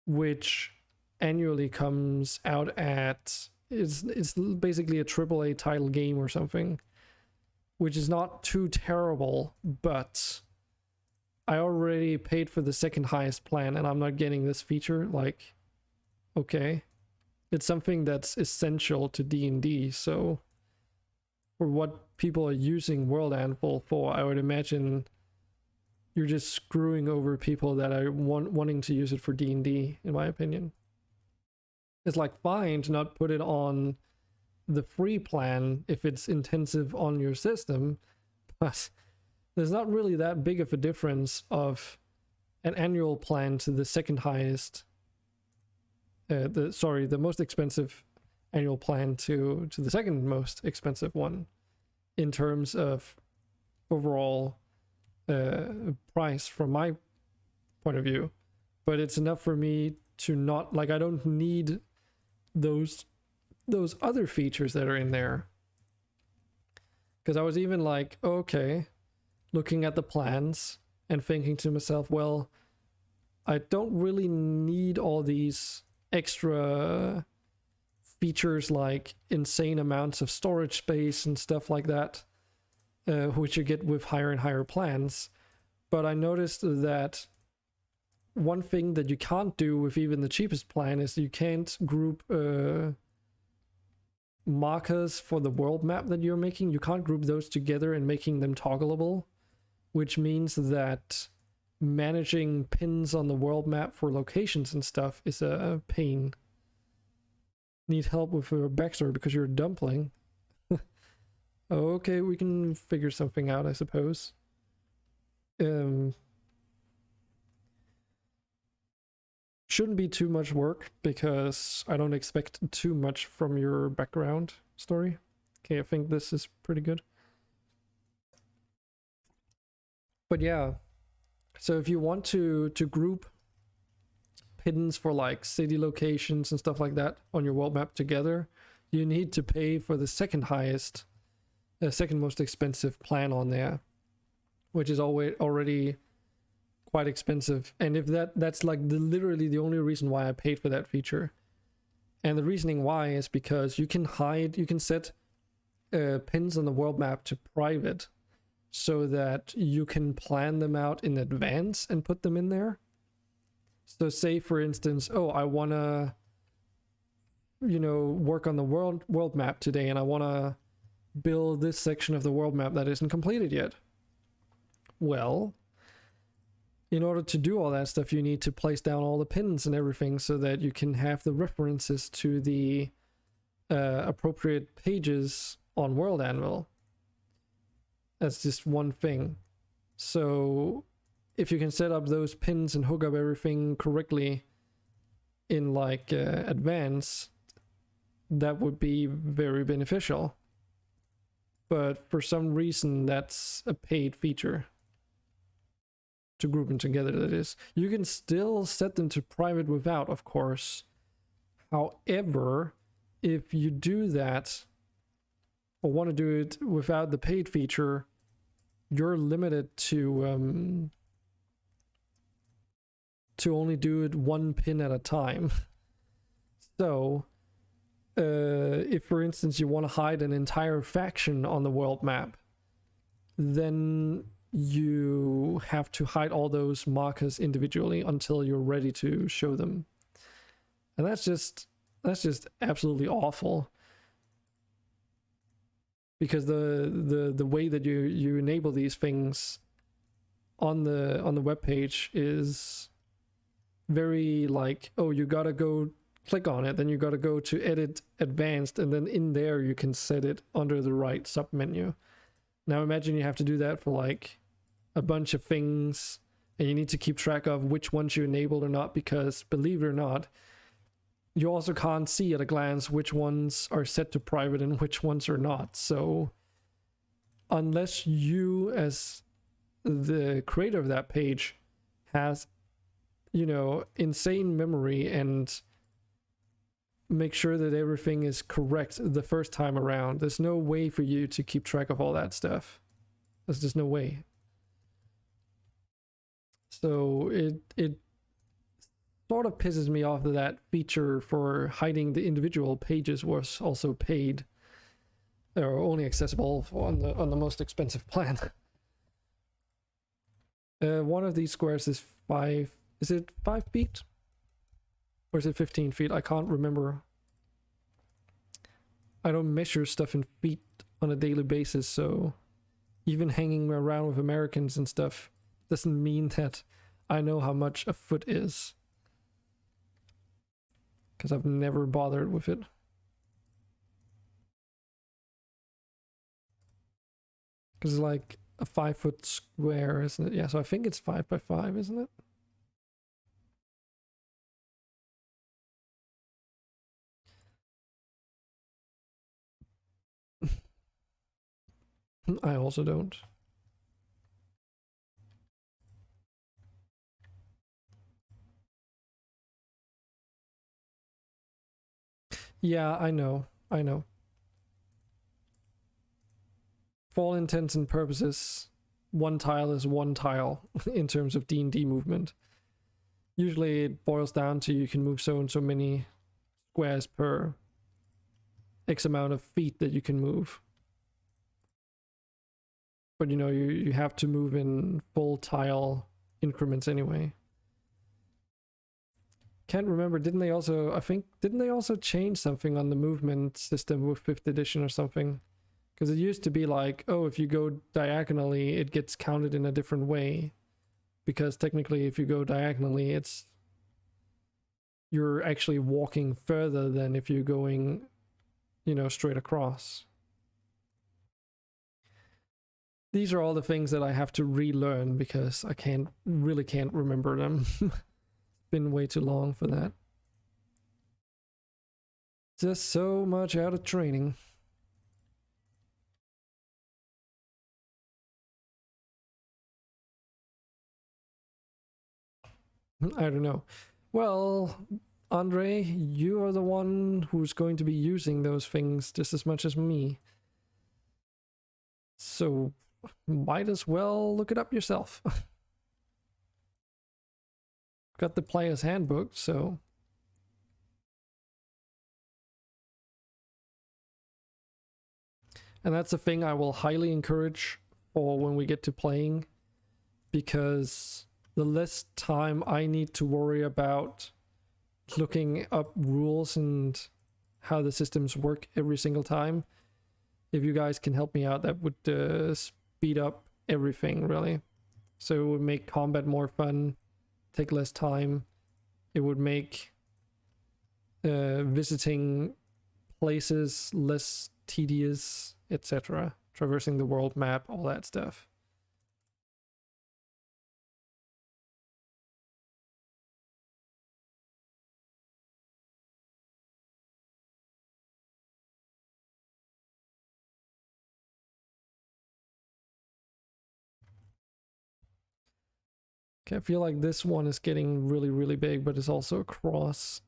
which annually comes out at, it's basically a AAA title game or something, which is not too terrible, but I already paid for the second highest plan and I'm not getting this feature. Like, okay, it's something that's essential to D&D, so for what people are using World Anvil for, I would imagine you're just screwing over people that are wanting to use it for D&D, in my opinion. It's like fine to not put it on the free plan if it's intensive on your system, but there's not really that big of a difference of an annual plan to the second highest, the most expensive annual plan to the second most expensive one in terms of overall price from my point of view. But it's enough for me to not, like, I don't need those other features that are in there. Because I was even like, okay, looking at the plans and thinking to myself, well, I don't really need all these extra features like insane amounts of storage space and stuff like that, which you get with higher and higher plans. But I noticed that one thing that you can't do with even the cheapest plan is you can't group markers for the world map that you're making. You can't group those together and making them toggleable, which means that managing pins on the world map for locations and stuff is a pain. Need help with your backstory because you're a dumpling. Okay, we can figure something out, I suppose. Shouldn't be too much work because I don't expect too much from your background story. Okay, I think this is pretty good. But yeah, so if you want to group pins for like city locations and stuff like that on your world map together, you need to pay for the second most expensive plan on there, which is already quite expensive. And if that's like literally the only reason why I paid for that feature. And the reasoning why is because you can set pins on the world map to private so that you can plan them out in advance and put them in there. So say for instance, oh, I want to, work on the world map today, and I want to build this section of the world map that isn't completed yet. Well, in order to do all that stuff, you need to place down all the pins and everything so that you can have the references to the appropriate pages on World Anvil. That's just one thing. So if you can set up those pins and hook up everything correctly in like advance, that would be very beneficial. But for some reason, that's a paid feature. To group them together, that is. You can still set them to private without, of course. However, if you do that, or want to do it without the paid feature, you're limited to only do it one pin at a time. So, if for instance you want to hide an entire faction on the world map, then you have to hide all those markers individually until you're ready to show them. And that's just absolutely awful. Because the way that you enable these things on the web page is very like, oh, you gotta go click on it, then you gotta go to edit advanced, and then in there you can set it under the right submenu. Now imagine you have to do that for like a bunch of things, and you need to keep track of which ones you enabled or not, because believe it or not, you also can't see at a glance which ones are set to private and which ones are not. So unless you as the creator of that page has, insane memory and make sure that everything is correct the first time around, there's no way for you to keep track of all that stuff. There's just no way. So it sort of pisses me off that that feature for hiding the individual pages was also paid, or only accessible on the most expensive plan. One of these squares is 5. Is it 5 feet? Or is it 15 feet? I can't remember. I don't measure stuff in feet on a daily basis, so even hanging around with Americans and stuff doesn't mean that I know how much a foot is. Because I've never bothered with it. Because it's like a 5-foot square, isn't it? Yeah, so I think it's 5 by 5, isn't it? I also don't. Yeah, I know. For all intents and purposes, one tile is one tile in terms of D&D movement. Usually it boils down to you can move so and so many squares per X amount of feet that you can move. But you have to move in full tile increments anyway. Can't remember, didn't they also change something on the movement system with 5th edition or something? Because it used to be like, oh, if you go diagonally, it gets counted in a different way. Because technically, if you go diagonally, you're actually walking further than if you're going, straight across. These are all the things that I have to relearn because I really can't remember them. Been way too long for that. Just so much out of training. I don't know. Well, Andre, you are the one who's going to be using those things just as much as me. So might as well look it up yourself. Got the player's handbook, so And that's a thing I will highly encourage for when we get to playing, because the less time I need to worry about looking up rules and how the systems work every single time, if you guys can help me out, that would speed up everything, really. So it would make combat more fun, take less time. It would make visiting places less tedious, etc. Traversing the world map, all that stuff. Okay, I feel like this one is getting really, really big, but it's also a crossing,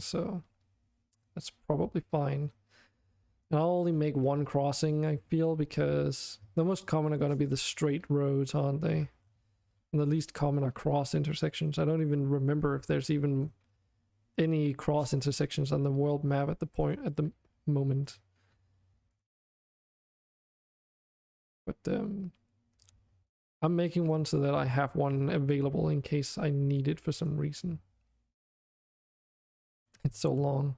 so that's probably fine. And I'll only make one crossing, I feel, because the most common are going to be the straight roads, aren't they? And the least common are cross intersections. I don't even remember if there's even any cross intersections on the world map at the moment. But I'm making one so that I have one available in case I need it for some reason. It's so long.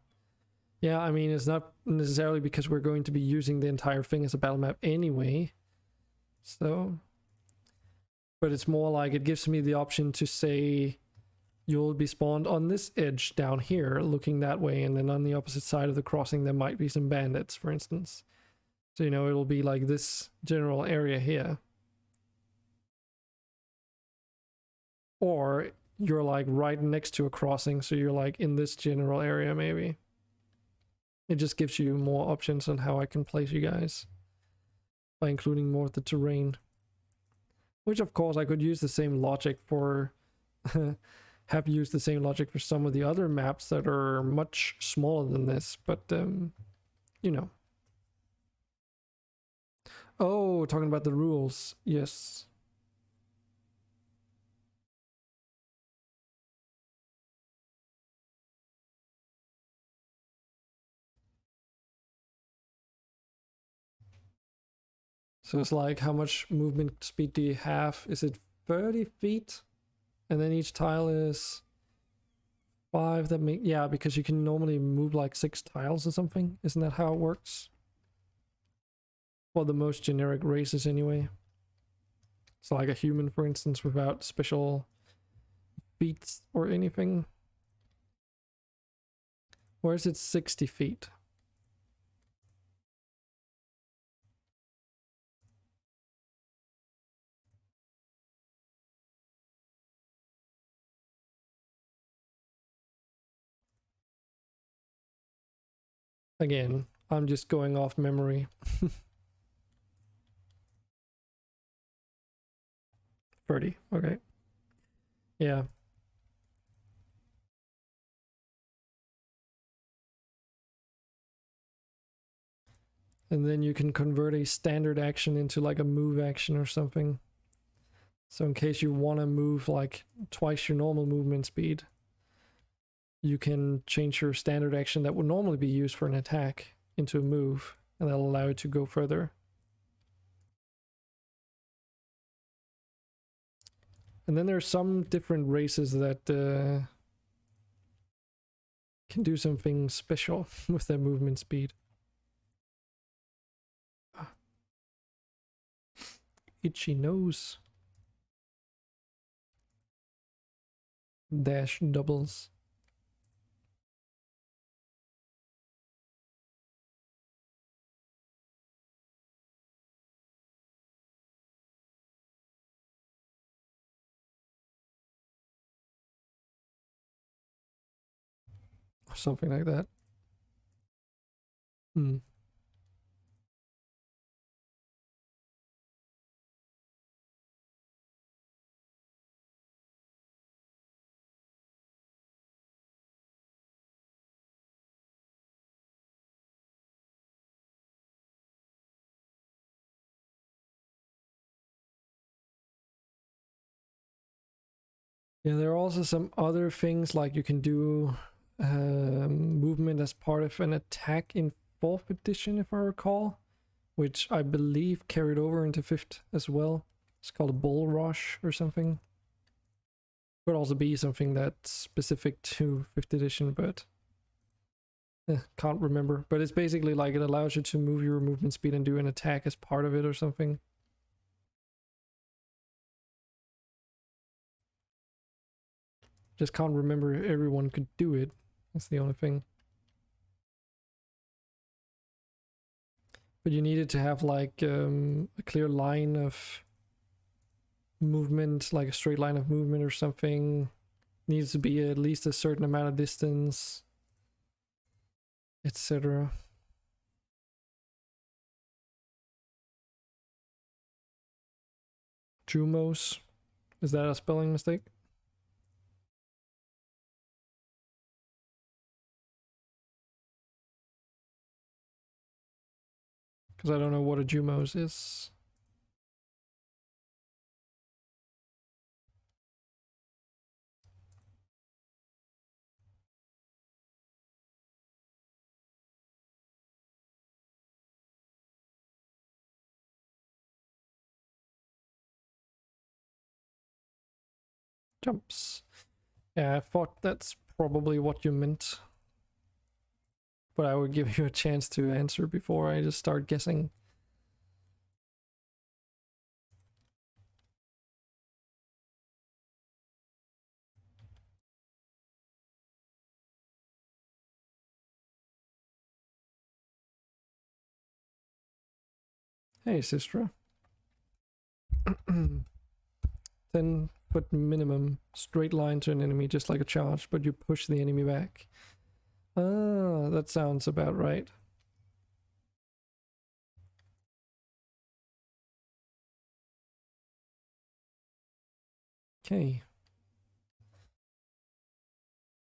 Yeah, I mean, it's not necessarily because we're going to be using the entire thing as a battle map anyway. So, but it's more like it gives me the option to say you'll be spawned on this edge down here looking that way, and then on the opposite side of the crossing there might be some bandits, for instance. So, you know, it'll be like this general area here. Or you're like right next to a crossing, so you're like in this general area maybe. It just gives you more options on how I can place you guys by including more of the terrain. Which of course I could use the same logic for have used the same logic for some of the other maps that are much smaller than this, but you know. Oh, talking about the rules. Yes. So it's like, how much movement speed do you have? Is it 30 feet? And then each tile is 5. That make, yeah, because you can normally move like 6 tiles or something. Isn't that how it works? For the most generic races anyway. So like a human, for instance, without special feats or anything. Or is it 60 feet? Again, I'm just going off memory. 30, okay. Yeah. And then you can convert a standard action into like a move action or something. So in case you want to move like twice your normal movement speed, you can change your standard action that would normally be used for an attack into a move, and that'll allow you to go further. And then there's some different races that can do something special with their movement speed. Itchy nose. Dash doubles. Something like that. Hmm. Yeah, there are also some other things like you can do movement as part of an attack in 4th edition, if I recall, which I believe carried over into 5th as well. It's called a Bull Rush or something. Could also be something that's specific to 5th edition, but can't remember. But it's basically like it allows you to move your movement speed and do an attack as part of it or something. Just can't remember if everyone could do it. That's the only thing. But you needed to have like a clear line of movement, like a straight line of movement or something. Needs to be at least a certain amount of distance, etc. Jumos. Is that a spelling mistake? Because I don't know what a Jumos is. Jumps. Yeah, I thought that's probably what you meant. But I would give you a chance to answer before I just start guessing. Hey, Sistra. 10-foot minimum, straight line to an enemy, just like a charge, but you push the enemy back. Ah, that sounds about right. Okay.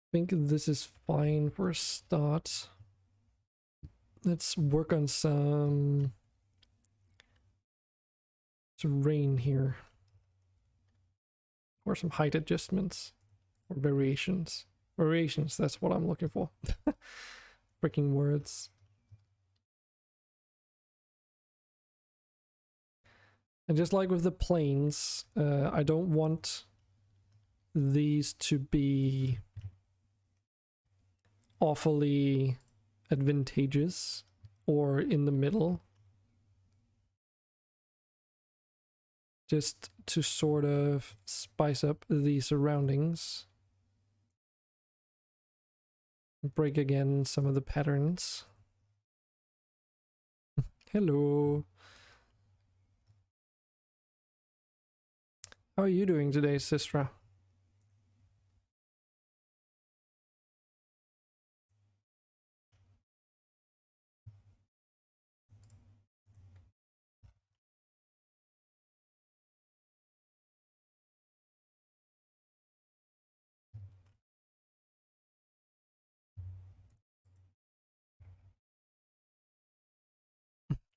I think this is fine for a start. Let's work on some terrain here. Or some height adjustments. Or variations. Variations, that's what I'm looking for. Freaking words. And just like with the planes, I don't want these to be awfully advantageous or in the middle. Just to sort of spice up the surroundings. Break again some of the patterns. Hello. How are you doing today, Sistra?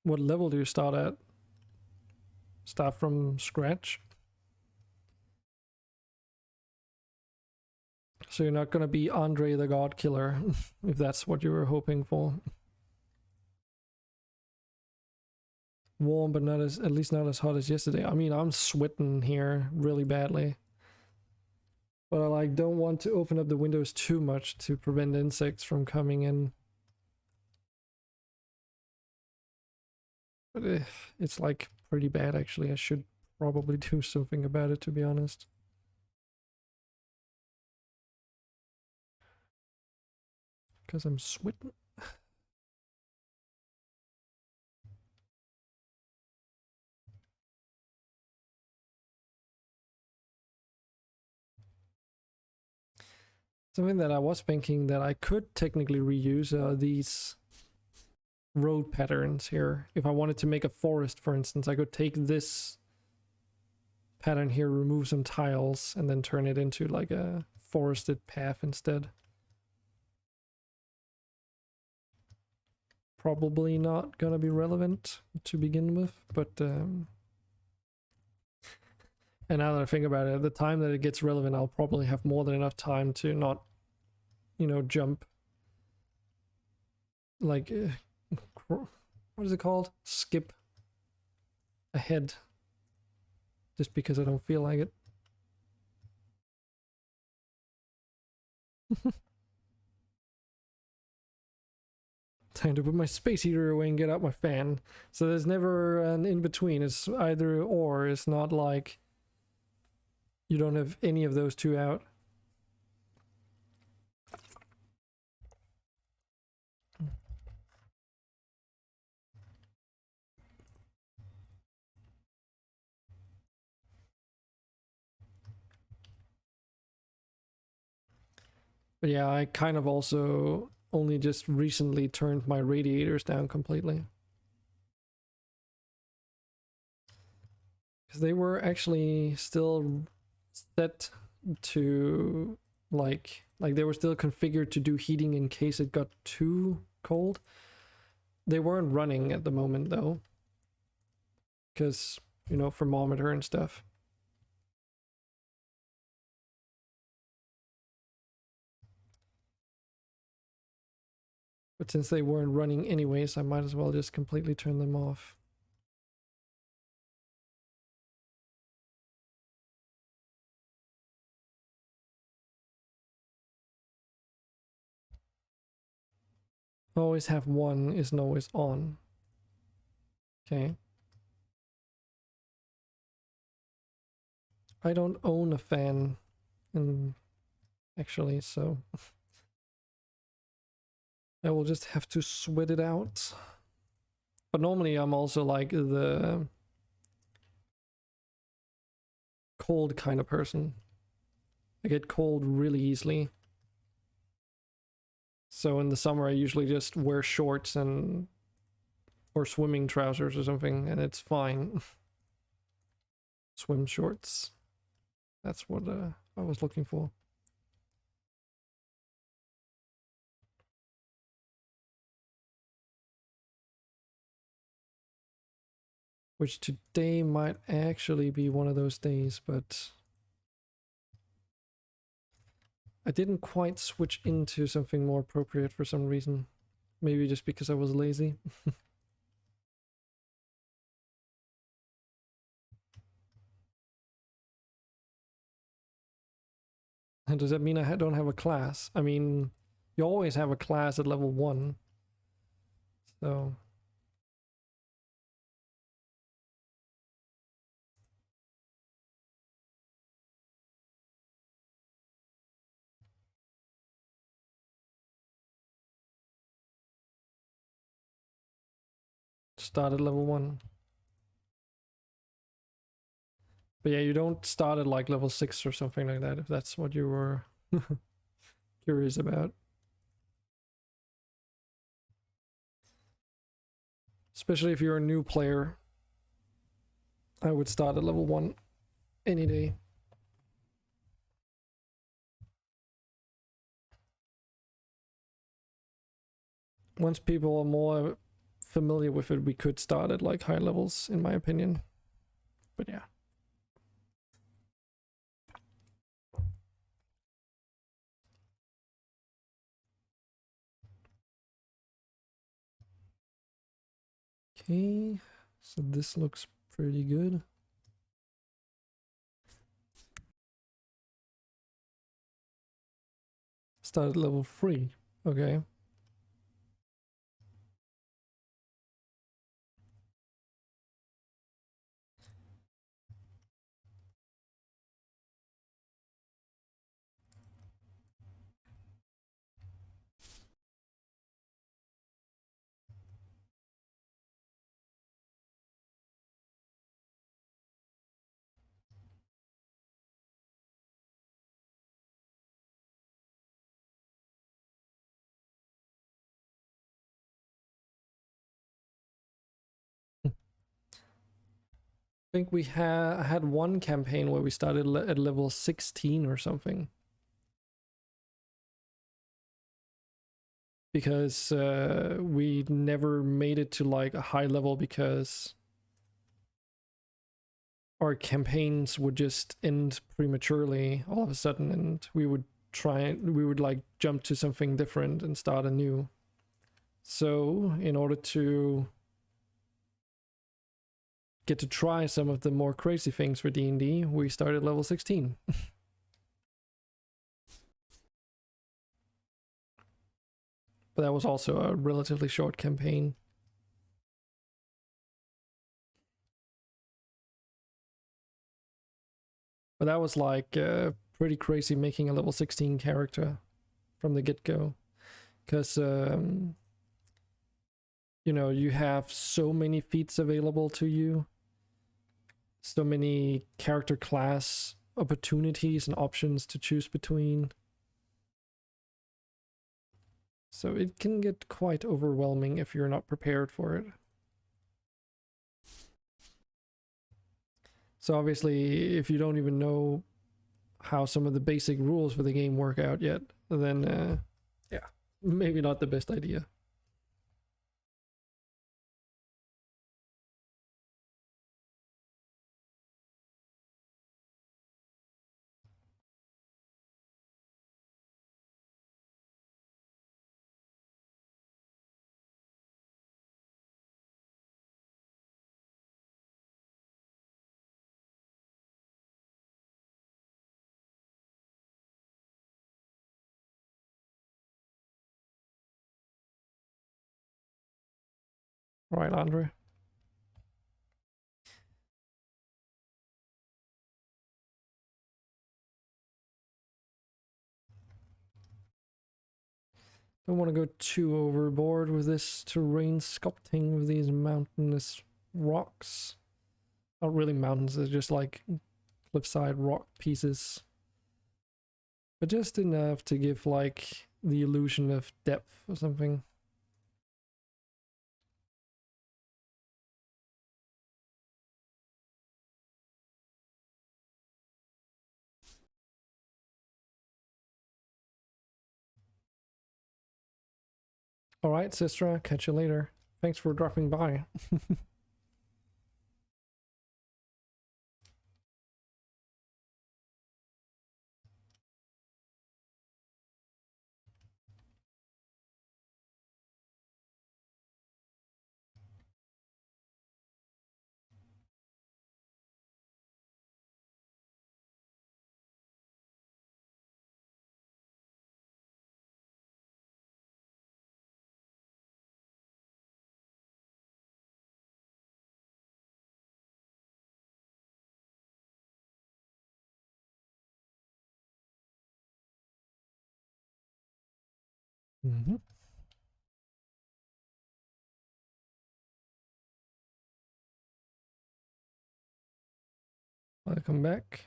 What level do you start at? Start from scratch? So you're not gonna be Andre the God Killer, if that's what you were hoping for. Warm, but not as, at least not as hot as yesterday. I mean, I'm sweating here really badly. But I like don't want to open up the windows too much to prevent insects from coming in. But it's like pretty bad actually. I should probably do something about it, to be honest. Because I'm sweating. Something that I was thinking that I could technically reuse are these road patterns here. If I wanted to make a forest, for instance, I could take this pattern here, remove some tiles, and then turn it into like a forested path instead. Probably not gonna be relevant to begin with, but and now that I think about it, at the time that it gets relevant, I'll probably have more than enough time to not, you know, jump like what is it called? Skip ahead. Just because I don't feel like it. Time to put my space heater away and get out my fan. So there's never an in-between. It's either or. It's not like you don't have any of those two out. But yeah, I kind of also only just recently turned my radiators down completely. Because they were actually still set to like they were still configured to do heating in case it got too cold. They weren't running at the moment though. Because, you know, thermometer and stuff. But since they weren't running anyways, I might as well just completely turn them off. Always have one isn't always on. Okay. I don't own a fan, and actually, so I will just have to sweat it out. But normally I'm also like the cold kind of person. I get cold really easily. So in the summer I usually just wear shorts and or swimming trousers or something, and it's fine. Swim shorts. That's what I was looking for. Which today might actually be one of those days, but I didn't quite switch into something more appropriate for some reason. Maybe just because I was lazy. And does that mean I don't have a class? I mean, you always have a class at level 1. So... start at level 1. But yeah, you don't start at like level 6 or something like that, if that's what you were curious about. Especially if you're a new player, I would start at level 1 any day. Once people are more familiar with it, we could start at like high levels, in my opinion. But yeah. Okay, so this looks pretty good. Start at level 3. Okay. I think we had one campaign where we started at level 16 or something. Because we never made it to like a high level because our campaigns would just end prematurely all of a sudden, and we would like jump to something different and start anew. So in order to get to try some of the more crazy things for D&D, we started level 16. But that was also a relatively short campaign. But that was like pretty crazy making a level 16 character from the get-go. Because, you know, you have so many feats available to you. So many character class opportunities and options to choose between. So it can get quite overwhelming if you're not prepared for it. So obviously, if you don't even know how some of the basic rules for the game work out yet, then yeah, maybe not the best idea. Right, Andre? Don't want to go too overboard with this terrain sculpting with these mountainous rocks. Not really mountains, they're just like cliffside rock pieces. But just enough to give like the illusion of depth or something. Alright, Sistra, catch you later. Thanks for dropping by. Mm-hmm. Welcome back.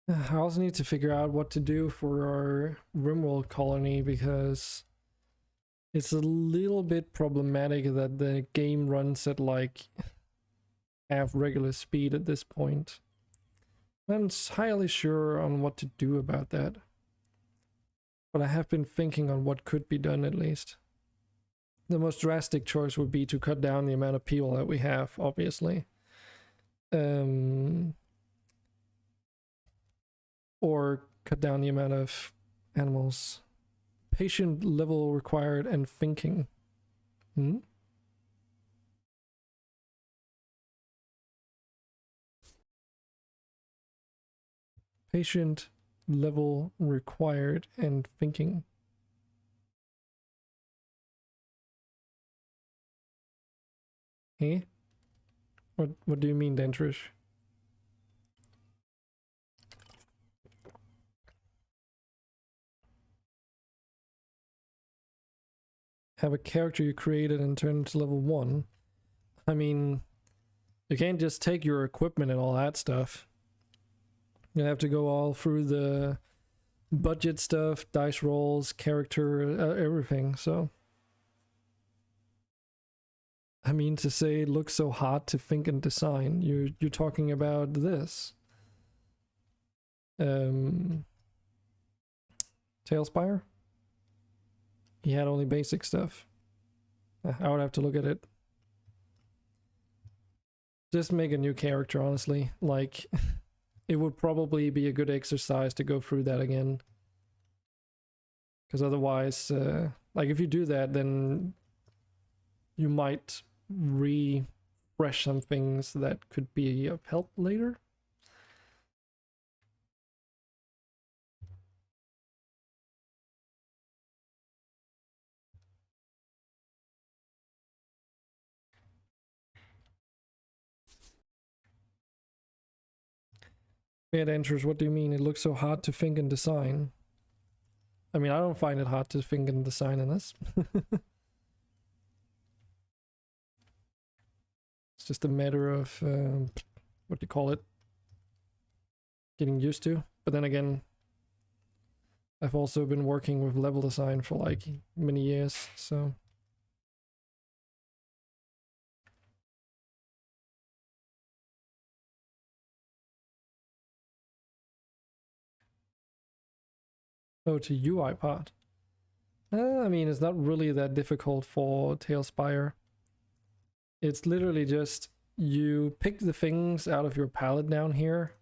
I also need to figure out what to do for our Rimworld colony because it's a little bit problematic that the game runs at like half regular speed at this point. I'm entirely sure on what to do about that. But I have been thinking on what could be done at least. The most drastic choice would be to cut down the amount of people that we have, obviously. Or cut down the amount of animals. Patient level required and thinking. Hmm? Patient level required and thinking. Eh? What do you mean, Dentrish? have a character you created and turn it to level 1. I mean, you can't just take your equipment and all that stuff. You have to go all through the budget stuff, dice rolls, character, everything. So, I mean, to say it looks so hard to think and design, you're talking about this. Tailspire? He had only basic stuff. I would have to look at it. Just make a new character, honestly. Like, it would probably be a good exercise to go through that again. Because otherwise, like if you do that, then you might refresh some things that could be of help later. Bad enters, what do you mean? It looks so hard to think and design. I mean, I don't find it hard to think and design in this. It's just a matter of, what do you call it? Getting used to. But then again, I've also been working with level design for like many years, so. Oh, to UI part. I mean, it's not really that difficult for Tailspire. It's literally just you pick the things out of your palette down here,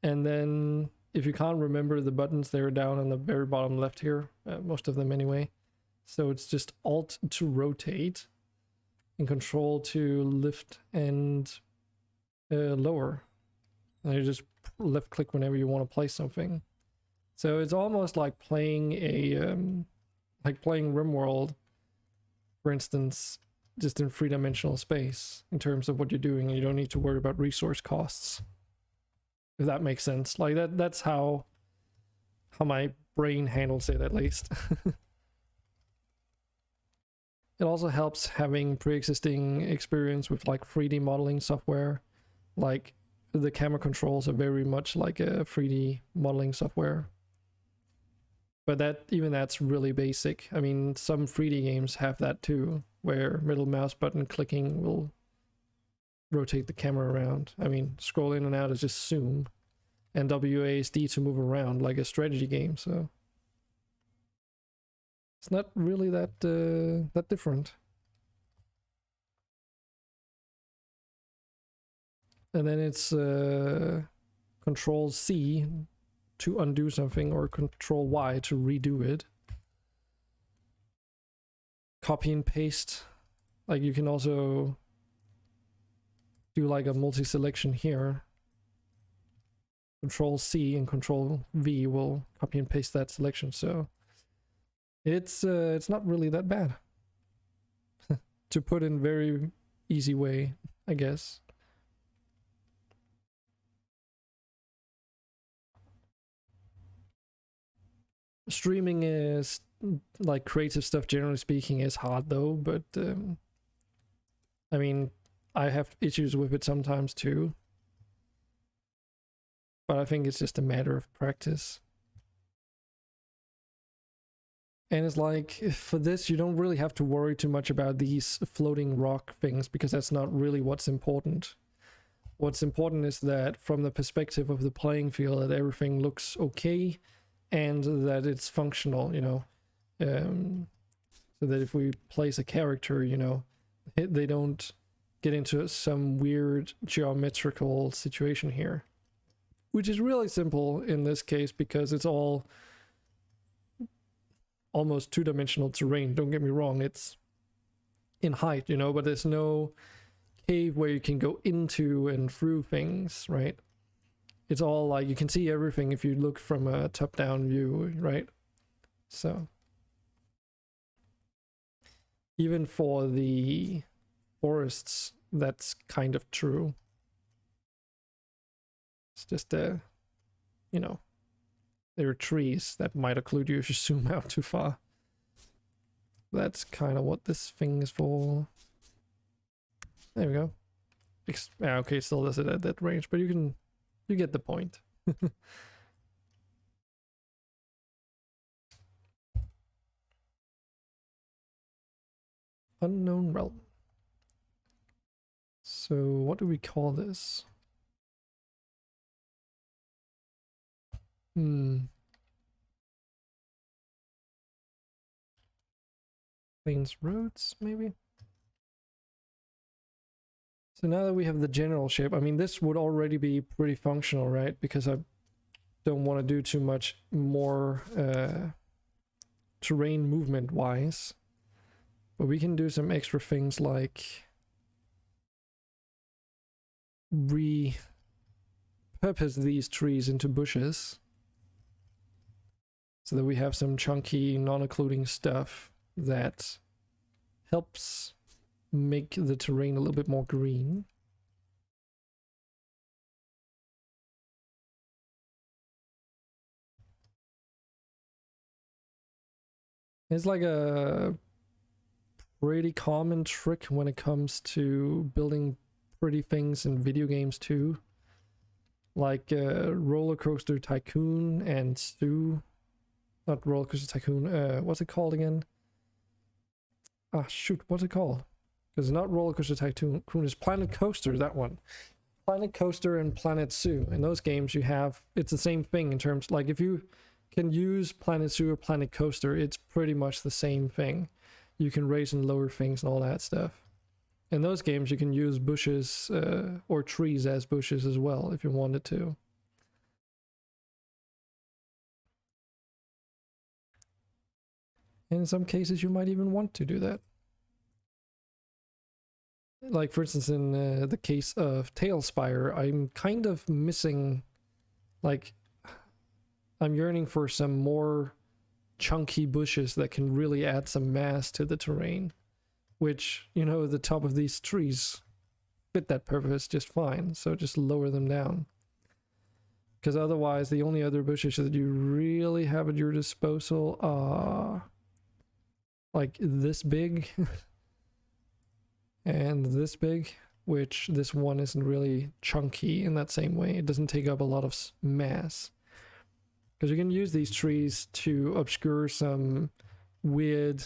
and then if you can't remember the buttons, they're down on the very bottom left here, most of them anyway. So it's just Alt to rotate and Control to lift and lower. And you just left click whenever you want to place something. So it's almost like playing a playing RimWorld, for instance, just in three-dimensional space in terms of what you're doing, and you don't need to worry about resource costs. If that makes sense. Like that's how my brain handles it, at least. It also helps having pre-existing experience with like 3D modeling software. Like the camera controls are very much like a 3D modeling software. But that's really basic. I mean, some 3D games have that too, where middle mouse button clicking will rotate the camera around. I mean, scroll in and out is just zoom, and WASD to move around like a strategy game. So it's not really that different. And then it's Control C to undo something, or Control Y to redo it. Copy and paste. Like you can also do like a multi-selection here. Control C and Control V will copy and paste that selection. So it's not really that bad. To put in very easy way, I guess. Streaming is, like, creative stuff generally speaking is hard though, but I mean, I have issues with it sometimes too, but I think it's just a matter of practice. And it's like, for this you don't really have to worry too much about these floating rock things, because that's not really what's important. What's important is that from the perspective of the playing field, that everything looks okay and that it's functional, you know. So that if we place a character, you know, they don't get into some weird geometrical situation here. Which is really simple in this case, because it's all almost two-dimensional terrain. Don't get me wrong, it's in height, you know, but there's no cave where you can go into and through things, right? It's all like you can see everything if you look from a top-down view, right? So even for the forests, that's kind of true. It's just you know, there are trees that might occlude you if you zoom out too far. That's kind of what this thing is for. There we go. Yeah, okay, still does it at that range, but you get the point. Unknown realm. So what do we call this? Plains roads, maybe? So now that we have the general shape, I mean, this would already be pretty functional, right? Because I don't want to do too much more terrain movement wise. But we can do some extra things like repurpose these trees into bushes so that we have some chunky non-occluding stuff that helps make the terrain a little bit more green. It's like a pretty common trick when it comes to building pretty things in video games too. Like Roller Coaster Tycoon and Stew. Not Roller Coaster Tycoon, what's it called again? Ah, shoot, what's it called? Because not Roller Coaster Tycoon, it's Planet Coaster, that one. Planet Coaster and Planet Zoo. In those games you have, it's the same thing in terms, like if you can use Planet Zoo or Planet Coaster, it's pretty much the same thing. You can raise and lower things and all that stuff. In those games you can use bushes or trees as bushes as well if you wanted to. And in some cases you might even want to do that. Like for instance in the case of Tailspire, I'm kind of missing, like, I'm yearning for some more chunky bushes that can really add some mass to the terrain, which, you know, the top of these trees fit that purpose just fine, so just lower them down. Because otherwise the only other bushes that you really have at your disposal are like this big and this big, which this one isn't really chunky in that same way. It doesn't take up a lot of mass. Because you can use these trees to obscure some weird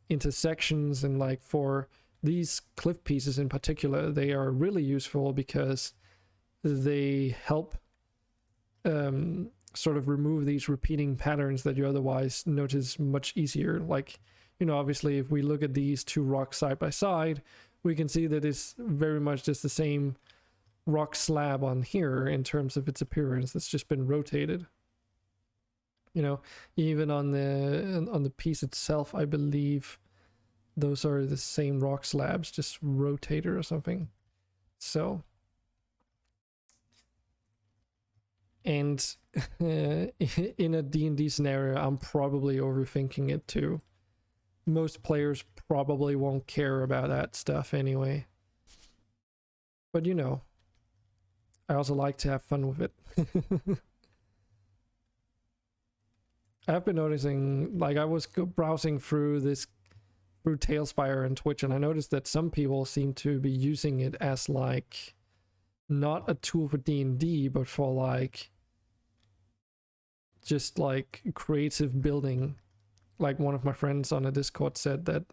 intersections, and like for these cliff pieces in particular, they are really useful because they help sort of remove these repeating patterns that you otherwise notice much easier. Like, you know, obviously if we look at these two rocks side by side, we can see that it's very much just the same rock slab on here in terms of its appearance. It's just been rotated. You know, even on the piece itself, I believe those are the same rock slabs, just rotated or something. So, and in a D&D scenario, I'm probably overthinking it too. Most players probably won't care about that stuff anyway. But you know, I also like to have fun with it. I've been noticing, like I was browsing through Tailspire and Twitch, and I noticed that some people seem to be using it as like not a tool for D&D, but for like just like creative building. Like one of my friends on a Discord said that,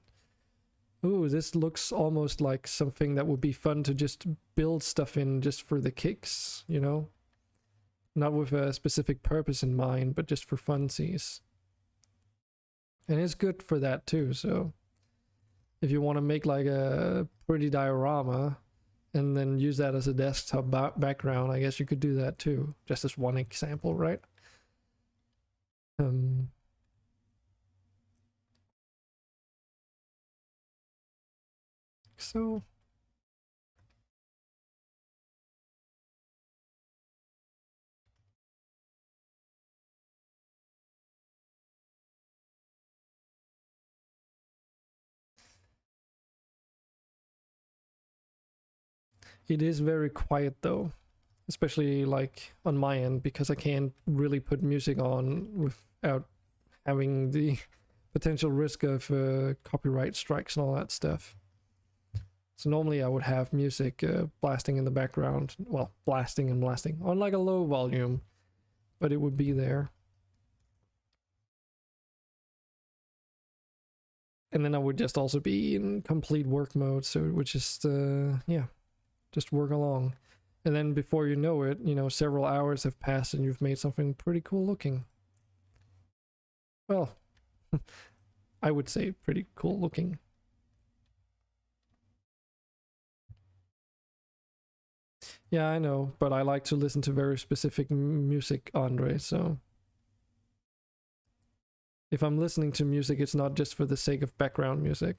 ooh, this looks almost like something that would be fun to just build stuff in just for the kicks, you know? Not with a specific purpose in mind, but just for funsies. And it's good for that too, so if you want to make like a pretty diorama and then use that as a desktop background, I guess you could do that too. Just as one example, right? So it is very quiet though, especially like on my end, because I can't really put music on without having the potential risk of copyright strikes and all that stuff. So normally I would have music blasting in the background. Well, blasting and blasting on like a low volume, but it would be there. And then I would just also be in complete work mode, so it would just, yeah, just work along. And then before you know it, you know, several hours have passed and you've made something pretty cool looking. Well, I would say pretty cool looking. Yeah, I know, but I like to listen to very specific music, Andre, so if I'm listening to music, it's not just for the sake of background music.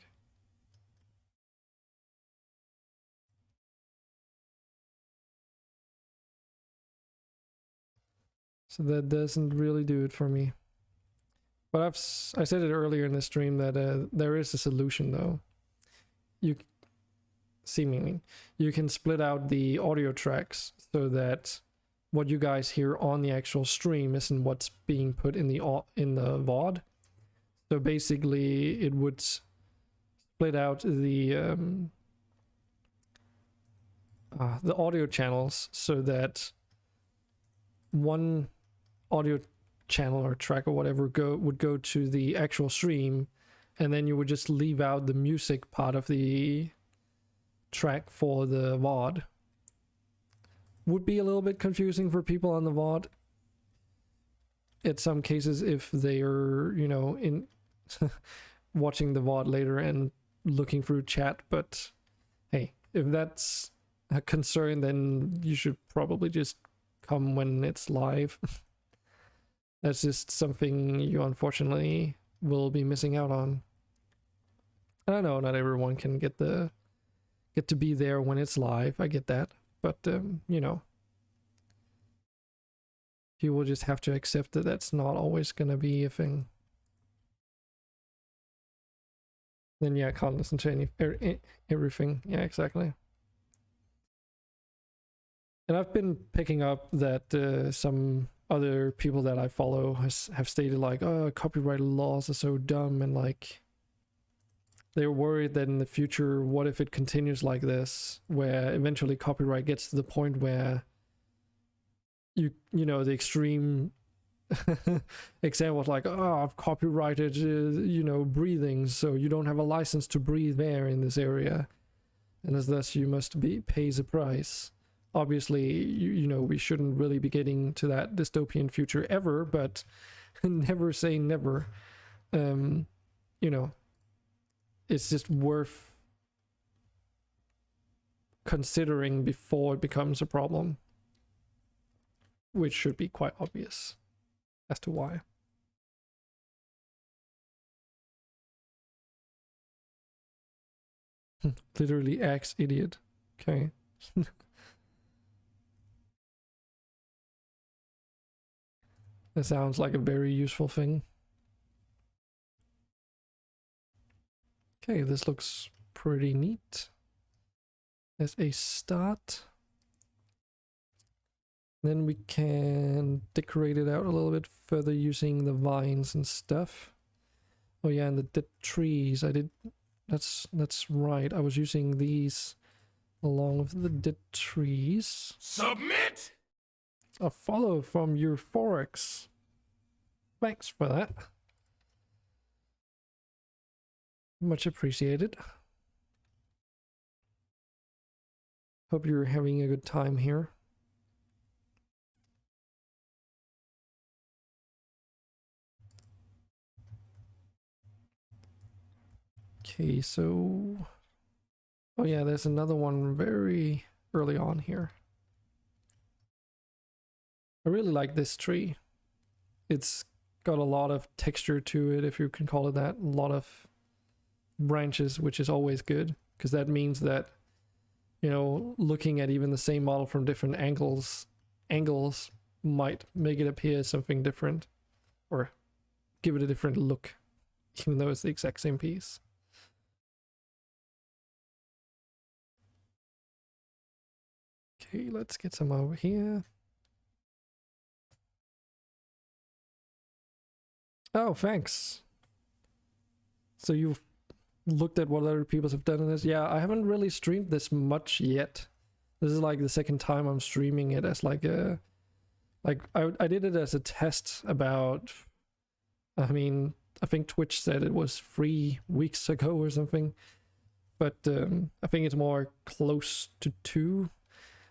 So that doesn't really do it for me. But I said it earlier in the stream that there is a solution though. You seemingly you can split out the audio tracks so that what you guys hear on the actual stream isn't what's being put in the VOD. So basically, it would split out the audio channels so that one audio channel or track or whatever would go to the actual stream, and then you would just leave out the music part of the track for the VOD. Would be a little bit confusing for people on the VOD in some cases if they're, you know, in watching the VOD later and looking through chat, but hey, if that's a concern, then you should probably just come when it's live. That's just something you unfortunately will be missing out on. I know not everyone can get to be there when it's live. I get that, but you know, you will just have to accept that that's not always gonna be a thing. Then yeah, I can't listen to everything. Yeah, exactly. And I've been picking up that some other people that I follow have stated like, oh, copyright laws are so dumb, and like they're worried that in the future, what if it continues like this, where eventually copyright gets to the point where you know, the extreme example was like, oh, I've copyrighted you know, breathing, so you don't have a license to breathe air in this area, and as thus you must pay the price. Obviously, you know, we shouldn't really be getting to that dystopian future ever, but never say never. You know, it's just worth considering before it becomes a problem, which should be quite obvious as to why. Literally axe idiot. Okay. That sounds like a very useful thing. Okay, this looks pretty neat as a start. Then we can decorate it out a little bit further using the vines and stuff. Oh yeah, and the dead trees. I did. That's right. I was using these along with the dead trees. Submit! A follow from Euphorix. Thanks for that. Much appreciated. Hope you're having a good time here. Okay, so... oh yeah, there's another one very early on here. I really like this tree. It's got a lot of texture to it, if you can call it that. A lot of branches, which is always good, because that means that, you know, looking at even the same model from different angles might make it appear something different, or give it a different look, even though it's the exact same piece. Okay, let's get some over here. Oh, thanks. So you've looked at what other people have done in this? Yeah, I haven't really streamed this much yet. This is like the second time I'm streaming it as like a... Like, I did it as a test about... I mean, I think Twitch said it was 3 weeks ago or something. But I think it's more close to 2.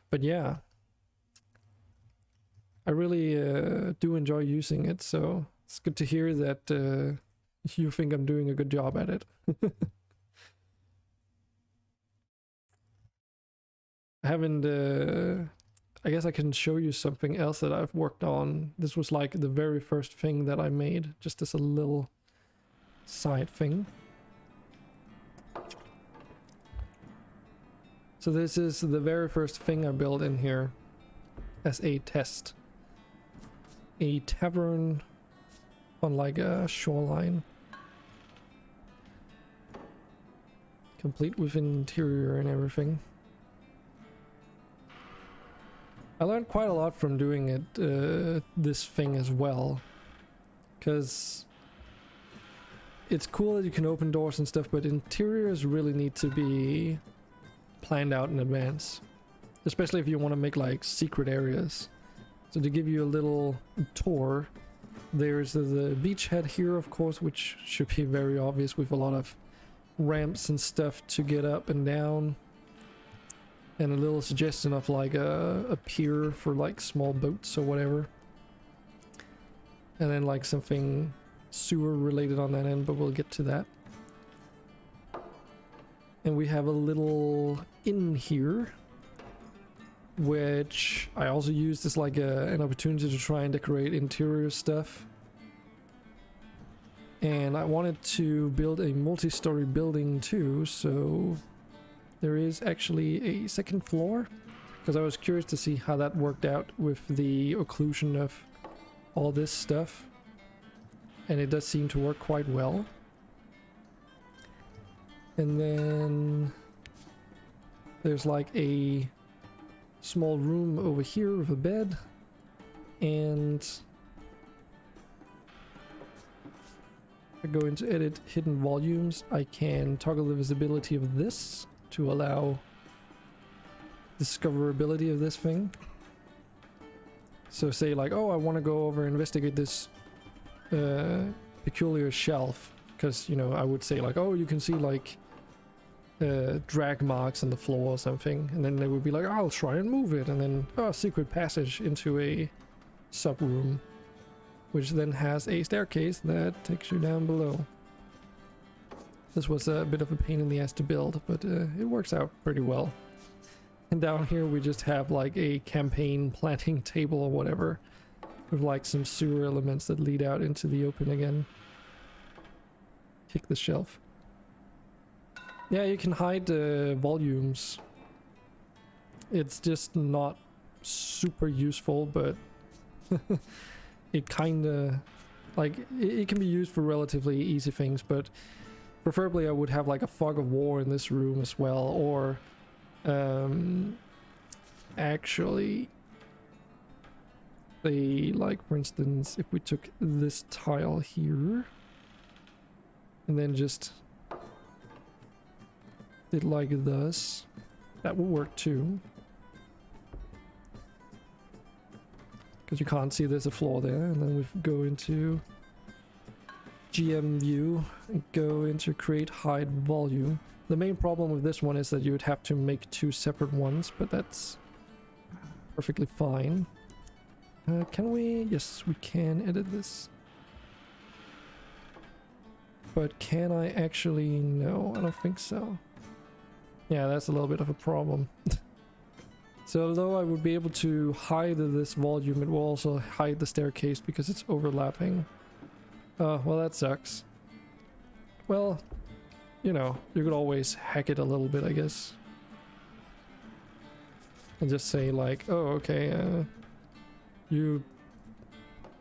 But yeah. I really do enjoy using it, so it's good to hear that you think I'm doing a good job at it. I haven't... I guess I can show you something else that I've worked on. This was like the very first thing that I made, just as a little side thing. So this is the very first thing I built in here as a test. A tavern on like a shoreline. Complete with interior and everything. I learned quite a lot from doing it, this thing as well. Because it's cool that you can open doors and stuff, but interiors really need to be planned out in advance. Especially if you want to make like secret areas. So to give you a little tour, there's the beachhead here, of course, which should be very obvious with a lot of ramps and stuff to get up and down. And a little suggestion of like a pier for like small boats or whatever. And then like something sewer related on that end, but we'll get to that. And we have a little inn here, which I also used as like an opportunity to try and decorate interior stuff. And I wanted to build a multi-story building too, so there is actually a second floor, because I was curious to see how that worked out with the occlusion of all this stuff. And it does seem to work quite well. And then there's like a small room over here with a bed, and if I go into edit hidden volumes, I can toggle the visibility of this to allow discoverability of this thing. So say like, oh, I want to go over and investigate this peculiar shelf, because, you know, I would say like, oh, you can see like drag marks on the floor or something, and then they would be like, I'll try and move it, and then secret passage into a sub room, which then has a staircase that takes you down below. This was a bit of a pain in the ass to build, but it works out pretty well. And down here we just have like a campaign planting table or whatever, with like some sewer elements that lead out into the open again. Kick the shelf. Yeah, you can hide volumes. It's just not super useful, but it kinda... like, it can be used for relatively easy things, but preferably I would have like a fog of war in this room as well, or actually say, like, for instance, if we took this tile here and then just did like this, that would work too, because you can't see there's a floor there. And then we go into GM view and go into create hide volume. The main problem with this one is that you would have to make 2 separate ones, but that's perfectly fine. Can we? Yes, we can edit this. But can I actually? No, I don't think so. Yeah, that's a little bit of a problem. So although I would be able to hide this volume, it will also hide the staircase because it's overlapping. Well, that sucks. Well, you know, you could always hack it a little bit, I guess. And just say like, oh, okay,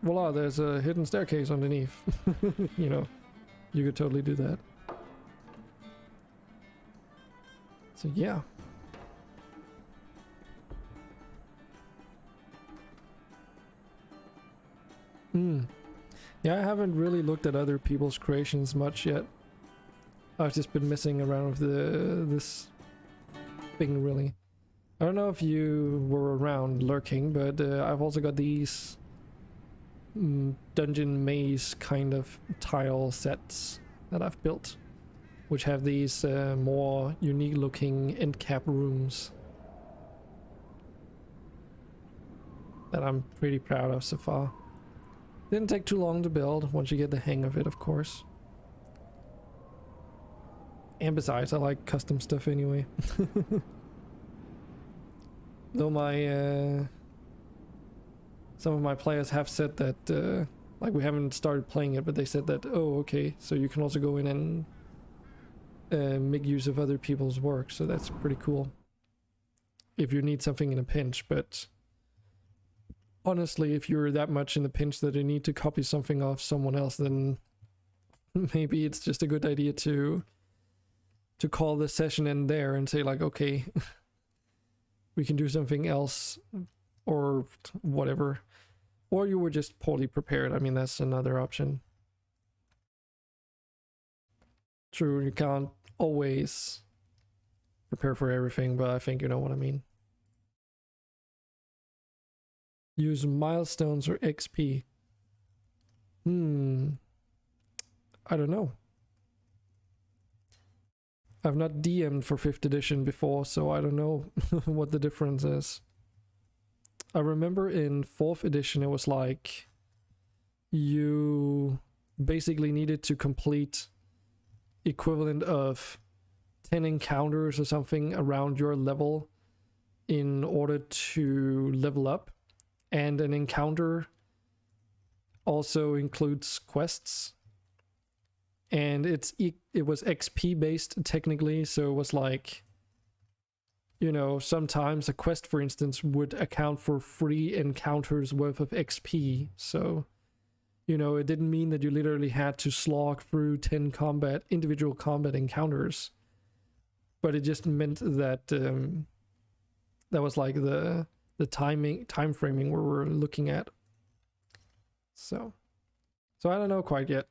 voila, there's a hidden staircase underneath. You know, you could totally do that. So yeah. Yeah, I haven't really looked at other people's creations much yet. I've just been messing around with this thing really. I don't know if you were around lurking, but I've also got these dungeon maze kind of tile sets that I've built, which have these more unique looking end cap rooms that I'm pretty proud of so far. Didn't take too long to build once you get the hang of it, of course. And besides, I like custom stuff anyway. Though my some of my players have said that like, we haven't started playing it, but they said that, oh okay, so you can also go in and make use of other people's work, so that's pretty cool if you need something in a pinch. But honestly, if you're that much in the pinch that you need to copy something off someone else, then maybe it's just a good idea to call the session in there and say like, okay, we can do something else or whatever. Or you were just poorly prepared. I mean, that's another option. True, you can't always prepare for everything, but I think you know what I mean. Use milestones or XP. I don't know. I've not DM'd for 5th edition before, so I don't know what the difference is. I remember in 4th edition it was like you basically needed to complete equivalent of 10 encounters or something around your level in order to level up. And an encounter also includes quests. And it was XP based technically, so it was like, you know, sometimes a quest, for instance, would account for 3 encounters worth of XP. So, you know, it didn't mean that you literally had to slog through 10 individual combat encounters, but it just meant that that was like the time framing where we're looking at. So I don't know quite yet.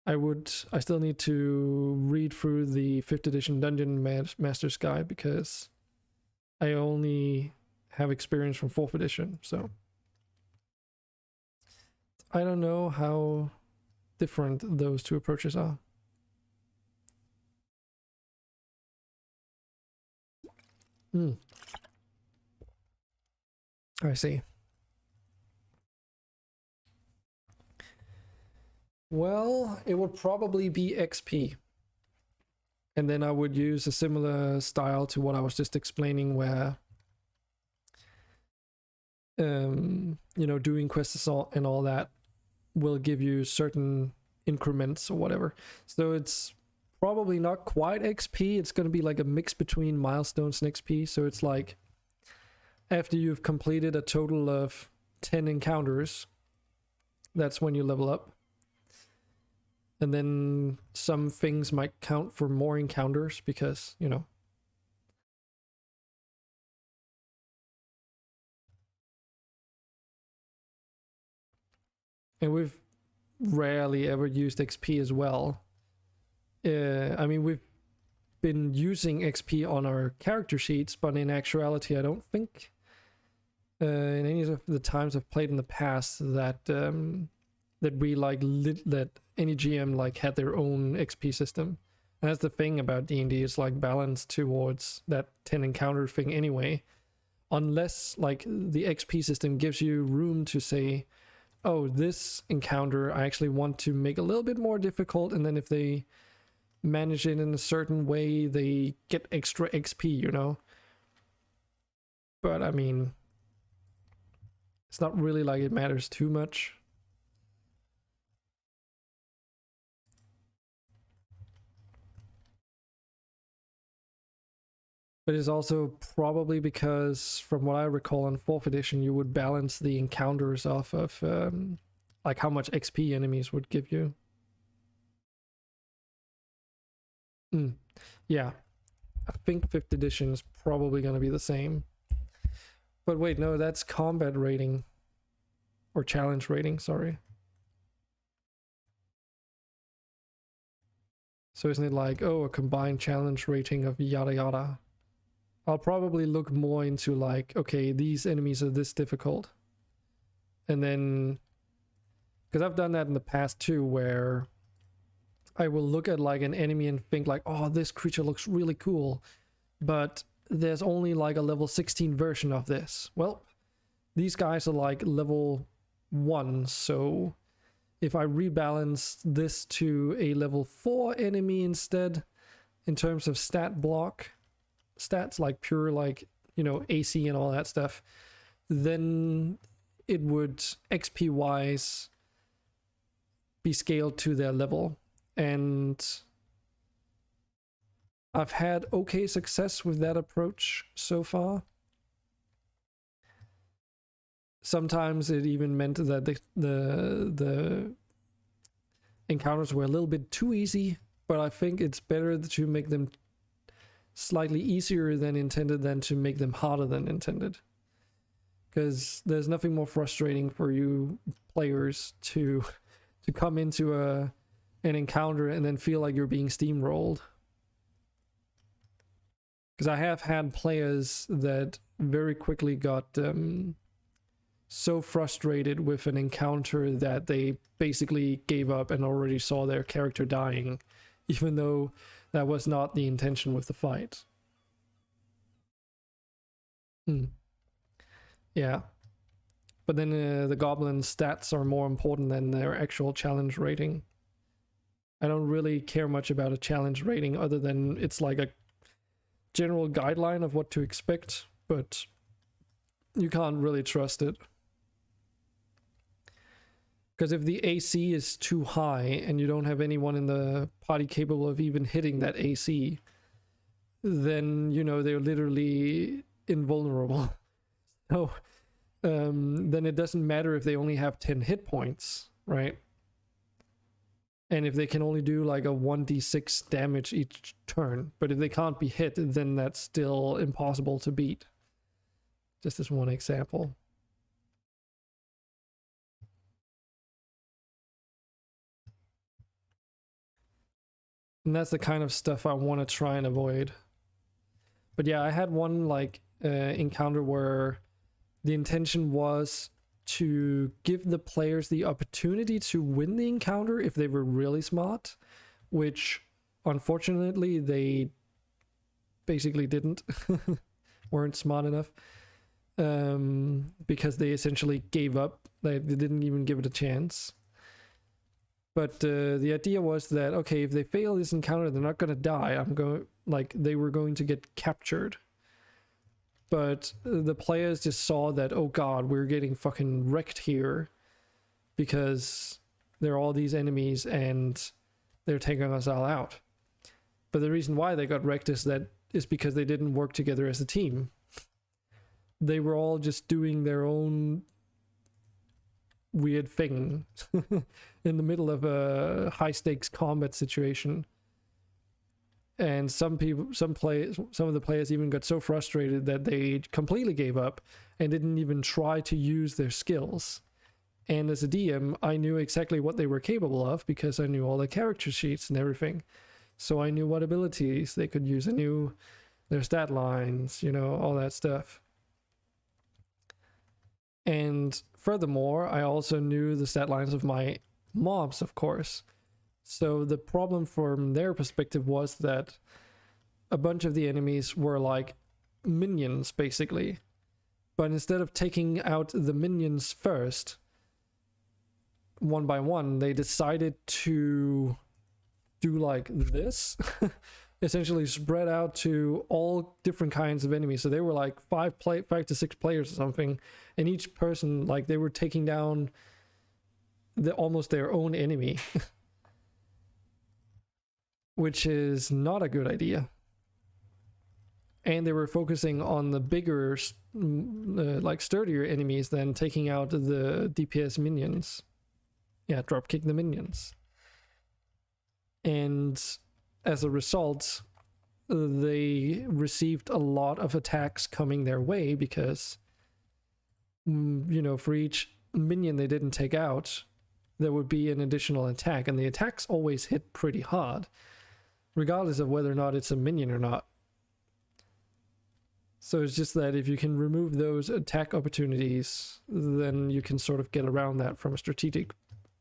I still need to read through the 5th edition Dungeon Master's Guide because I only have experience from 4th edition, so I don't know how different those two approaches are. I see. Well, it would probably be XP. And then I would use a similar style to what I was just explaining, where you know, doing quests and all that will give you certain increments or whatever. So it's probably not quite XP. It's going to be like a mix between milestones and XP. So it's like after you've completed a total of 10 encounters, that's when you level up. And then some things might count for more encounters because, you know. And we've rarely ever used XP as well. I mean, we've been using XP on our character sheets, but in actuality, I don't think in any of the times I've played in the past that that we like that any GM like had their own XP system. And that's the thing about D&D, is like balanced towards that 10 encounter thing anyway, unless like the XP system gives you room to say, oh, this encounter I actually want to make a little bit more difficult, and then if they manage it in a certain way they get extra XP, you know. But I mean, it's not really like it matters too much. But it's also probably because, from what I recall in 4th edition, you would balance the encounters off of like how much XP enemies would give you. Yeah, I think 5th edition is probably going to be the same. But wait, no, that's combat rating. Or challenge rating, sorry. So isn't it like, oh, a combined challenge rating of yada yada? I'll probably look more into like, okay, these enemies are this difficult. And then, because I've done that in the past too, where I will look at like an enemy and think like, oh, this creature looks really cool, but there's only like a level 16 version of this. Well, these guys are like level 1, so if I rebalance this to a level 4 enemy instead, in terms of stat block, stats like pure like, you know, AC and all that stuff, then it would XP wise be scaled to their level. And I've had okay success with that approach so far. Sometimes it even meant that the encounters were a little bit too easy, but I think it's better to make them slightly easier than intended than to make them harder than intended. Because there's nothing more frustrating for you players to come into an encounter and then feel like you're being steamrolled. Because I have had players that very quickly got so frustrated with an encounter that they basically gave up and already saw their character dying, even though that was not the intention with the fight. Yeah. But then the goblin stats are more important than their actual challenge rating. I don't really care much about a challenge rating other than it's like a general guideline of what to expect, but you can't really trust it. Because if the AC is too high and you don't have anyone in the party capable of even hitting that AC, then, you know, they're literally invulnerable. So then it doesn't matter if they only have 10 hit points, right? And if they can only do like a 1d6 damage each turn, but if they can't be hit, then that's still impossible to beat. Just as one example. And that's the kind of stuff I want to try and avoid. But yeah, I had one like encounter where the intention was to give the players the opportunity to win the encounter if they were really smart, which unfortunately they basically didn't. Weren't smart enough, because they essentially gave up. They didn't even give it a chance. But the idea was that, okay, if they fail this encounter, they're not gonna die. They were going to get captured. But the players just saw that, oh god, we're getting fucking wrecked here because there are all these enemies and they're taking us all out. But the reason why they got wrecked is because they didn't work together as a team. They were all just doing their own weird thing in the middle of a high stakes combat situation. And some of the players even got so frustrated that they completely gave up and didn't even try to use their skills. And as a DM, I knew exactly what they were capable of because I knew all the character sheets and everything. So I knew what abilities they could use. I knew their stat lines, you know, all that stuff. And furthermore, I also knew the stat lines of my mobs, of course. So the problem from their perspective was that a bunch of the enemies were like minions, basically. But instead of taking out the minions first, one by one, they decided to do like this. Essentially spread out to all different kinds of enemies. So they were like 5 to 6 players or something, and each person, like, they were taking down almost their own enemy. Which is not a good idea. And they were focusing on the bigger, like sturdier enemies than taking out the DPS minions. Yeah, dropkick the minions. And as a result, they received a lot of attacks coming their way because, you know, for each minion they didn't take out, there would be an additional attack, and the attacks always hit pretty hard. regardless of whether or not it's a minion or not. So it's just that if you can remove those attack opportunities, then you can sort of get around that from a strategic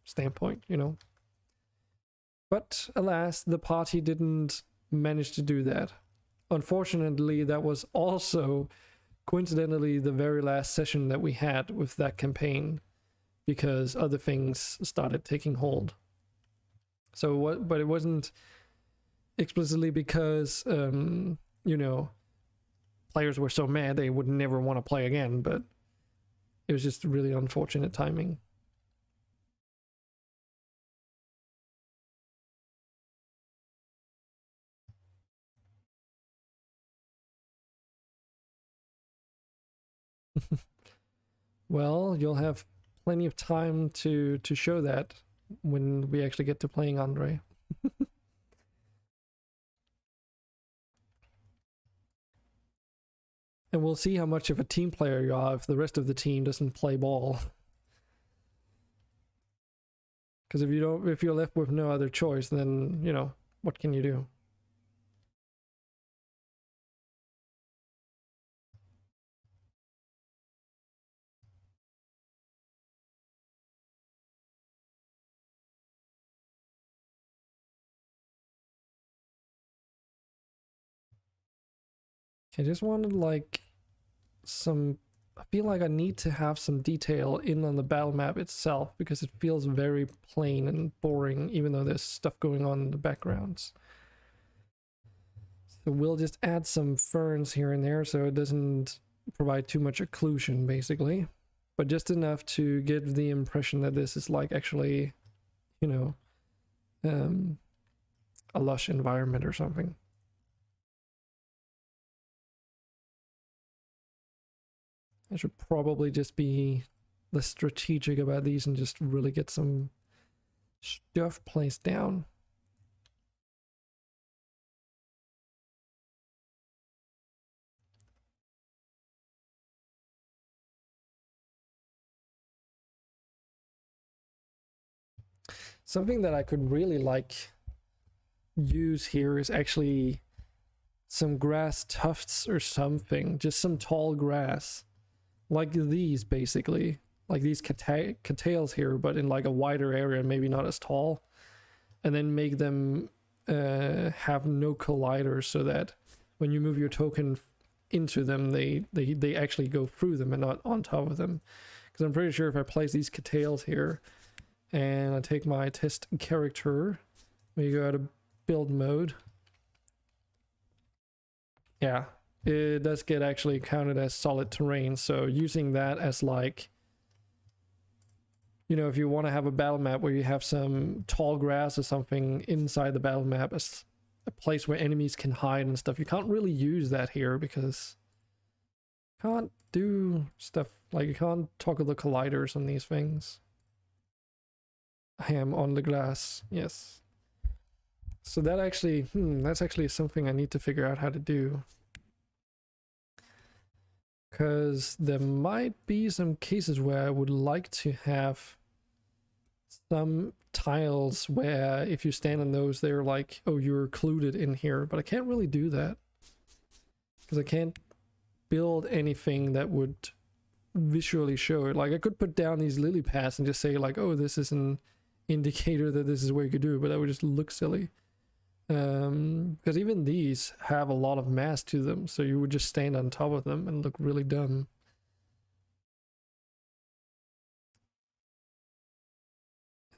standpoint, you know. But alas, the party didn't manage to do that. Unfortunately, that was also coincidentally the very last session that we had with that campaign, because other things started taking hold. So what? But it wasn't explicitly because you know, players were so mad they would never want to play again, but it was just really unfortunate timing. Well, you'll have plenty of time to show that when we actually get to playing Andre. And we'll see how much of a team player you are if the rest of the team doesn't play ball. Because if you're left with no other choice, then, you know, what can you do? I just wanted like I feel like I need to have some detail in on the battle map itself, because it feels very plain and boring, even though there's stuff going on in the backgrounds. So we'll just add some ferns here and there so it doesn't provide too much occlusion, basically. But just enough to give the impression that this is like actually, you know, a lush environment or something. I should probably just be less strategic about these and just really get some stuff placed down. Something that I could really like use here is actually some grass tufts or something, just some tall grass. Like these, basically. Like these cattails here, but in like a wider area, maybe not as tall. And then make them have no colliders, so that when you move your token into them, they actually go through them and not on top of them. Because I'm pretty sure if I place these cattails here, and I take my test character, we go out of build mode. Yeah, it does get actually counted as solid terrain, so using that as like, you know, if you want to have a battle map where you have some tall grass or something inside the battle map as a place where enemies can hide and stuff, you can't really use that here because you can't do stuff like, you can't toggle the colliders on these things. I am on the glass, yes. So that actually, that's actually something I need to figure out how to do. Because there might be some cases where I would like to have some tiles where if you stand on those, they're like, oh, you're occluded in here. But I can't really do that. Because I can't build anything that would visually show it. Like I could put down these lily pads and just say like, oh, this is an indicator that this is where you could do it, but that would just look silly. Because even these have a lot of mass to them, so you would just stand on top of them and look really dumb.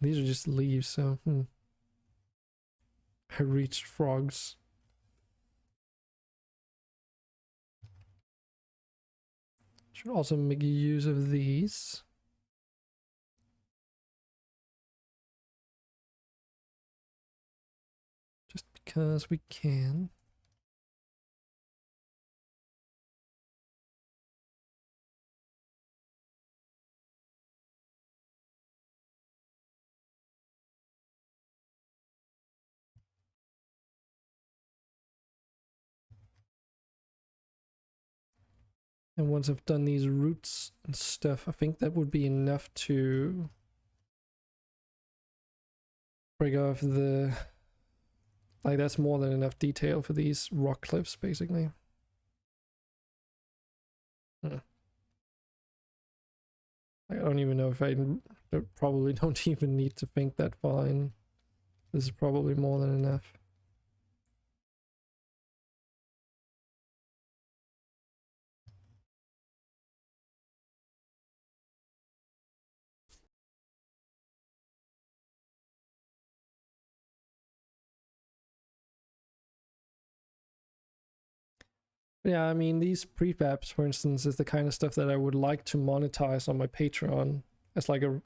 These are just leaves, so I reached frogs. Should also make use of these. Just because we can. And once I've done these roots and stuff, I think that would be enough to break off the Like, that's more than enough detail for these rock cliffs, basically. I don't even know if I probably don't even need to think that fine. This is probably more than enough. Yeah, I mean, these prefabs, for instance, is the kind of stuff that I would like to monetize on my Patreon as like a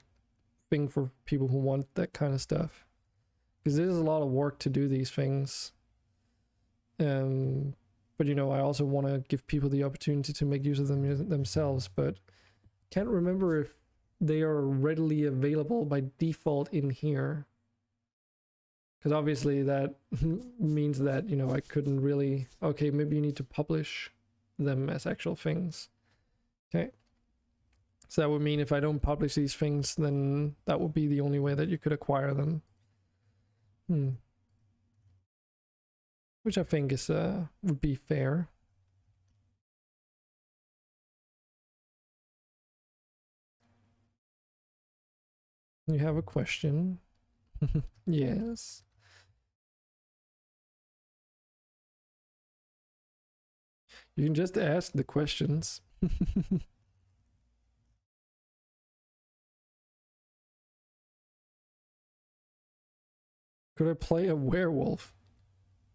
thing for people who want that kind of stuff. Because it is a lot of work to do these things. But you know, I also want to give people the opportunity to make use of them themselves, but can't remember if they are readily available by default in here. Because obviously that means that, you know, I couldn't really... Okay, maybe you need to publish them as actual things. Okay. So that would mean if I don't publish these things, then that would be the only way that you could acquire them. Which I think is would be fair. You have a question? Yes. You can just ask the questions. Could I play a werewolf?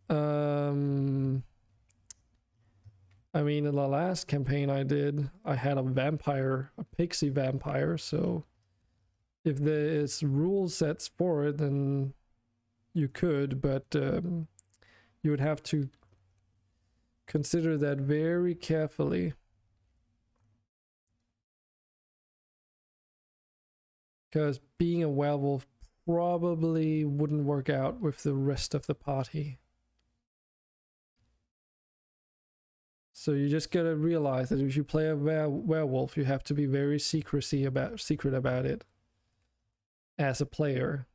I mean, in the last campaign I did, I had a vampire, a pixie vampire, so if there's rule sets for it, then you could, but you would have to consider that very carefully. Because being a werewolf probably wouldn't work out with the rest of the party. So you just gotta realize that if you play a werewolf, you have to be very secret about it as a player.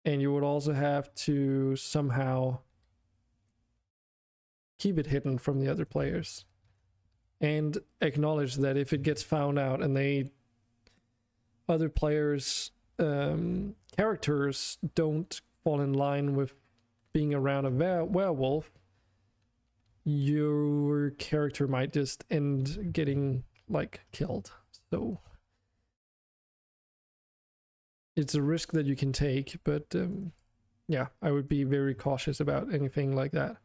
And you would also have to somehow keep it hidden from the other players. And acknowledge that if it gets found out and other players' characters don't fall in line with being around a werewolf, your character might just end getting like killed. So it's a risk that you can take, but yeah, I would be very cautious about anything like that.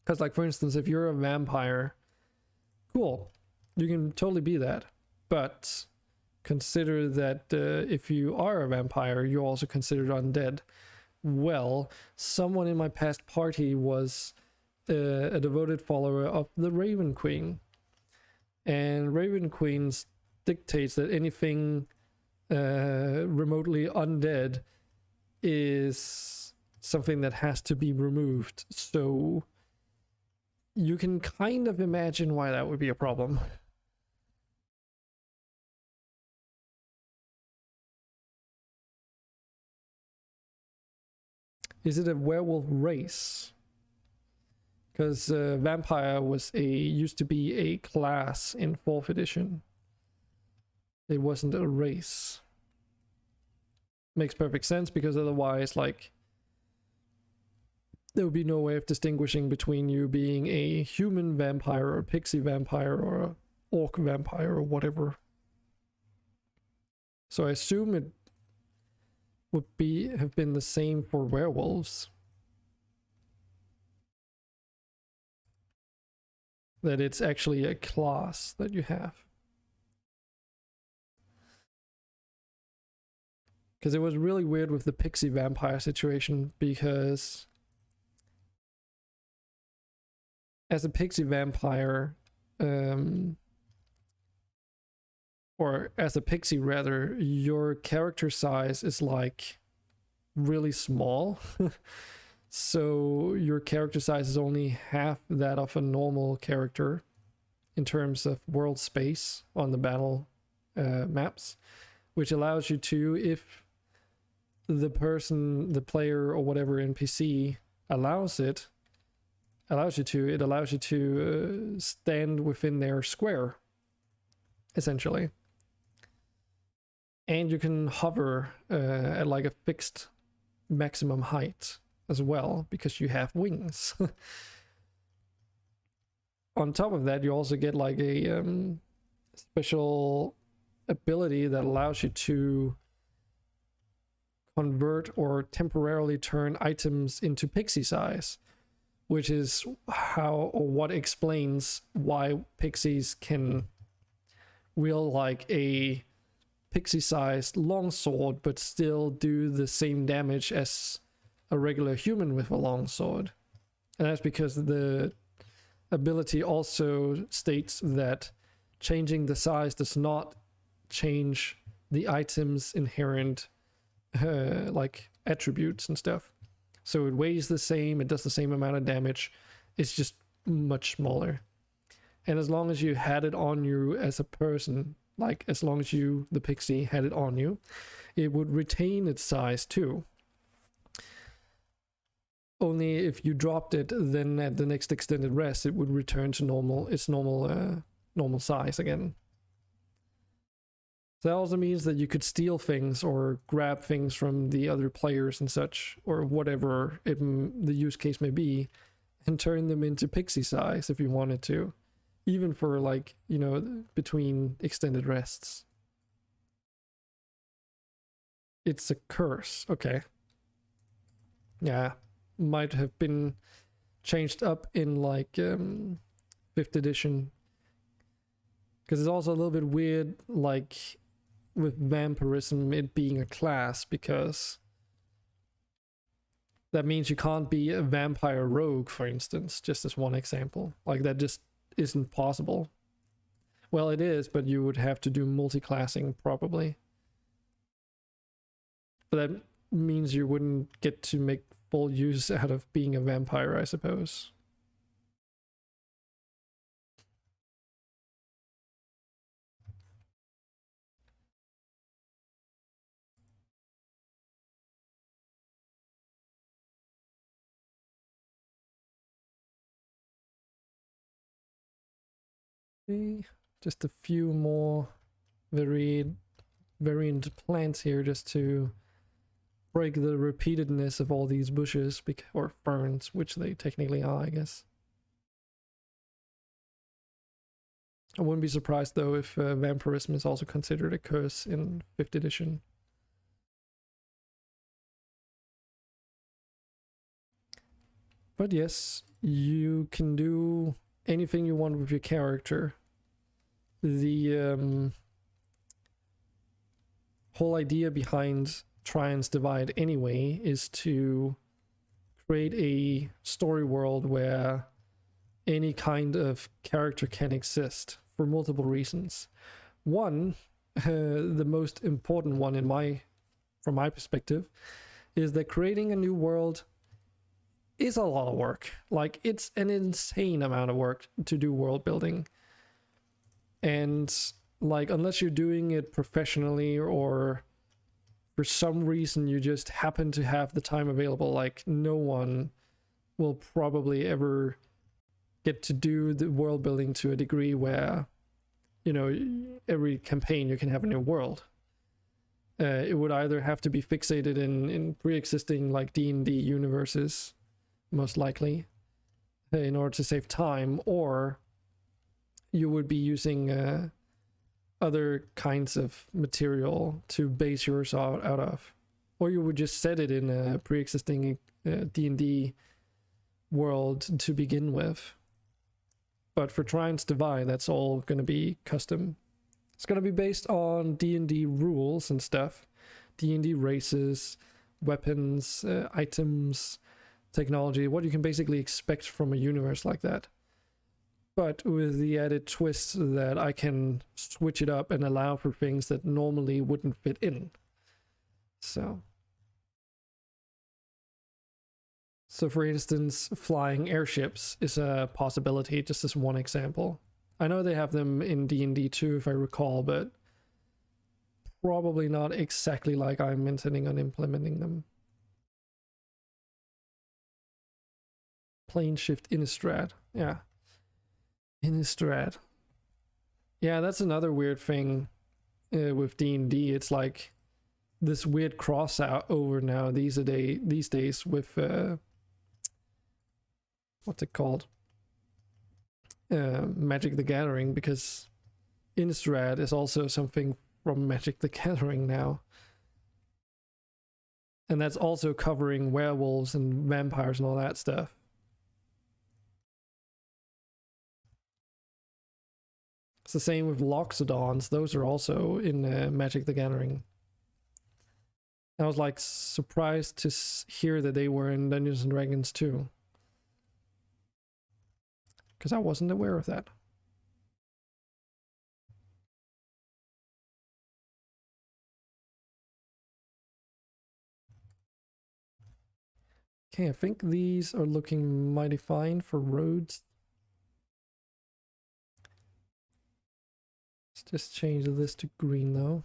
Because, like, for instance, if you're a vampire, cool, you can totally be that, but consider that if you are a vampire, you're also considered undead. Well, someone in my past party was a devoted follower of the Raven Queen, and Raven Queen dictates that anything remotely undead is something that has to be removed. So you can kind of imagine why that would be a problem. Is it a werewolf race? Because vampire used to be a class in 4th edition. It wasn't a race. Makes perfect sense, because otherwise, like, there would be no way of distinguishing between you being a human vampire or a pixie vampire or a orc vampire or whatever. So I assume it would have been the same for werewolves. That it's actually a class that you have. Because it was really weird with the pixie vampire situation, because as a pixie vampire, or as a pixie rather, your character size is like really small. So your character size is only half that of a normal character in terms of world space on the battle maps, which allows you to, if the person, the player, or whatever NPC allows you to, it allows you to stand within their square, essentially. And you can hover at like a fixed maximum height as well, because you have wings. On top of that, you also get like a special ability that allows you to convert or temporarily turn items into pixie size, which is how or what explains why pixies can wield like a pixie-sized longsword but still do the same damage as a regular human with a longsword. And that's because the ability also states that changing the size does not change the item's inherent like attributes and stuff. So it weighs the same, it does the same amount of damage, it's just much smaller. And as long as you had it on you as a person, like as long as you, the pixie, had it on you, it would retain its size too. Only if you dropped it, then at the next extended rest, it would return to its normal size again. That also means that you could steal things or grab things from the other players and such, or whatever the use case may be, and turn them into pixie size if you wanted to, even for like, you know, between extended rests. It's a curse. Okay. Yeah. Might have been changed up in like 5th edition, because it's also a little bit weird like with vampirism it being a class, because that means you can't be a vampire rogue, for instance, just as one example. Like that just isn't possible. Well, it is, but you would have to do multi-classing probably, but that means you wouldn't get to make full use out of being a vampire, I suppose. Okay, just a few more variant plants here just to break the repeatedness of all these bushes, or ferns, which they technically are, I guess. I wouldn't be surprised though if vampirism is also considered a curse in 5th edition. But yes, you can do anything you want with your character. The whole idea behind Trion's Divide anyway is to create a story world where any kind of character can exist for multiple reasons. One, the most important one from my perspective, is that creating a new world is a lot of work. Like, it's an insane amount of work to do world building. And like, unless you're doing it professionally or for some reason you just happen to have the time available, like no one will probably ever get to do the world building to a degree where, you know, every campaign you can have a new world. It would either have to be fixated in pre-existing like D&D universes, most likely, in order to save time, or you would be using other kinds of material to base yours out of, or you would just set it in a pre-existing D&D world to begin with. But for Trion's Divide, that's all going to be custom. It's going to be based on D&D rules and stuff, D&D races, weapons, items, technology, what you can basically expect from a universe like that. But with the added twist that I can switch it up and allow for things that normally wouldn't fit in. So for instance, flying airships is a possibility, just as one example. I know they have them in D&D too, if I recall, but probably not exactly like I'm intending on implementing them. Plane shift Innistrad. Yeah. Innistrad. Yeah, that's another weird thing with D&D. It's like this weird cross out over now these days with what's it called? Magic the Gathering, because Innistrad is also something from Magic the Gathering now. And that's also covering werewolves and vampires and all that stuff. It's the same with Loxodons. Those are also in Magic the Gathering. I was like surprised to hear that they were in Dungeons and Dragons too, because I wasn't aware of that. Okay, I think these are looking mighty fine for roads. Let's just change this to green though.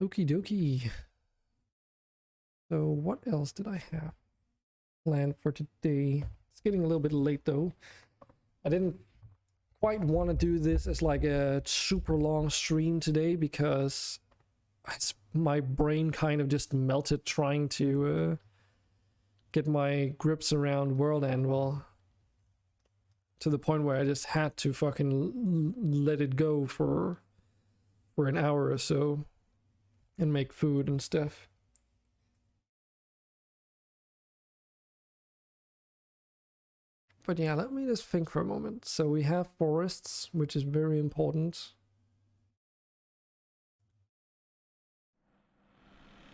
Okie dokie. So what else did I have planned for today? It's getting a little bit late though. I didn't quite want to do this as like a super long stream today because my brain kind of just melted trying to get my grips around World Anvil to the point where I just had to fucking let it go for an hour or so and make food and stuff. But yeah, let me just think for a moment. So we have forests, which is very important.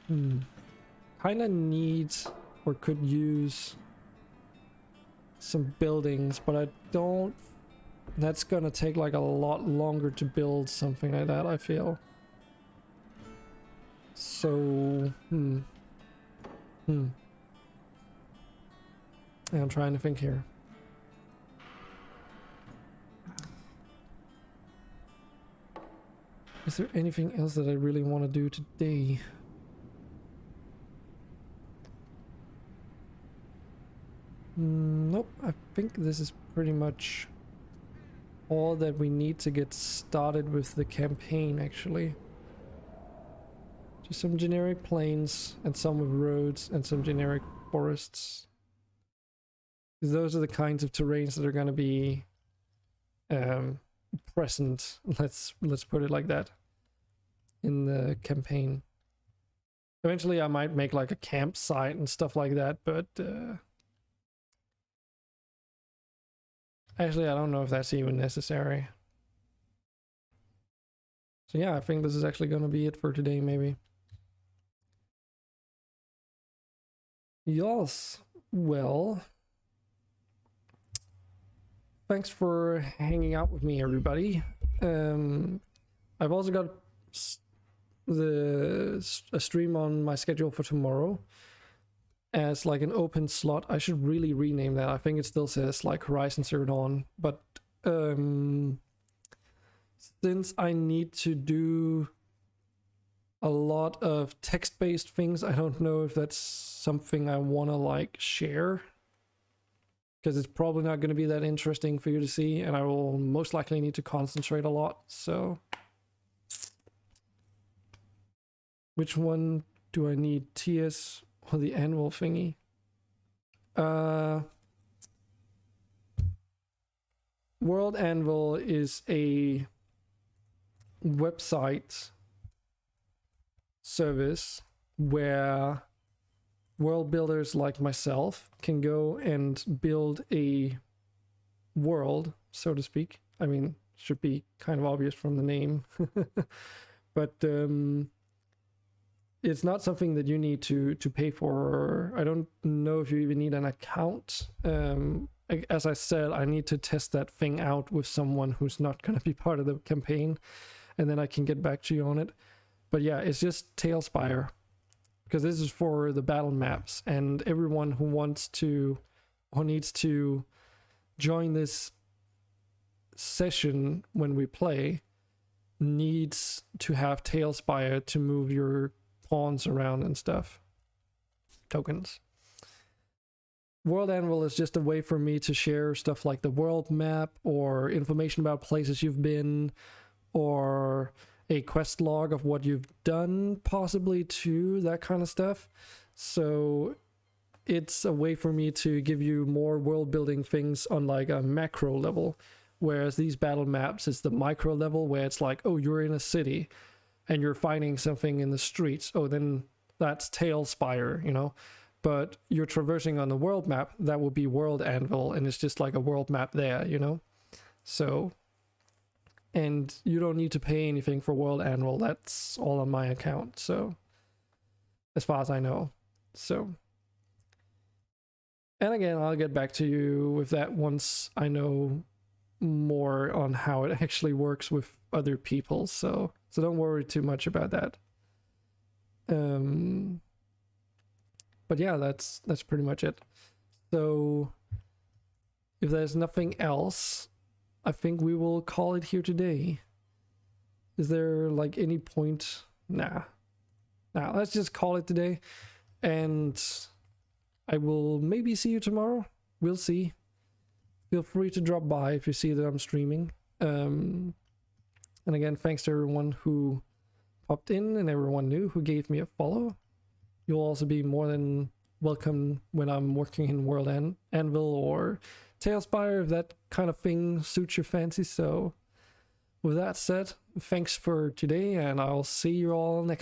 Kinda need or could use some buildings, but I don't... That's gonna take like a lot longer to build something like that, I feel. So, yeah, I'm trying to think here. Is there anything else that I really want to do today? Nope, I think this is pretty much all that we need to get started with the campaign, actually. Just some generic plains and some with roads and some generic forests. Because those are the kinds of terrains that are going to be present, let's put it like that, in the campaign. Eventually I might make like a campsite and stuff like that, but actually I don't know if that's even necessary. So yeah, I think this is actually going to be it for today, maybe. Yes, well, thanks for hanging out with me, everybody. I've also got a stream on my schedule for tomorrow as like an open slot. I should really rename that. I think it still says like Horizon Zero Dawn, but since I need to do a lot of text-based things, I don't know if that's something I want to like share, because it's probably not going to be that interesting for you to see, and I will most likely need to concentrate a lot. So which one do I need, TS or the annual thingy? World Anvil is a website service where world builders like myself can go and build a world, so to speak. I mean, should be kind of obvious from the name. But it's not something that you need to pay for. I don't know if you even need an account. As I said, I need to test that thing out with someone who's not going to be part of the campaign, and then I can get back to you on it. But yeah, it's just Tailspire. because this is for the battle maps, and everyone who needs to join this session when we play needs to have Tailspire to move your pawns around and stuff. Tokens. World Anvil is just a way for me to share stuff like the world map or information about places you've been, or a quest log of what you've done, possibly too, that kind of stuff. So it's a way for me to give you more world building things on like a macro level, whereas these battle maps is the micro level, where it's like, oh, you're in a city and you're finding something in the streets. Oh, then that's Tailspire, you know. But you're traversing on the world map, that will be World Anvil, and it's just like a world map there, you know. So, and you don't need to pay anything for World Anvil. That's all on my account. So, as far as I know. So, and again, I'll get back to you with that once I know more on how it actually works with other people. So don't worry too much about that. But yeah, that's pretty much it. So if there's nothing else, I think we will call it here today. Is there like any point? Nah, let's just call it today, and I will maybe see you tomorrow. We'll see. Feel free to drop by if you see that I'm streaming. And again, thanks to everyone who popped in and everyone new who gave me a follow. You'll also be more than welcome when I'm working in World Anvil or Tailspire, if that kind of thing suits your fancy. So with that said, thanks for today, and I'll see you all next